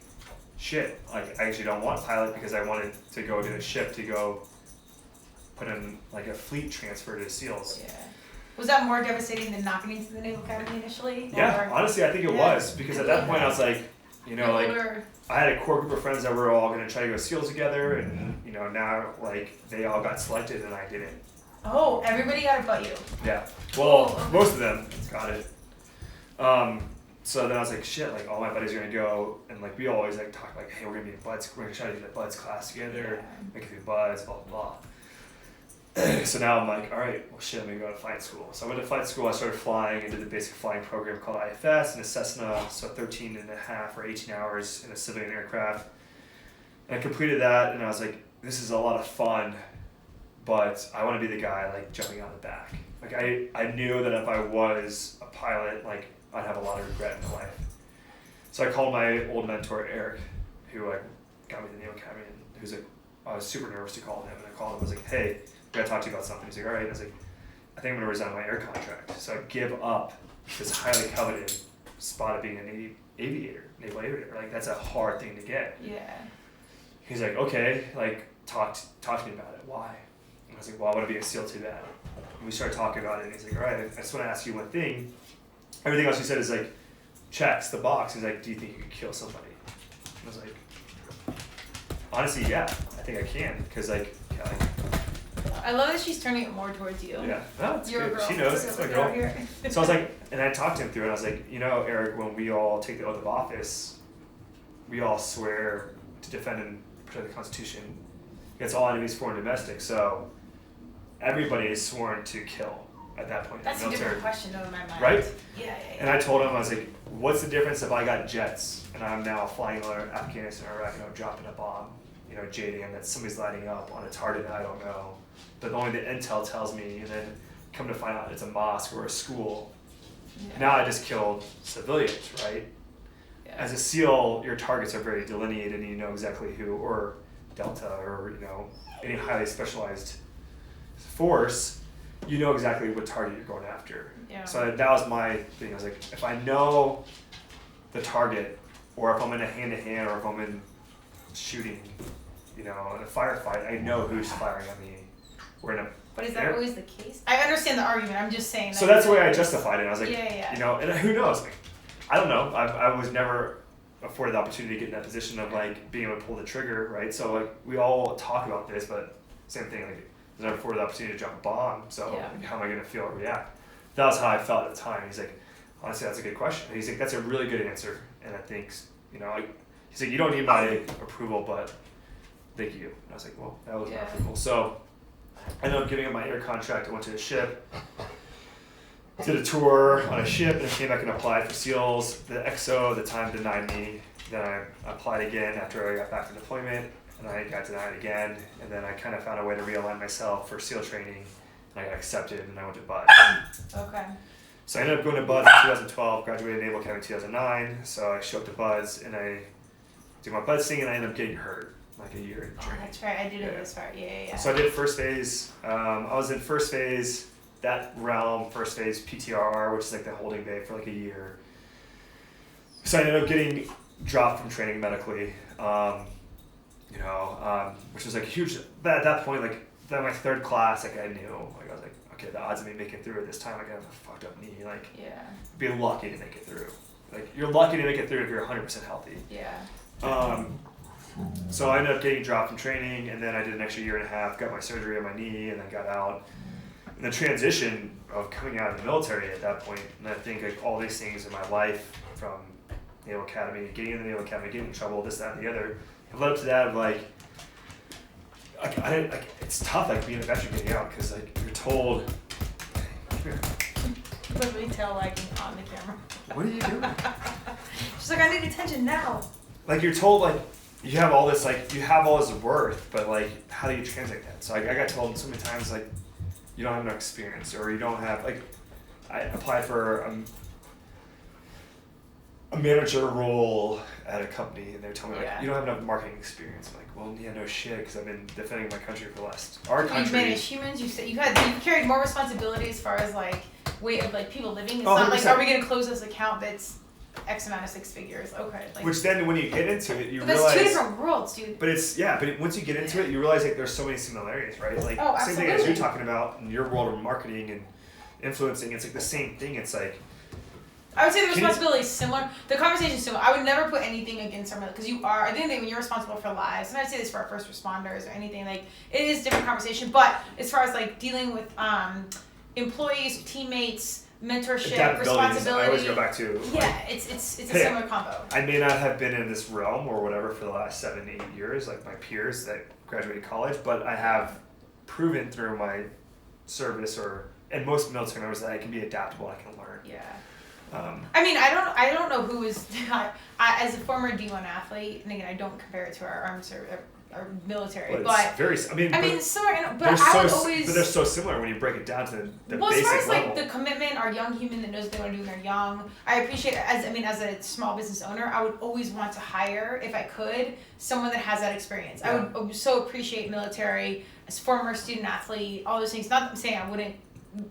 shit, like I actually don't want pilot because I wanted to go to the ship to go put in like a fleet transfer to SEALs. Yeah. Was that more devastating than not getting into the Naval Academy initially? Yeah, honestly, I think it was because at that point I was like, I had a core group of friends that were all gonna try to go SEALs together, and now like they all got selected and I didn't. Oh, everybody got it but you. Yeah. Well, most of them got it. So then I was like, shit, like all my buddies are gonna go, and like we always like talk like, hey, we're gonna be in buds, we're gonna try to do the buds class together, make it through buds, blah blah blah. So now I'm like, all right, well shit, I'm gonna go to flight school. So I went to flight school, I started flying and did the basic flying program called IFS and a Cessna, so 13 and a half or 18 hours in a civilian aircraft. And I completed that, and I was like, this is a lot of fun, but I wanna be the guy like jumping out the back. Like I knew that if I was a pilot, like I'd have a lot of regret in my life. So I called my old mentor, Eric, who got me to the Naval Academy, and I was super nervous to call him, and I called him, I was like, hey, I gotta talk to you about something. He's like, all right. I was like, I think I'm gonna resign my air contract. So I give up this highly coveted spot of being a naval aviator. Like that's a hard thing to get. Yeah. He's like, okay, like talk to me about it. Why? And I was like, well, I want to be a SEAL too bad. And we started talking about it, and he's like, all right, I just want to ask you one thing. Everything else he said is like, checks the box. He's like, do you think you could kill somebody? And I was like, honestly, yeah, I think I can, because like, I love that she's turning it more towards you. yeah, no, it's You're good. a girl. She knows it's my girl. Here. So I was like, and I talked to him through it. And I was like, you know, Eric, when we all take the oath of office, we all swear to defend and protect the Constitution against all enemies, foreign and domestic. So everybody is sworn to kill at that point. That's in a the military. different question, though, in my mind. Right? Yeah. And I told him, I was like, what's the difference if I got jets and I'm now flying over Afghanistan or Iraq, dropping a bomb, JDM that somebody's lighting up on a target that I don't know, but only the intel tells me, and then come to find out it's a mosque or a school. Yeah. Now I just killed civilians, right? Yeah. As a SEAL, your targets are very delineated and you know exactly who, or Delta, or any highly specialized force, you know exactly what target you're going after. Yeah. So that was my thing. I was like, if I know the target, or if I'm in a hand-to-hand, or if I'm in shooting, in a firefight, I know who's firing at me. But is that always the case? I understand the argument. I'm just saying. So that's the way I justified it. I was like, yeah. And who knows? Like, I don't know. I was never afforded the opportunity to get in that position of like being able to pull the trigger, right? So like we all talk about this, but same thing. Like, I was never afforded the opportunity to drop a bomb. So like, how am I going to feel or react? That was how I felt at the time. He's like, honestly, that's a good question. He's like, that's a really good answer, and I think he's like, you don't need my approval, but thank you. And I was like, well, that was my approval. So I ended up giving him my air contract. I went to the ship, did a tour on a ship, and came back and applied for SEALs. The XO at the time denied me. Then I applied again after I got back from deployment, and I got denied again. And then I kind of found a way to realign myself for SEAL training, and I got accepted, and I went to BUD. Okay. So I ended up going to BUD in 2012, graduated Naval Academy in 2009. So I showed up to BUDS, and I did my BUDS thing, and I ended up getting hurt like a year in training. Oh, that's right. I did it this part. Yeah. So I did first phase. I was in first phase, that realm, first phase PTRR, which is like the holding bay for like a year. So I ended up getting dropped from training medically, which was like huge. But at that point, like my third class, like I knew, like I was like, okay, the odds of me making through it this time, like I have a fucked up knee, like be lucky to make it through. Like you're lucky to make it through if you're 100% healthy. Yeah. So I ended up getting dropped from training, and then I did an extra year and a half, got my surgery on my knee, and then got out. And the transition of coming out of the military at that point, and I think like all these things in my life, from Naval Academy, getting in the Naval Academy, getting in trouble, this, that, and the other, have led up to that of like it's tough like being a veteran getting out, because like you're told, come here. Literally tail wagging on the camera. What are you doing? She's like, I need attention now. Like you're told like you have all this worth, but like how do you translate that? So I got told so many times like you don't have enough experience, or you don't have like, I applied for a manager role at a company, and they told me like you don't have enough marketing experience. I'm like, well, yeah, no shit, because I've been defending my country for the last. You've managed humans. You carried more responsibility as far as like weight of like people living. It's 100%. not like, are we gonna close this account that's X amount of six figures? Okay. Like, which then when you get into it, you realize. That's two different worlds, dude. But it's once you get into it, you realize like there's so many similarities, right? Like same thing as you're talking about in your world of marketing and influencing. It's like the same thing. It's like. I would say the responsibility is similar. The conversation is similar. I would never put anything against someone, because you are. I think that when you're responsible for lives, and I say this for our first responders or anything, like it is a different conversation. But as far as like dealing with employees, teammates, mentorship, responsibility, I always go back to. It's a similar combo. I may not have been in this realm or whatever for the last 7-8 years, like my peers that graduated college, but I have proven through my service and most military members that I can be adaptable. I can learn. Yeah. I mean, I don't know who is. As a former D1 athlete, and again, I don't compare it to our armed our military, but very. I mean, similar. But I would always. But they're so similar when you break it down to the well, basic as far as level. like the commitment, our young human that knows what they want to do when they're young. I appreciate it. As a small business owner, I would always want to hire, if I could, someone that has that experience. Yeah. I would so appreciate military as former student athlete, all those things. Not that I'm saying I wouldn't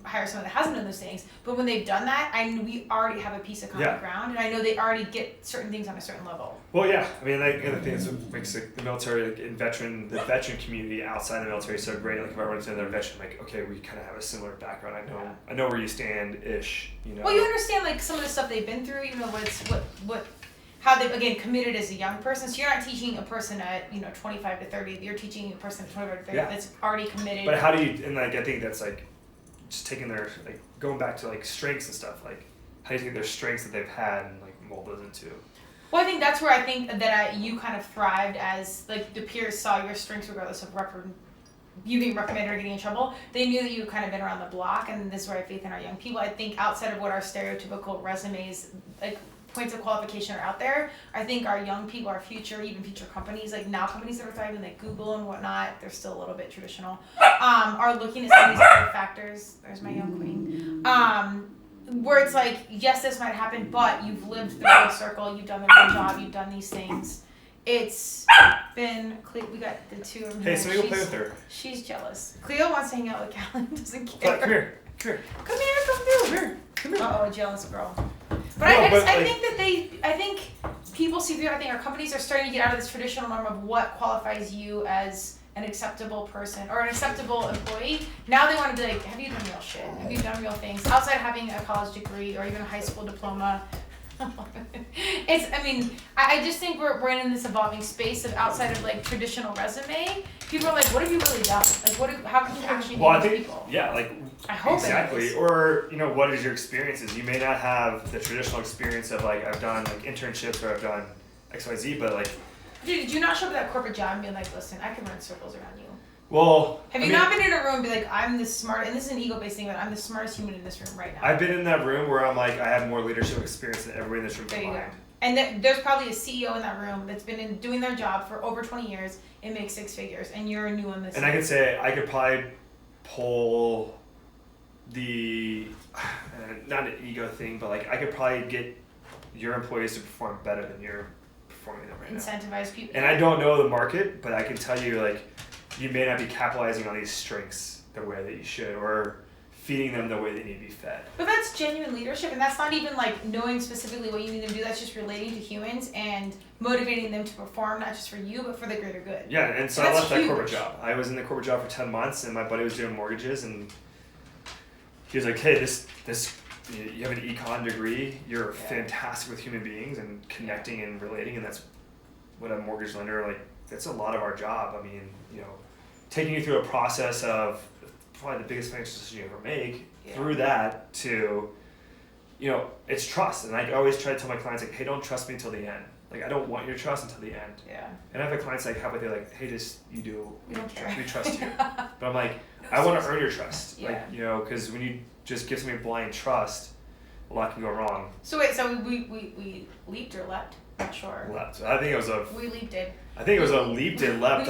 hire someone that hasn't done those things. But when they've done that, we already have a piece of common ground, and I know they already get certain things on a certain level. Well, yeah. I mean, like, and the thing is, what makes the military, like, the veteran community outside the military so great. Like, if I run into another veteran, like, okay, we kind of have a similar background. I know where you stand, ish. You know. Well, you understand like some of the stuff they've been through. You know how they've again committed as a young person. So you're not teaching a person at 25 to 30. You're teaching a person at 25 to 30 that's already committed. But how do you? And like, I think that's like just taking their like going back to like strengths and stuff. Like, how do you take their strengths that they've had and like mold those into? Well, I think that's where I think that you kind of thrived as like the peers saw your strengths regardless of you being reprimanded or getting in trouble. They knew that you kind of been around the block, and this is where I have faith in our young people. I think outside of what our stereotypical resumes like points of qualification are out there, I think our young people, our future, even future companies, like now companies that are thriving, like Google and whatnot, they're still a little bit traditional, are looking at some of these other factors. There's my young queen. Where it's like, yes, this might happen, but you've lived through the circle, you've done the right job, you've done these things. It's been we got the two of them. Hey, somebody go play with her. She's jealous. Cleo wants to hang out with Callan, doesn't care. Come here. Come here. Uh-oh, a jealous girl. But I think people see through. I think our companies are starting to get out of this traditional norm of what qualifies you as an acceptable person or an acceptable employee. Now they want to be like, have you done real shit? Have you done real things outside of having a college degree or even a high school diploma? I just think we're in this evolving space of outside of like traditional resume. People are like, what have you really done? Like, how can you actually be people? Yeah, like I hope exactly. Or what is your experiences? You may not have the traditional experience of like I've done like internships or I've done XYZ, but like. Dude, did you not show up at that corporate job and be like, listen, I can run circles around you? Well, have you not been in a room and be like, I'm the smart, and this is an ego-based thing, but I'm the smartest human in this room right now? I've been in that room where I'm like, I have more leadership experience than everybody in this room combined. And there's probably a CEO in that room that's been doing their job for over 20 years and makes 6 figures, and you're a new one this. And I could say I could probably pull the not an ego thing, but like I could probably get your employees to perform better than you're performing them right now. Incentivize people. And I don't know the market, but I can tell you like you may not be capitalizing on these strengths the way that you should, or feeding them the way they need to be fed. But that's genuine leadership, and that's not even like knowing specifically what you need them to do. That's just relating to humans and motivating them to perform, not just for you, but for the greater good. Yeah, and so I left that corporate job. I was in the corporate job for 10 months, and my buddy was doing mortgages, and he was like, hey, this you have an econ degree, you're fantastic with human beings and connecting and relating, and that's what a mortgage lender, like, that's a lot of our job. I mean, taking you through a process of probably the biggest financial decision you ever make, through that to, it's trust. And I always try to tell my clients, like, hey, don't trust me until the end. Like, I don't want your trust until the end. Yeah. And I have clients like, how about they like, hey, we don't care. We trust you. But I'm like, I want to earn your trust. Yeah. Like, because when you just give somebody blind trust, a lot can go wrong. So wait, so we leaped or leapt? Not sure. Leapt. I think it was we leaped it. I think it was a leaped and leapt.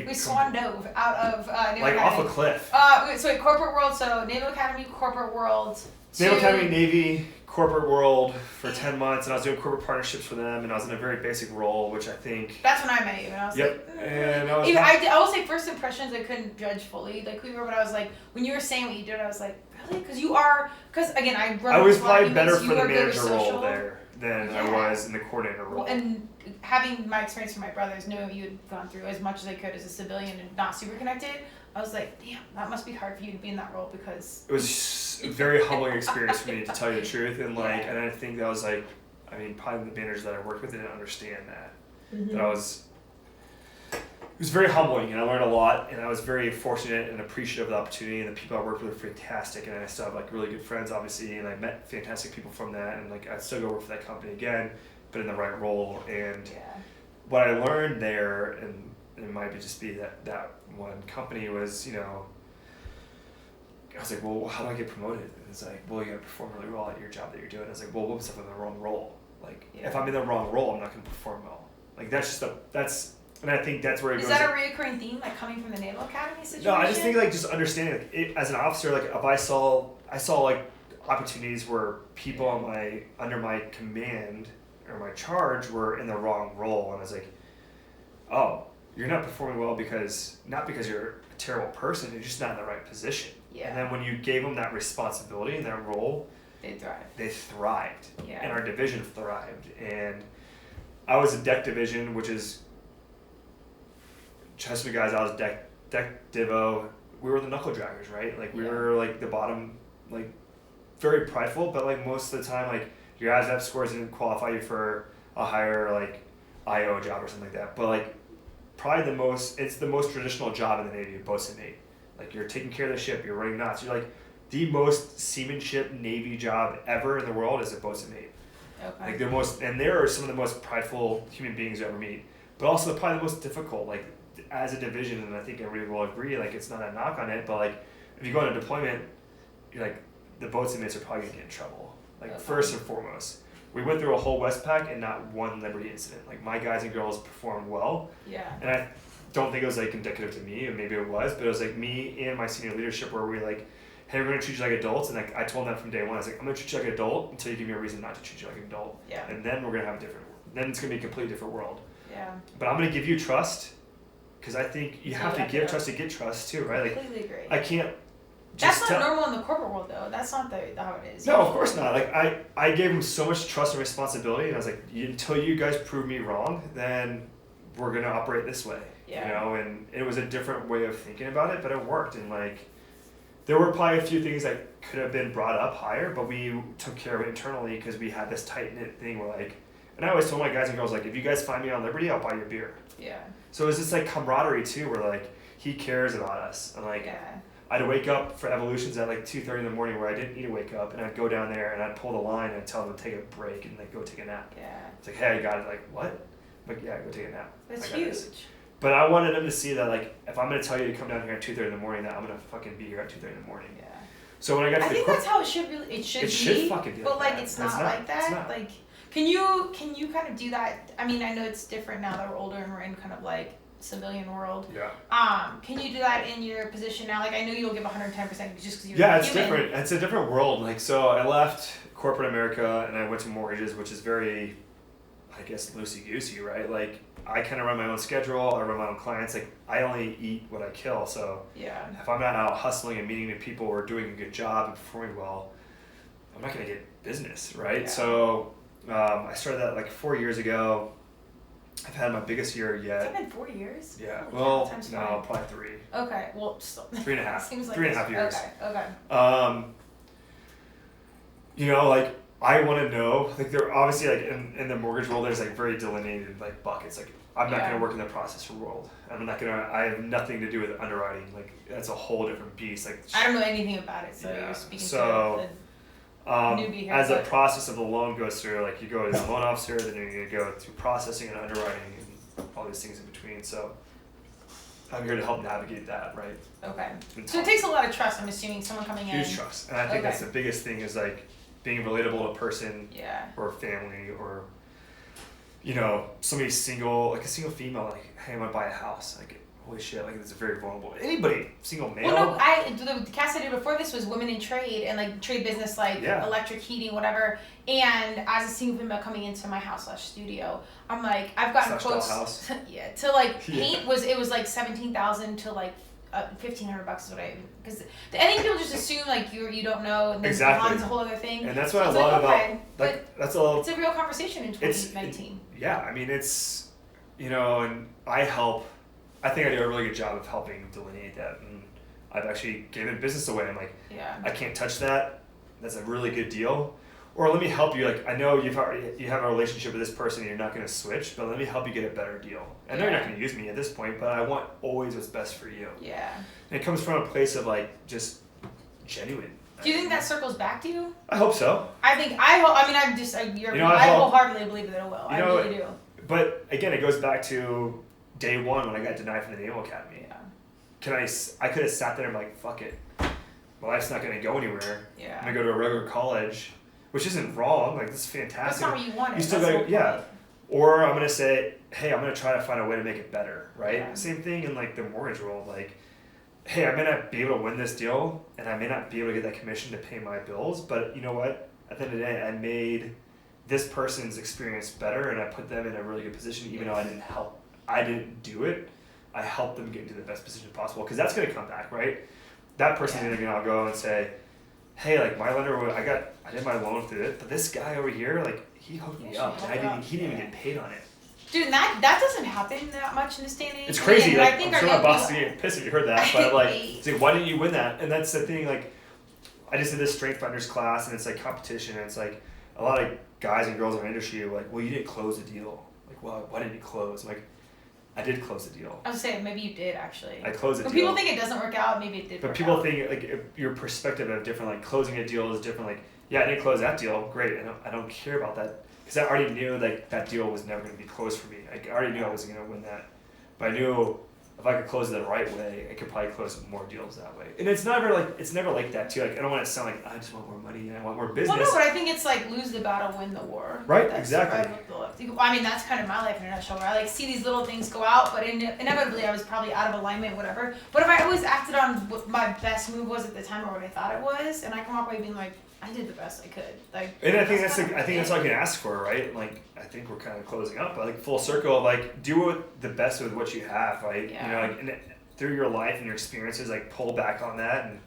We swan dove out of Naval Academy. Off a cliff. So wait, corporate world. So Naval Academy, corporate world. Naval Academy, Navy, corporate world for 10 months, and I was doing corporate partnerships for them, and I was in a very basic role, which I think. That's when I met you, and I was like. And I was. I will say first impressions I couldn't judge fully, like who you were, but I was like, when you were saying what you did, I was like, really? Because again, I was probably better for the manager role there than I was in the coordinator role. Well, and having my experience from my brothers, knowing what you had gone through as much as I could as a civilian and not super connected, I was like, damn, that must be hard for you to be in that role because it was a very humbling experience for me, to tell you the truth, and and I think that was like, I mean, probably the managers that I worked with didn't understand that. Mm-hmm. It was very humbling, and I learned a lot, and I was very fortunate and appreciative of the opportunity, and the people I worked with were fantastic, and I still have like really good friends, obviously, and I met fantastic people from that, and like I'd still go work for that company again, but in the right role. And what I learned there, and it might just be that one company was, I was like, well, how do I get promoted? And it's like, well, you gotta perform really well at your job that you're doing. I was like, well, what if I'm in the wrong role? Like, if I'm in the wrong role, I'm not gonna perform well. Like, and I think that's where it goes. Is that a reoccurring theme, like coming from the Naval Academy situation? No, I just think like just understanding, like, as an officer, like if I saw like opportunities where people under my command or my charge were in the wrong role, and I was like, oh, you're not performing well not because you're a terrible person, you're just not in the right position. Yeah. And then when you gave them that responsibility and that role, They thrive. they thrived. Yeah. And our division thrived. And I was a deck division, which is trust me guys, I was deck divo. We were the knuckle draggers, right? Like we were like the bottom, like very prideful, but like most of the time, like your ASVAB scores didn't qualify you for a higher like IO job or something like that. But like probably it's the most traditional job in the Navy, boatswain mate. Like you're taking care of the ship, you're running knots. You're like the most seamanship Navy job ever in the world is a boatswain mate. Okay. Like and they are some of the most prideful human beings you ever meet, but also probably the most difficult. Like as a division, and I think everybody will agree. Like it's not a knock on it, but like if you go on a deployment, you're like the boatswain mates are probably gonna get in trouble. Like first and foremost, we went through a whole Westpac and not one Liberty incident. Like my guys and girls performed well. Yeah. And I don't think it was like indicative to me, and maybe it was, but it was like me and my senior leadership where we like, hey, we're gonna treat you like adults, and like I told them that from day one. I was like, I'm gonna treat you like an adult until you give me a reason not to treat you like an adult. Yeah. And then we're gonna have then it's gonna be a completely different world. Yeah. But I'm gonna give you trust, because I think you have to give trust to get trust too, right? Like Completely agree. I can't. That's not normal in the corporate world, though. That's not how it is. No, of course not. Like I gave him so much trust and responsibility, and I was like, until you guys prove me wrong, then we're gonna operate this way. Yeah. You know, and it was a different way of thinking about it, but it worked. And like, there were probably a few things that could have been brought up higher, but we took care of it internally because we had this tight knit thing where like, and I always told my guys and girls like, if you guys find me on Liberty, I'll buy you a beer. Yeah. So it was this like camaraderie too, where like he cares about us, and like. Yeah. I'd wake up for evolutions at like 2:30 in the morning where I didn't need to wake up, and I'd go down there and I'd pull the line and tell them to take a break and like go take a nap. Yeah. It's like, hey, I got it. Like, what? I'm like, yeah, go take a nap. That's I got huge. this. But I wanted them to see that like, if I'm gonna tell you to come down here at 2:30 in the morning, that I'm gonna fucking be here at 2:30 in the morning. Yeah. So when I got to I think that's how it should really. It should be. Fucking be but like that. it's not like that. It's not. Like, can you kind of do that? I mean, I know it's different now that we're older and we're in kind of like civilian world. Yeah. Can you do that in your position now? Like, I know you'll give 110% just because you're Yeah, it's human. different. It's a different world. Like, so I left corporate America and I went to mortgages, which is very, I guess, loosey-goosey, right? Like, I kind of run my own schedule. I run my own clients. Like, I only eat what I kill. So Yeah. if I'm not out hustling and meeting new people or doing a good job and performing well, I'm not going to get business, right? Yeah. So I started that like 4 years ago. I've had my biggest year yet. It's been 4 years? Yeah. Holy Well, cow, time's no, flying. probably 3. Okay, well, still. 3.5. Seems like 3.5 years. Okay. You know, like I want to know, like there obviously like in the mortgage world, there's like very delineated like buckets. Like I'm not going to work in the processor world. I have nothing to do with underwriting. Like that's a whole different beast. Like I don't know anything about it, so Yeah. you're speaking So, to the newbie here. as the but- process of the loan goes through, like you go to the loan officer, then you're going to go through processing and underwriting and all these things in between. So I'm here to help navigate that, right? Okay. And So it takes a lot of trust, I'm assuming, someone coming in. huge trust. And I think that's the biggest thing is like being relatable to a person Yeah. or family or, you know, somebody single, like a single female, like, hey, I'm going to buy a house. Like, holy shit, like it's very vulnerable. Anybody, single male. Well, no, the cast I did before this was women in trade and like trade business, like electric heating, whatever. And as a single female coming into my house / studio, I'm like, I've gotten quotes. Yeah, to like paint it was like 17,000 to like $1,500 is what because I think people just assume like you don't know, and then Ron's a whole other thing. And that's what I love about but that's all. It's a real conversation in 2019. Yeah, I mean it's, you know, and I think I do a really good job of helping delineate that, and I've actually given business away. I'm like, I can't touch that. That's a really good deal. Or let me help you. Like I know you have a relationship with this person and you're not going to switch, but let me help you get a better deal. I know you're not going to use me at this point, but I want always what's best for you. Yeah. And it comes from a place of like just genuine. Do you think that circles back to you? I hope so. I wholeheartedly believe that it will. I really do. But again, it goes back to day one when I got denied from the Naval Academy. Yeah. I could have sat there and like, fuck it. My life's not going to go anywhere. Yeah. I'm going to go to a regular college. Which isn't wrong, like this is fantastic. That's not what you wanted. You still got Or I'm gonna say, hey, I'm gonna try to find a way to make it better, right? Yeah. Same thing in like the mortgage world, like, hey, I may not be able to win this deal, and I may not be able to get that commission to pay my bills, but you know what? At the end of the day, I made this person's experience better, and I put them in a really good position, even though I didn't do it. I helped them get into the best position possible, because that's gonna come back, right? that person's gonna now go and say, hey, like my lender, I did my loan through it, but this guy over here, like he hooked me up, and he didn't even get paid on it. Dude, that doesn't happen that much in this day and age. It's crazy. And Like, I think I'm sure my boss is getting pissed if you heard that, but like, it's like, why didn't you win that? And that's the thing. Like, I just did this strength finders class, and it's like competition. And it's like a lot of guys and girls in our industry are like, well, you didn't close the deal. Like, well, why didn't you close? I'm like, I did close the deal. I was saying maybe you did actually. I closed the deal. When people think it doesn't work out, maybe it did. But people think like if your perspective of different, like closing a deal is different. Like, yeah, I didn't close that deal. Great. I don't care about that. Because I already knew like that deal was never going to be closed for me. I already knew I wasn't going to win that, but I knew if I could close it the right way, I could probably close more deals that way. And it's never like that too. Like I don't want to sound like I just want more money and I want more business. Well, no, but I think it's like lose the battle, win the war. Right, That's exactly. I mean, that's kind of my life in a nutshell. Where I like see these little things go out, but inevitably I was probably out of alignment, whatever. But if I always acted on what my best move was at the time or what I thought it was, and I come up by being like, I did the best I could. Like, and I think that's all I can ask for, right? Like, I think we're kind of closing up, but like full circle of like do the best with what you have, right? Yeah. You know, like and through your life and your experiences, like pull back on that and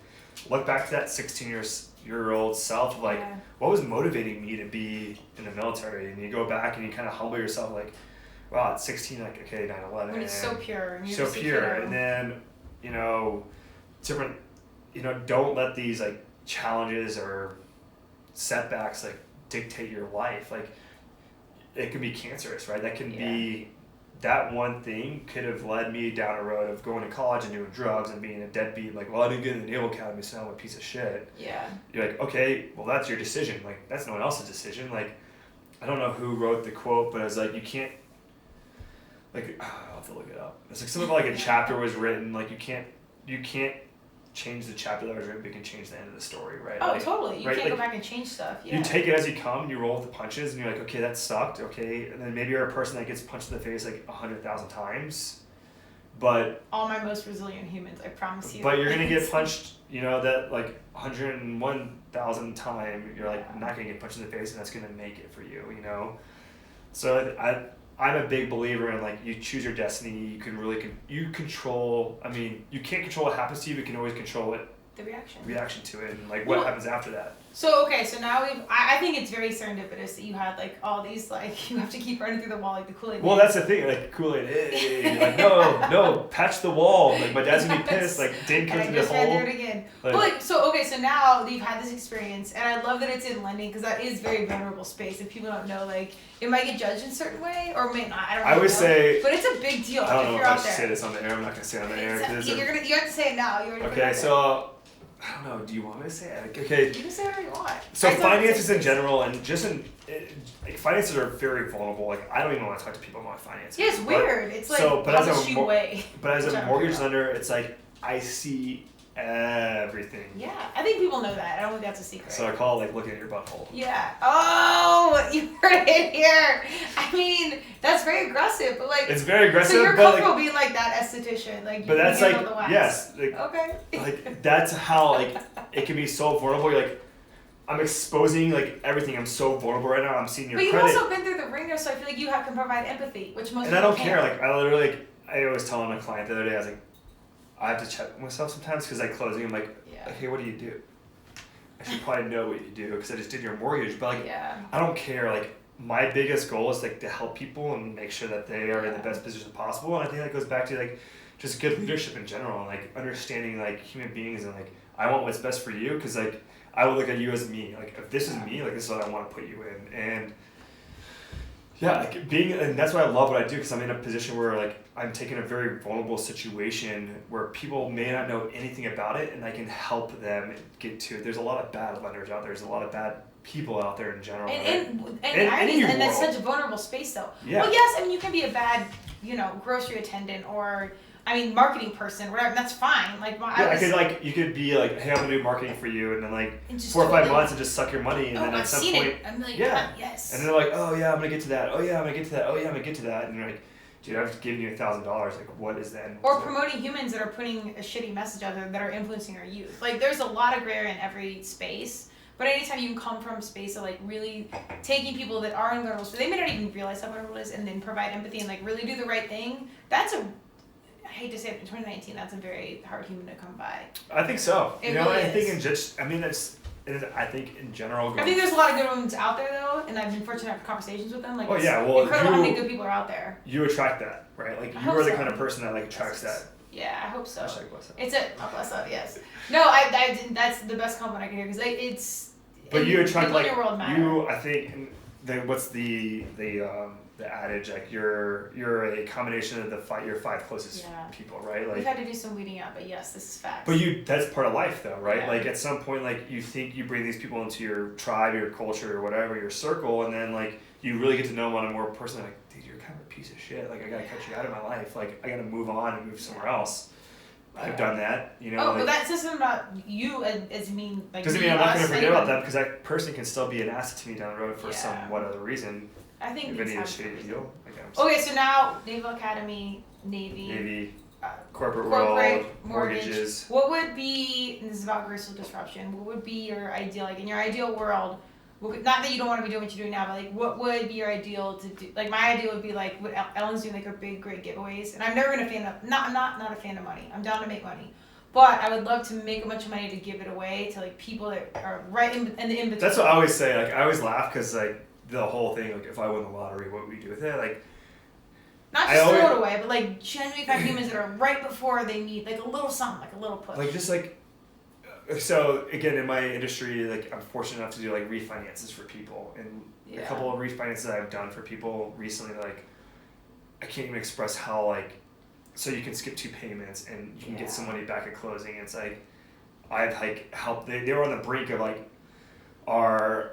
look back to that 16-year-old self of like what was motivating me to be in the military, and you go back and you kind of humble yourself, like, wow, at 16, like okay, 9/11, when it's so pure, and so pure, and then different, don't let these like challenges or setbacks like dictate your life. Like it can be cancerous, right? That can be, that one thing could have led me down a road of going to college and doing drugs and being a deadbeat. Like, well, I didn't get in the Naval Academy, so now I'm a piece of shit. Yeah. You're like, okay, well, that's your decision. Like, that's no one else's decision. Like, I don't know who wrote the quote, but it was like, you can't, like, I'll have to look it up. It's like something like a chapter was written, like you can't change the chapter that was written, but you can change the end of the story, right? Oh, like, totally. You right? can't like, go back and change stuff. Yeah. You take it as you come, you roll with the punches, and you're like, okay, that sucked, okay. And then maybe you're a person that gets punched in the face like 100,000 times, but all my most resilient humans, I promise you. But you're gonna get punched, that like 101,000 time. You're like not gonna get punched in the face, and that's gonna make it for you, So I'm a big believer in like you choose your destiny. You can really you control. I mean, you can't control what happens to you, but you can always control the reaction to it, and like what happens after that. So okay, so now I think it's very serendipitous that you had like all these like you have to keep running through the wall like the Kool-Aid. Well, that's the thing, like Kool-Aid. Hey, like no, patch the wall. Like my dad's gonna be pissed. Like didn't come to the hole. And I just ran through it again. Like, but like so now you've had this experience, and I love that it's in lending because that is very vulnerable space. If people don't know, like it might get judged in a certain way or may not. I don't know. I would say, but it's a big deal. I don't know if if you're I out should there. say this on the air. I'm not gonna say it on the air. You have to say it now. Okay, so. I don't know. Do you want me to say it? Okay. You can say whatever you want. So finances in general, and just finances are very vulnerable. Like I don't even want to talk to people about finances. Yeah, it's weird. It's like but as a a mortgage lender, it's like I see everything. Yeah, I think people know that. I don't think that's a secret. So I call it like looking at your butthole. Yeah. Oh, you heard it here. I mean, that's very aggressive, but like. It's very aggressive. So you're comfortable being like that esthetician, like. But that's like the wax. yes. Like, okay. Like that's how like it can be so vulnerable. You're like, I'm exposing like everything. I'm so vulnerable right now. I'm seeing your credit. But you've also been through the ringer, so I feel like you can provide empathy, which most. And I don't care. Like I literally, I always tell my client the other day, I was like, I have to check myself sometimes because like closing, I'm like, hey, what do you do? I should probably know what you do because I just did your mortgage. But like, I don't care. Like my biggest goal is like to help people and make sure that they are in the best position possible. And I think that goes back to like just good leadership in general and like understanding like human beings and like I want what's best for you because like I would look at you as me. Like if this is me, like this is what I want to put you in. And yeah, like and that's why I love what I do because I'm in a position where like I'm taking a very vulnerable situation where people may not know anything about it and I can help them get to it. There's a lot of bad lenders out there. There's a lot of bad people out there in general. And that's such a vulnerable space though. Yeah. Well, yes, I mean you can be a bad, grocery attendant or marketing person, whatever. That's fine. Like you could be like, hey, I'm gonna do marketing for you, and then like 4 or 5 months and just suck your money, and then at some point, I'm like, yes. And they're like, oh yeah, I'm gonna get to that. Oh yeah, I'm gonna get to that. Oh yeah, I'm gonna get to that. And you're like, dude, I've given you $1,000. Like, what is that? Or promoting humans that are putting a shitty message out there that are influencing our youth. Like, there's a lot of gray area in every space. But anytime you can come from a space of like really taking people that are in vulnerable, so they may not even realize how vulnerable it is, and then provide empathy and like really do the right thing. That's a hate to say it, in 2019, that's a very hard human to come by. I think so. It you know, really I think is. in just, I mean, I think in general. I think there's a lot of good ones out there though, and I've been fortunate to have conversations with them. Like, Oh it's yeah, well, incredible how many good people are out there. You attract that, right? Like I you hope are the so. kind of person that like attracts that. Yeah, I hope so. Hashtag bless up. It's a bless up, yes. No, I didn't. That's the best compliment I can hear because it's. But you attract people in like your world matter. you. I think what's the adage, like you're a combination of your five closest Yeah. people, right? Like We've had to do some weeding out, but yes, this is facts. but that's part of life though, right? Yeah. Like at some point, like you think you bring these people into your tribe, your culture, or whatever, your circle, and then like you really get to know them on a more personal, like, dude, you're kind of a piece of shit. Like I gotta cut you out of my life. Like I gotta move on and move somewhere else. I've done that, you know. Oh, like, but that says something about you as mean like. doesn't me, mean I'm not us, gonna forget anyone. about that because that person can still be an asset to me down the road for Yeah. somewhat other reason. I think If it's any how is shady deal. Like Okay, so now Naval Academy, Navy, Navy, uh, corporate corporate, world, mortgages. What would be, and this is about graceful disruption, what would be your ideal, like in your ideal world, not that you don't want to be doing what you're doing now, but like what would be your ideal to do? Like my ideal would be like what Ellen's doing, like her big, great giveaways. And I've never been a fan of, I'm not a fan of money. I'm down to make money. But I would love to make a bunch of money to give it away to like people that are right in the in-between. That's what I always say. Like I always laugh because like the whole thing, like if I won the lottery, what would we do with it? Like Not just throw it away, but like genuinely find humans that are right before they need like a little something, like a little push. like just like so again in my industry, like I'm fortunate enough to do like refinances for people, and a couple of refinances that I've done for people recently, like I can't even express how like so you can skip 2 payments and you can get some money back at closing. It's like I've like helped. They were on the brink of like our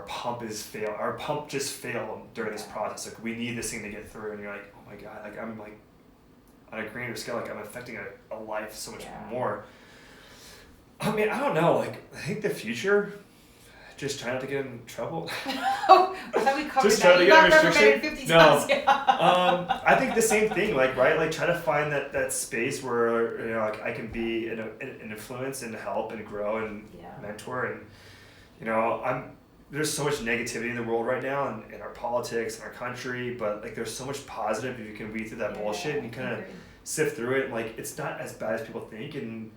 pump just failed during this process. Like we need this thing to get through, and you're like, oh my god, like I'm like on a grander scale, like I'm affecting a life so much more. I mean, I don't know. Like I think the future, just try not to get in trouble. Oh, I thought we covered Just try that. to You get got restriction. reprimanded 50 times. Yeah. I think the same thing. Like right, like try to find that space where like I can be an influence and help and grow and mentor, and there's so much negativity in the world right now, and in our politics and our country, but like there's so much positive if you can weed through that bullshit and you kind of sift through it, and like it's not as bad as people think, and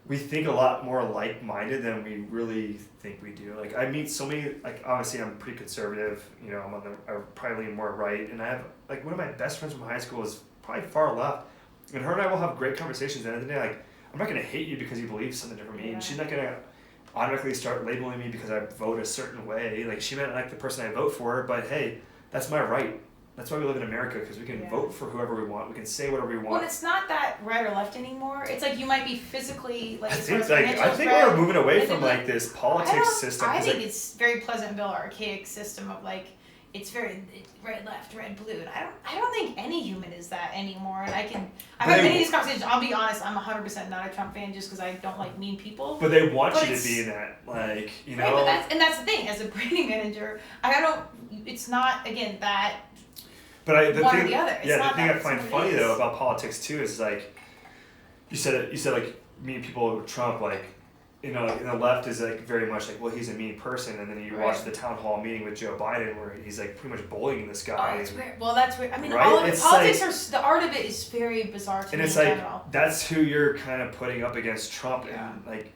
we think a lot more like-minded than we really think we do. Like I meet so many, like obviously I'm pretty conservative, I'm probably lean more right, and I have like one of my best friends from high school is probably far left, and her and I will have great conversations. At the end of the day, like I'm not gonna hate you because you believe something different from me, and she's not gonna automatically start labeling me because I vote a certain way. Like she might not like the person I vote for, but hey, that's my right. That's why we live in America, because we can vote for whoever we want. We can say whatever we want. Well, it's not that right or left anymore. It's like you might be physically like. I think we're moving away from like this politics system. I think it's very Pleasantville archaic system of like it's very right, left, red, blue, and I don't think any human is that anymore. And I've had many of these conversations. I'll be honest, I'm 100% not a Trump fan just because I don't like mean people. But they want you to be in that, like Right, but that's the thing. As a branding manager, it's not again that. But the thing I find funny though about politics too is like, you said like mean people with Trump, like, in the left is like very much like, well, he's a mean person, and then you watch the town hall meeting with Joe Biden where he's like pretty much bullying this guy. Oh, it's weird. Well, that's weird. I mean, politics the art of it is very bizarre to me. And it's in like general. that's who you're kind of putting up against Trump, and like.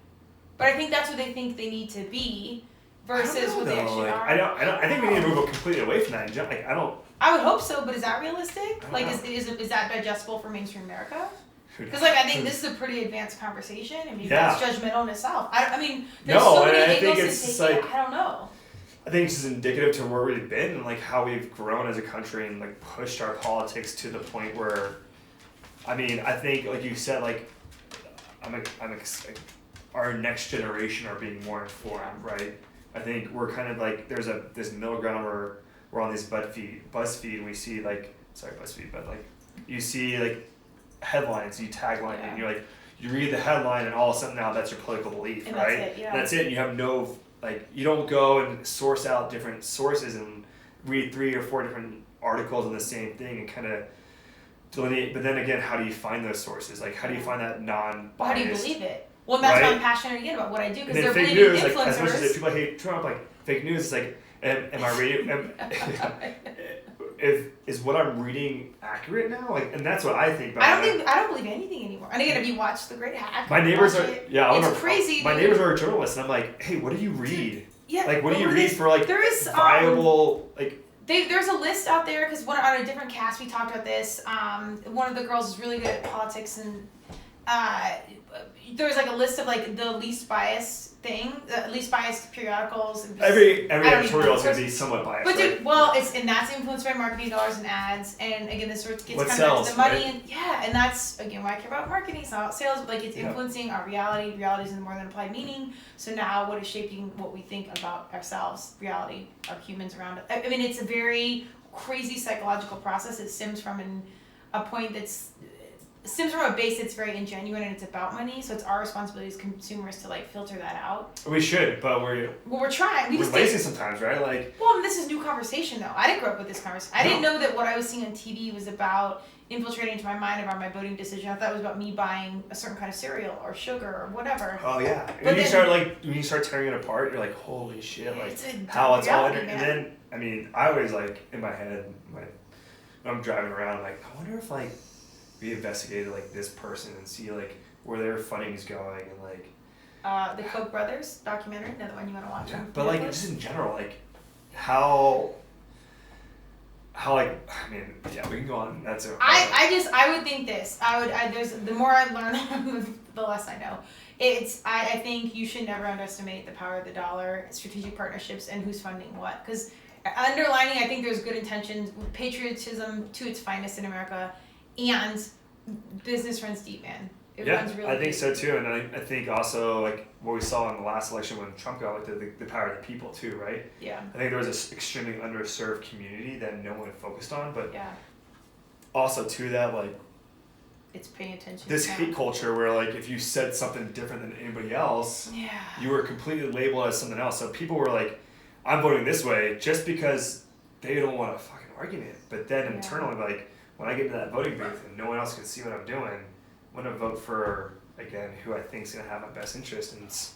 But I think that's what they think they need to be, versus what they actually are. I think we need to move completely away from that. Like I would hope so, but is that realistic? Like, is that digestible for mainstream America? Because like I think this is a pretty advanced conversation, and maybe that's judgmental in itself. I mean, there's so many angles to take it. I don't know. I think it's just indicative to where we've been and like how we've grown as a country and like pushed our politics to the point where, I mean, I think like you said, like our next generation are being more informed, right? I think we're kind of like there's this middle ground where we're on this BuzzFeed, and we see like BuzzFeed, but like you see like headlines, you tagline it, and you're like you read the headline, and all of a sudden now that's your political belief, and right? That's it. You have no you don't go and source out different sources and read 3 or 4 different articles on the same thing and kind of delineate. But then again, how do you find those sources? Like how do you find that non-biased? How do you believe it? Well, that's why I'm passionate again about what I do, because they're fake believing news, influencers. like, as much as people hate Trump, like fake news is like, am I radio? is what I'm reading accurate now? Like, and that's what I think about it. I don't believe anything anymore. And again, if you watch The Great Hack, My neighbors are it's crazy. My neighbors are journalists, and I'm like, hey, what do you read? Yeah, like, what do you read for like there is, viable like? There's a list out there because on a different cast we talked about this. One of the girls is really good at politics, and there's like a list of like the least biased least biased periodicals. Every editorial is gonna be somewhat biased. But right? dude, well, and that's influenced by marketing dollars and ads, and again, this sort of gets What kind of sells, back to the money, right? and that's again why I care about marketing. It's not about sales, but like it's influencing our reality. Reality is more than applied meaning. So now, what is shaping what we think about ourselves? Reality, our humans around us. I mean, it's a very crazy psychological process. It stems from a point stems from a base that's very ingenuine, and it's about money. So it's our responsibility as consumers to like filter that out. We should, but we're trying. We're lazy sometimes, right? Like. Well, and this is new conversation though. I didn't grow up with this conversation. I didn't know that what I was seeing on TV was about infiltrating into my mind about my voting decision. I thought it was about me buying a certain kind of cereal or sugar or whatever. Oh yeah. When you start tearing it apart, you're like, holy shit! Like how it's all. And then I mean, I always like in my head, when I'm driving around, I'm like, I wonder if like we investigated like this person and see like where their funding's going and like the Koch brothers documentary, another one you want to watch. Yeah, but like just in general, like how like I mean yeah, we can go on. That's it. I would think this. There's the more I learn, the less I know. I think you should never underestimate the power of the dollar, strategic partnerships, and who's funding what. Because underlining, I think there's good intentions, patriotism to its finest in America, and business runs deep, man. It runs really I think deep. so too, and I think also like what we saw in the last election when Trump got elected, the power of the people too, right? Yeah. I think there was this extremely underserved community that no one focused on, but yeah. Also to that, like it's paying attention. This hate culture where like if you said something different than anybody else, you were completely labeled as something else. So people were like, I'm voting this way just because they don't want a fucking argument. But then internally, like when I get to that voting booth and no one else can see what I'm doing, I'm gonna vote for again who I think is gonna have my best interest, and it's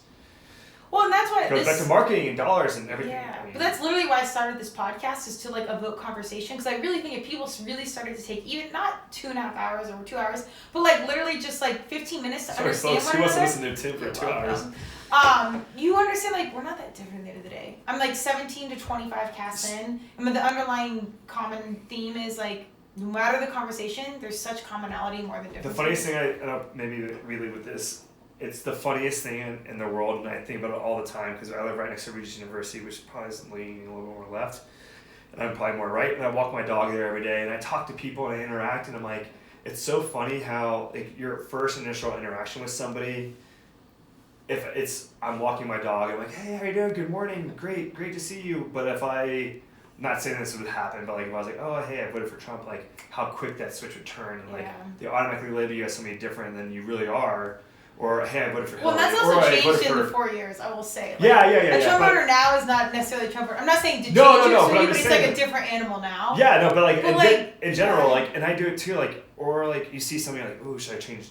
and that's why it goes back to marketing and dollars and everything. Yeah, I mean, but that's literally why I started this podcast, is to like evoke conversation, because I really think if people really started to take even not 2.5 hours or 2 hours, but like literally just like 15 minutes to understand folks, one another. Who wants to listen to Tim for 2 hours? You understand, like, we're not that different at the end of the day. I'm like 17 to 25 casts in, and the underlying common theme is like, no matter the conversation, there's such commonality more than difference. The funniest thing, and I'll maybe really with this, it's the funniest thing in the world, and I think about it all the time because I live right next to Regis University, which probably is leaning a little more left, and I'm probably more right, and I walk my dog there every day, and I talk to people and I interact, and I'm like, it's so funny how like your first initial interaction with somebody, if it's I'm walking my dog, I'm like, hey, how you doing? Good morning, great to see you. But if I'm not saying this would happen, but like if I was like, oh hey, I voted for Trump, like how quick that switch would turn, and like they automatically label you as somebody different than you really are, or hey, I voted for Hillary. Well, that's also changed in the 4 years, I will say. Like, yeah. A Trump voter now is not necessarily a Trump voter. I'm not saying to change but it's like a different animal now. Yeah, no, but like in general, like, and I do it too, like, or like you see somebody like, oh, should I change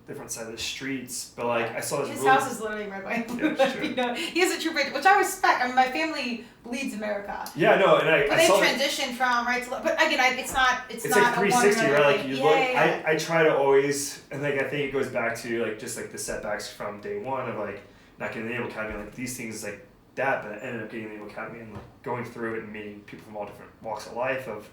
different side of the streets? But like I saw his house is literally red, white, and blue. You know, he has a true patriot, which I respect. I mean, my family bleeds America. Yeah, no, and but they transitioned from right to left. But again, it's not like 360, right? Like you look. Yeah. I try to always, and like I think it goes back to like just like the setbacks from day one of like not getting the Naval Academy, like these things like that, but I ended up getting the Naval Academy and like going through it and meeting people from all different walks of life, of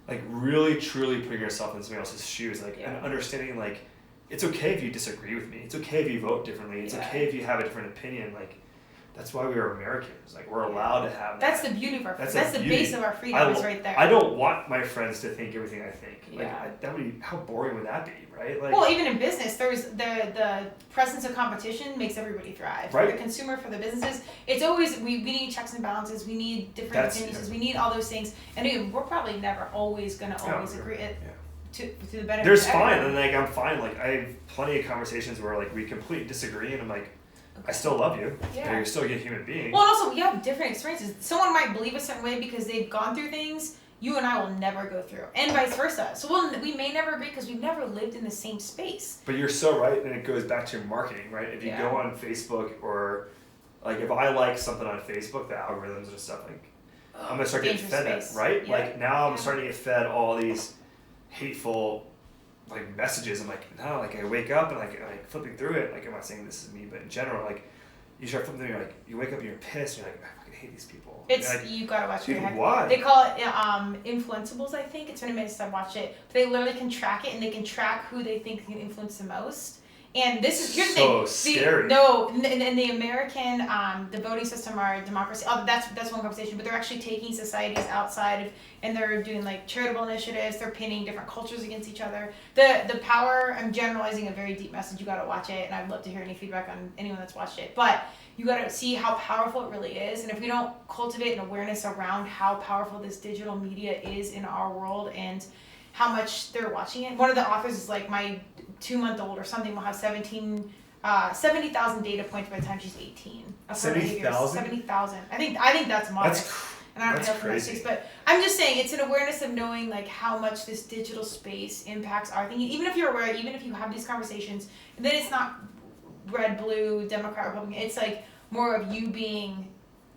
like really truly putting yourself in somebody else's shoes, like and understanding like it's okay if you disagree with me. It's okay if you vote differently. It's okay if you have a different opinion. Like that's why we are Americans. Like we're allowed to have that. That's the beauty of our freedom. That's the base of our freedom is right there. I don't want my friends to think everything I think. Like that would be, how boring would that be, right? Like, well, even in business, there's the presence of competition makes everybody thrive. Right. For the consumer, for the businesses, it's always we need checks and balances. We need different opinions. We need all those things. And again, we're probably never always gonna always agree. To the benefit. There's fine, and like I'm fine. Like I have plenty of conversations where like we completely disagree, and I'm like, I still love you. Yeah. You're still a human being. Well, and also we have different experiences. Someone might believe a certain way because they've gone through things you and I will never go through, and vice versa. So we may never agree because we've never lived in the same space. But you're so right, and it goes back to marketing, right? If you go on Facebook or like if I like something on Facebook, the algorithms and stuff like. I'm gonna start getting fed that, right? Yeah. Like now I'm starting to get fed all these hateful like messages. I'm like, no, like I wake up and like flipping through it, like I'm not saying this is me, but in general, like you start flipping through, you're like, you wake up and you're pissed, and you're like, I fucking hate these people. It's like, you gotta watch it. why? They call it influenceables. I think it's been a minute since I watched it. But they literally can track it, and they can track who they think can influence the most. And this is here's the thing. Scary. In the American the voting system, our democracy. Oh, that's one conversation. But they're actually taking societies outside of, and they're doing like charitable initiatives. They're pinning different cultures against each other. The power. I'm generalizing a very deep message. You got to watch it, and I'd love to hear any feedback on anyone that's watched it. But you got to see how powerful it really is, and if we don't cultivate an awareness around how powerful this digital media is in our world and how much they're watching it. One of the authors is like, my 2-month-old or something will have 70,000 data points by the time she's 18. 70,000? 70,000. I think that's modest. And I don't know crazy. but I'm just saying it's an awareness of knowing like how much this digital space impacts our thinking. Even if you're aware, even if you have these conversations, and then it's not red, blue, Democrat, Republican. It's like more of you being,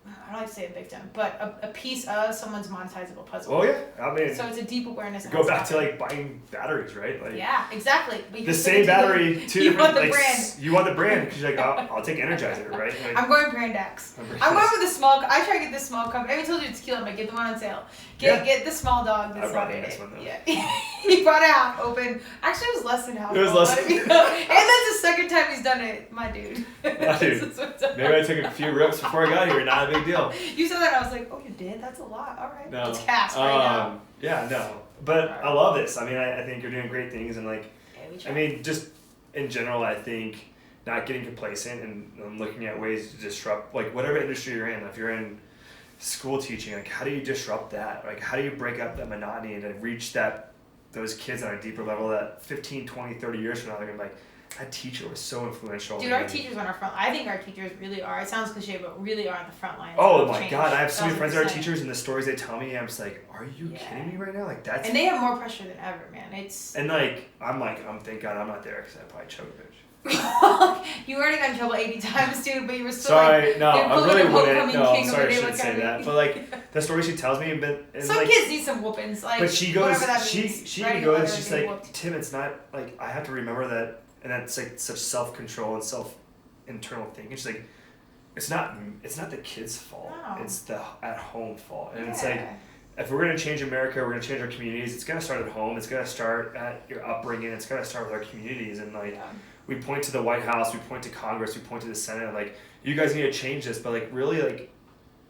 I don't like to say a victim, but a piece of someone's monetizable puzzle. Oh yeah, I mean. So it's a deep awareness. Go back to like buying batteries, right? Like. Yeah, exactly. The same battery, two you different. want the like, brand. You want the brand because you're like, I'll take Energizer, right? Like, I'm going brand X. I'm going with the small. I try to get the small cup. I even told you it's tequila. I'm like, get the one on sale. Get the small dog. That's I brought the next one though. Yeah, he brought it half open. Actually, it was less than half. It was less. And that's the second time he's done it, my dude. My dude. Maybe I took a few rips before I got here. Not a big deal. You said that, I was like, oh, you did? That's a lot. All right. No. It's cast right now. Yeah, no. But I love this. I mean, I think you're doing great things, and like, I mean, just in general, I think not getting complacent and looking at ways to disrupt, like whatever industry you're in. If you're in school teaching, like how do you disrupt that? Like how do you break up that monotony and reach those kids on a deeper level that 15, 20, 30 years from now, they're gonna be like, that teacher was so influential. Dude, our teachers on our front. I think our teachers really are. It sounds cliche, but really are on the front lines. Oh my God, I have so many friends that are teachers, and the stories they tell me, I'm just like, are you kidding me right now? Like that's. And they have more pressure than ever, man. It's. And like, I'm thank God I'm not there because I probably choke a bitch. You already got in trouble 80 times, dude, but you were still sorry, like. no, I really wouldn't. No, king sorry, I shouldn't say that. But like, the story she tells me, some like, kids need some whoopings, like. But she goes, she goes, she's like, whooped. Tim, it's not like I have to remember that. And that's like such self-control and internal thinking. She's like, it's not the kids' fault. No. It's the at-home fault. And it's like, if we're gonna change America, we're gonna change our communities. It's gonna start at home. It's gonna start at your upbringing. It's gonna start with our communities. And like, we point to the White House, we point to Congress, we point to the Senate. Like, you guys need to change this. But like, really, like,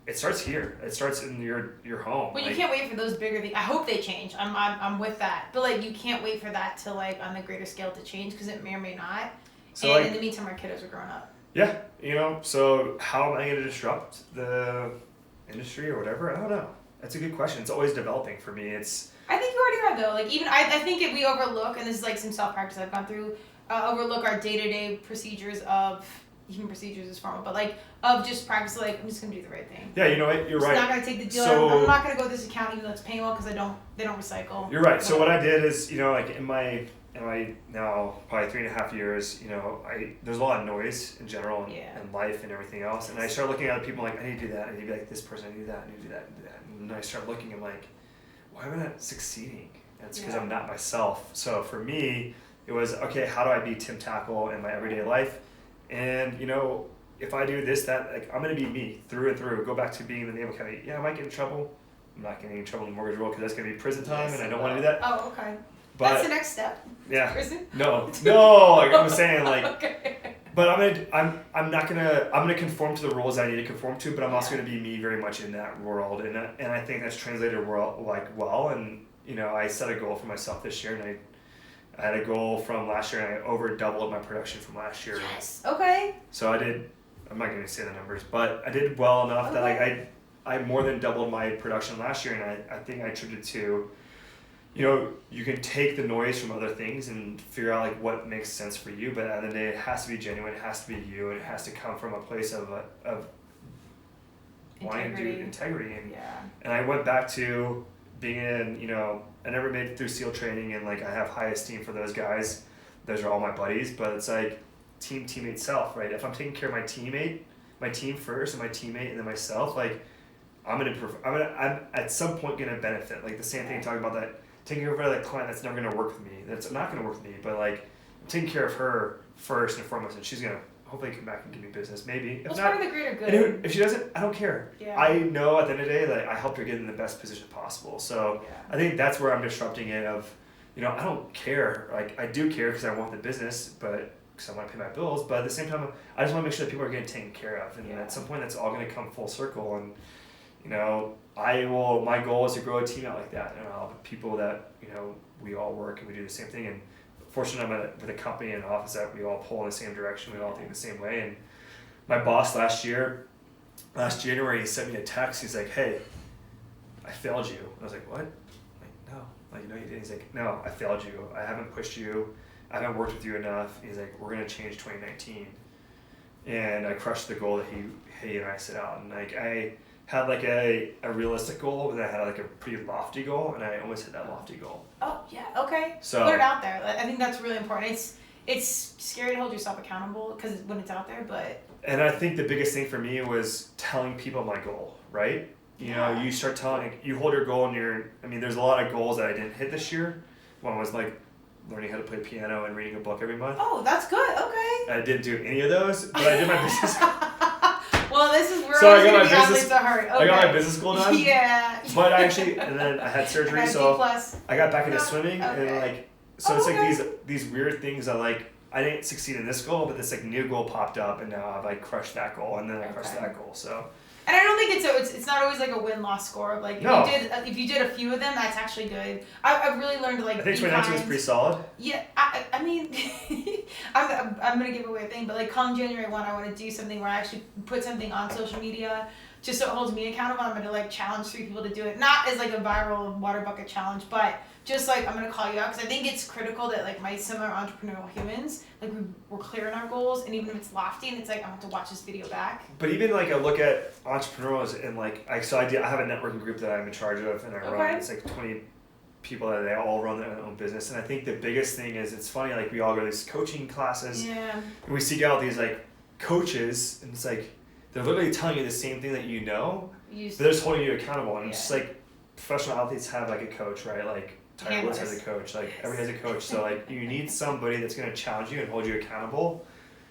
it starts here. It starts in your home. Well, you can't wait for those bigger things. I hope they change. I'm with that. But like, you can't wait for that to like on the greater scale to change because it may or may not. So and like, in the meantime, our kiddos are growing up. Yeah, so how am I going to disrupt the industry or whatever? I don't know. That's a good question. It's always developing for me. I think you already are though. Like even I think if we overlook, and this is like some self-practice I've gone through, overlook our day-to-day procedures of. Human procedures is formal, but like of just practice, like I'm just gonna do the right thing. Yeah, you know what? You're right. I'm not gonna take the deal. So, I'm not gonna go with this account even though it's paying well because they don't recycle. You're right. So what I did is, like in my now probably 3.5 years, there's a lot of noise in general in life and everything else, and I started looking at other people like I need to do that, I need to be like this person, I need to do that, I need to do that, and I started looking and like, why am I not succeeding? And it's because I'm not myself. So for me, it was okay. How do I be Tim Tackle in my everyday life? And, if I do this, that, like, I'm going to be me through and through. Go back to being in the Naval Academy. Yeah, I might get in trouble. I'm not getting in trouble in the mortgage world because that's going to be prison time, and I don't want to do that. Oh, okay. But, that's the next step. Yeah. Prison? No, like I'm saying, like, okay. But I'm gonna conform to the rules I need to conform to, but I'm also gonna be me very much in that world, and I think that's translated well, and I set a goal for myself this year, and I had a goal from last year, and I over doubled my production from last year. Yes. Okay. So I'm not going to say the numbers, but I did well enough that I more than doubled my production last year, and I think I attributed to, you can take the noise from other things and figure out like what makes sense for you, but at the end of the day, it has to be genuine, it has to be you, and it has to come from a place of wanting to do integrity. And I went back to being in, I never made it through SEAL training, and like I have high esteem for those guys. Those are all my buddies, but it's like teammate, self, right? If I'm taking care of my team first and my teammate and then myself, like I'm at some point gonna benefit. Like the same thing talking about that, taking care of that client that's never gonna work with me, that's not gonna work with me, but like I'm taking care of her first and foremost, and she's gonna hopefully come back and give me business. Maybe. If Well, it's not, part of the greater good. and if she doesn't, I don't care. Yeah. I know at the end of the day that I helped her get in the best position possible. So Yeah. I think that's where I'm disrupting it. Of, I don't care. Like I do care because I want the business, but because I want to pay my bills. But at the same time, I just want to make sure that people are getting taken care of, and at some point, that's all going to come full circle. And I will. My goal is to grow a team out like that, and I'll have people that we all work and we do the same thing. And fortunately, I'm with a company and an office that we all pull in the same direction. We all think the same way. And my boss last January, he sent me a text. He's like, "Hey, I failed you." I was like, "What?" I'm like, "No, like you did." He's like, "No, I failed you. I haven't pushed you. I haven't worked with you enough." He's like, "We're gonna change 2019," and I crushed the goal that he and I set out. And like I had like a realistic goal, but I had like a pretty lofty goal, and I almost hit that lofty goal. Oh yeah, okay. So put it out there. I think that's really important. It's scary to hold yourself accountable because when it's out there, but. And I think the biggest thing for me was telling people my goal, right? You start telling, you hold your goal, and there's a lot of goals that I didn't hit this year. One was like learning how to play piano and reading a book every month. Oh, that's good. Okay. I didn't do any of those, but I did my business. Well, this is where So I got my business. Okay. I got my business goal done. Yeah. But and then I had surgery, so I got back into swimming, okay. and it's like these weird things that like I didn't succeed in this goal, but this like new goal popped up, and now I've like crushed that goal, and then I crushed that goal. So. And I don't think it's not always like a win-loss score of like if you did a few of them, that's actually good. I've really learned to like. I think 2019 was pretty solid. Yeah, I mean, I'm gonna give away a thing, but like come January 1, I want to do something where I actually put something on social media, just so it holds me accountable. I'm gonna like challenge 3 people to do it, not as like a viral water bucket challenge, but just like I'm gonna call you out because I think it's critical that like my similar entrepreneurial humans like we're clear in our goals, and even if it's lofty and it's like I want to watch this video back. But even like I look at entrepreneurs and like I have a networking group that I'm in charge of and I run. It's like 20 people that they all run their own business, and I think the biggest thing is it's funny like we all go to these coaching classes. Yeah. And we seek out these like coaches, and it's like they're literally telling you the same thing that but they're just holding you accountable, and it's just like professional athletes have like a coach, right? Like Tiger Woods has a coach, like everybody has a coach. So like you need somebody that's gonna challenge you and hold you accountable.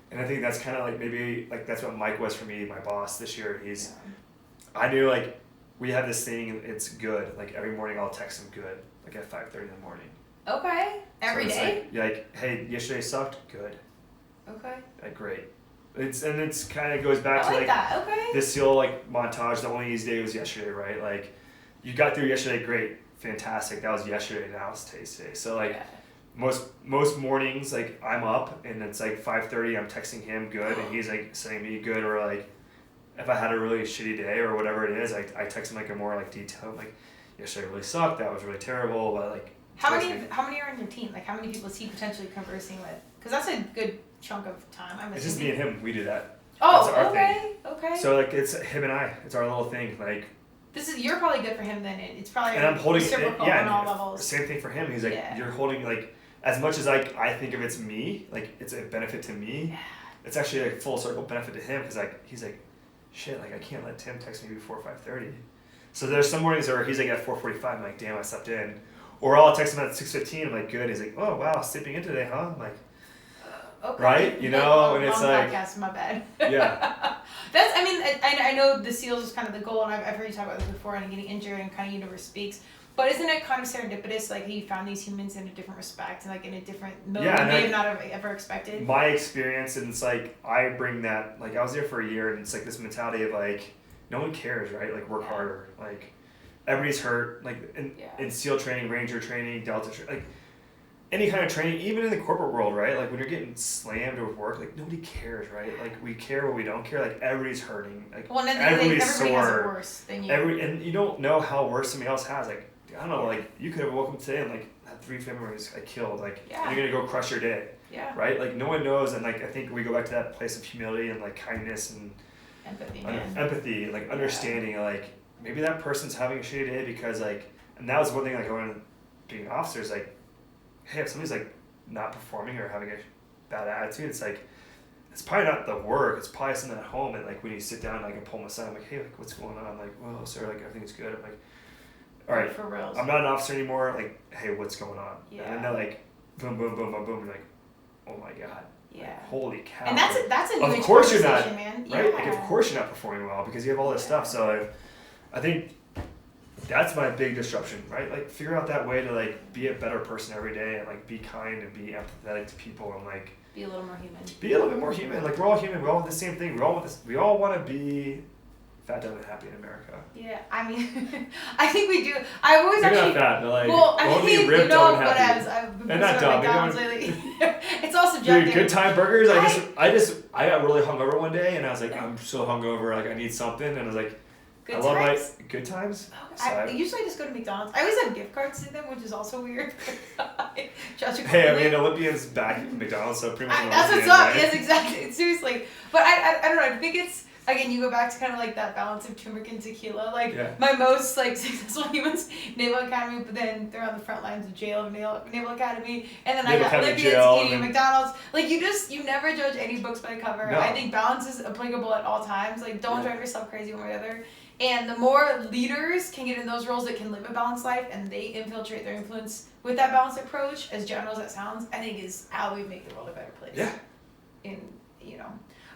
And I think that's kind of like maybe like that's what Mike was for me, my boss this year. I knew like we have this thing, it's good. Like every morning I'll text him good, like at 5:30 in the morning. Okay. Every day? Like, hey, yesterday sucked, good. Okay. Like great. It's kind of goes back to like that. Okay. this whole like montage. The only easy day was yesterday, right? Like you got through yesterday, great. Fantastic. That was yesterday. Now it's today. So like most mornings, like I'm up and it's like 5:30. I'm texting him good, and he's like sending me good. Or like if I had a really shitty day or whatever it is, I text him like a more like detailed like yesterday really sucked. That was really terrible. But like how many are in your team? Like how many people is he potentially conversing with? Because that's a good chunk of time. It's just me and him. We do that. Oh, that's our okay. thing. Okay. So like it's him and I. It's our little thing. Like. You're probably good for him then. It's probably and I'm holding reciprocal on all levels. Same thing for him. He's like you're holding like as much as like I think of it's me, like it's a benefit to me. Yeah. It's actually a full circle benefit to him because like he's like, shit, like I can't let Tim text me before 5:30. So there's some mornings where he's like at 4:45. I'm like, damn, I slept in. Or I'll text him at 6:15. I'm like, good. He's like, oh wow, sleeping in today, huh? I'm like. Okay. Right, and it's like podcast, my bad. Yeah. I know the SEALs is kind of the goal, and I've heard you talk about this before, and getting injured and kind of universe speaks. But isn't it kind of serendipitous, like you found these humans in a different respect, and like in a different mode you may have not ever expected? My experience, and it's like I bring that, like I was there for a year, and it's like this mentality of like no one cares, right? Like work harder, like everybody's hurt, like in SEAL training, Ranger training, Delta training, like. Any kind of training, even in the corporate world, right? Like when you're getting slammed with work, like nobody cares, right? Like we care but we don't care. Like everybody's hurting. Like everybody has it worse than you. And you don't know how worse somebody else has. Like I don't know. Like you could have woken up today and like had 3 family members killed. Like and you're gonna go crush your day. Yeah. Right? Like no one knows, and like I think we go back to that place of humility and like kindness and empathy, like understanding. Like maybe that person's having a shitty day because like, and that was one thing like I wanted being officers like. Hey, if somebody's like not performing or having a bad attitude, it's like it's probably not the work. It's probably something at home. And like when you sit down, like I pull my son, I'm like, hey, like what's going on? I'm like, well, sir, like everything's good. I'm like, all right, for real. I'm not an officer anymore. Like, hey, what's going on? Yeah. And then they're like, boom, boom, boom, boom, boom. You're like, oh my god. Yeah. Like, holy cow. And that's a new of course you're not, man. right? Yeah. Like, of course you're not performing well because you have all this stuff. So I think that's my big disruption, right? Like figure out that way to like be a better person every day and like be kind and be empathetic to people and like be a little more human. Be a little bit more human. Like we're all human. We all want the same thing. We all want this. We all want to be fat, dumb, and happy in America. Yeah, I mean, I think we do. I always Maybe actually. not fat, but like well, I only mean, ripped, dumb, and but happy. I've been And not pissing on dumb. McDonald's lately. It's all subjective. Dude, good time burgers. I got really hungover one day, and I was like, I'm so hungover. Like I need something, and I was like, Good I love times? my good times. I usually just go to McDonald's. I always have gift cards to them, which is also weird. Hey, I mean, Olympians back at McDonald's, so pretty much. That's what's up. Right? Yes, exactly. Seriously, but I don't know. I think it's again. You go back to kind of like that balance of turmeric and tequila. Like my most like successful humans, Naval Academy, but then they're on the front lines of jail of Naval Academy, and then I got Olympians eating McDonald's. Like you never judge any books by cover. No. I think balance is applicable at all times. Like don't drive yourself crazy one way or the other. And the more leaders can get in those roles that can live a balanced life and they infiltrate their influence with that balanced approach, as general as that sounds, I think is how we make the world a better place. Yeah.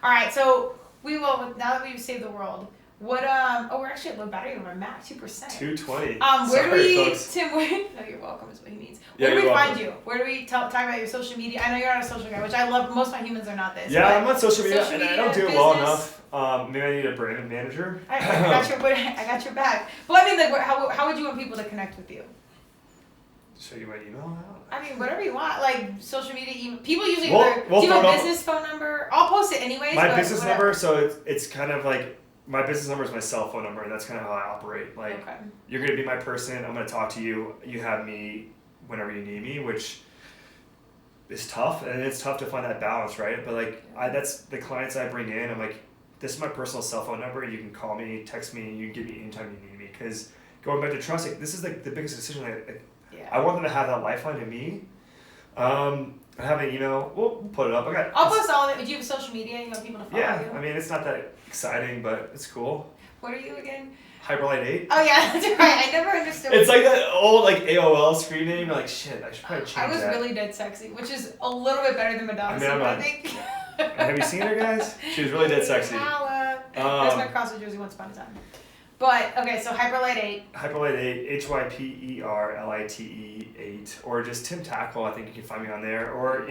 All right, so we will, now that we've saved the world, what, we're actually at low battery on our Mac, 2%. 220. Where do we, folks. Tim, no, you're welcome is what he means. Where do we find you? Where do we talk about your social media? I know you're not a social guy, which I love. Most of my humans are not this. Yeah, I'm on social media, and I don't do it well business. enough. Maybe I need a brand manager. I got your back. Well, I mean, like, how would you want people to connect with you? Show you my email now? I mean, whatever you want. Like, social media, email. People usually do you have a business phone number? I'll post it anyways. My business number, so it's kind of like, my business number is my cell phone number, and that's kind of how I operate. Like, you're going to be my person. I'm going to talk to you. You have me whenever you need me, which is tough, and it's tough to find that balance, right? But like, that's the clients I bring in. I'm like, this is my personal cell phone number. You can call me, text me, you can get me anytime you need me. Because going back to trust, like, this is like the biggest decision. I want them to have that lifeline to me. I have an email. We'll put it up. I'll post all of it. Do you have social media? You want people to follow you? Yeah, I mean, it's not that exciting, but it's cool. What are you again? Hyperlight 8. Oh yeah, that's right. I never understood. It's like that old like AOL screen name. You're like, shit, I should probably change that. I was really dead sexy, which is a little bit better than Madonna. I think. Have you seen her, guys? She was really dead sexy. That's my CrossFit jersey once upon a time. But okay, so Hyperlight 8. Hyperlight 8, HYPERLITE 8, or just Tim Tackle. I think you can find me on there, or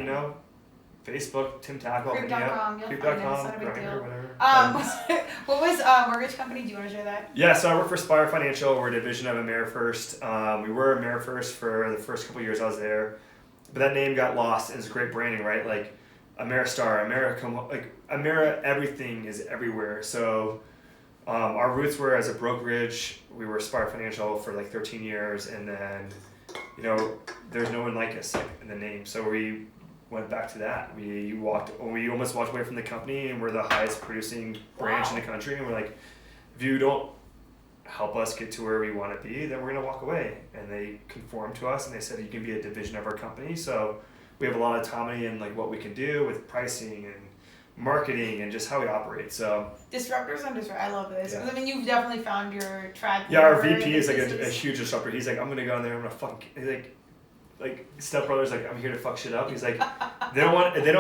Facebook, Tim Tackle. Creep.com, you'll find it. It's not a big deal. Whatever. What was mortgage company? Do you want to share that? Yeah, so I work for Spire Financial. We're a division of AmeriFirst. We were AmeriFirst for the first couple of years I was there, but that name got lost. And it's great branding, right? Like Ameristar, Amera, everything is everywhere. So our roots were as a brokerage. We were Spire Financial for like 13 years, and then there's no one like us in the name. So we went back to that. We almost walked away from the company, and we're the highest producing branch in the country. And we're like, if you don't help us get to where we want to be, then we're gonna walk away. And they conformed to us, and they said you can be a division of our company. So we have a lot of autonomy in like what we can do with pricing and marketing and just how we operate. So disruptors on disrupt. I love this. Yeah. I mean, you've definitely found your track. Yeah, our VP is like a huge disruptor. He's like, I'm gonna go in there. I'm gonna he's like Step Brothers, like, I'm here to fuck shit up. He's like, they don't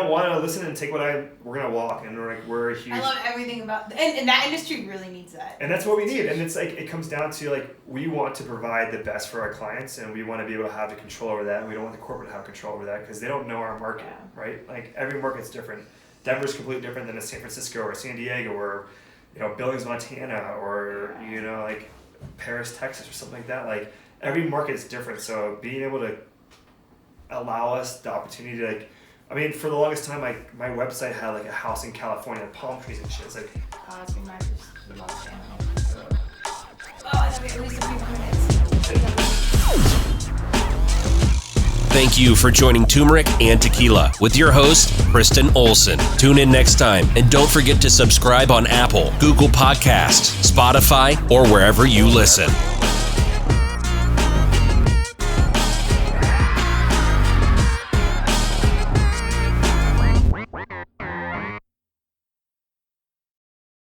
want to listen and take we're gonna walk, and we're a huge. I love everything about and that industry really needs that. And that's what we need. And it's like it comes down to like we want to provide the best for our clients, and we want to be able to have the control over that. And we don't want the corporate to have control over that because they don't know our market, right? Like every market's different. Denver's completely different than a San Francisco or San Diego or Billings, Montana, or like Paris, Texas, or something like that. Like every market's different. So being able to allow us the opportunity to for the longest time my website had like a house in California, palm trees and shit. It's like it's been my love channel. I have at least a few minutes. Thank you for joining Turmeric and Tequila with your host, Kristen Olson. Tune in next time, and don't forget to subscribe on Apple, Google Podcasts, Spotify, or wherever you listen.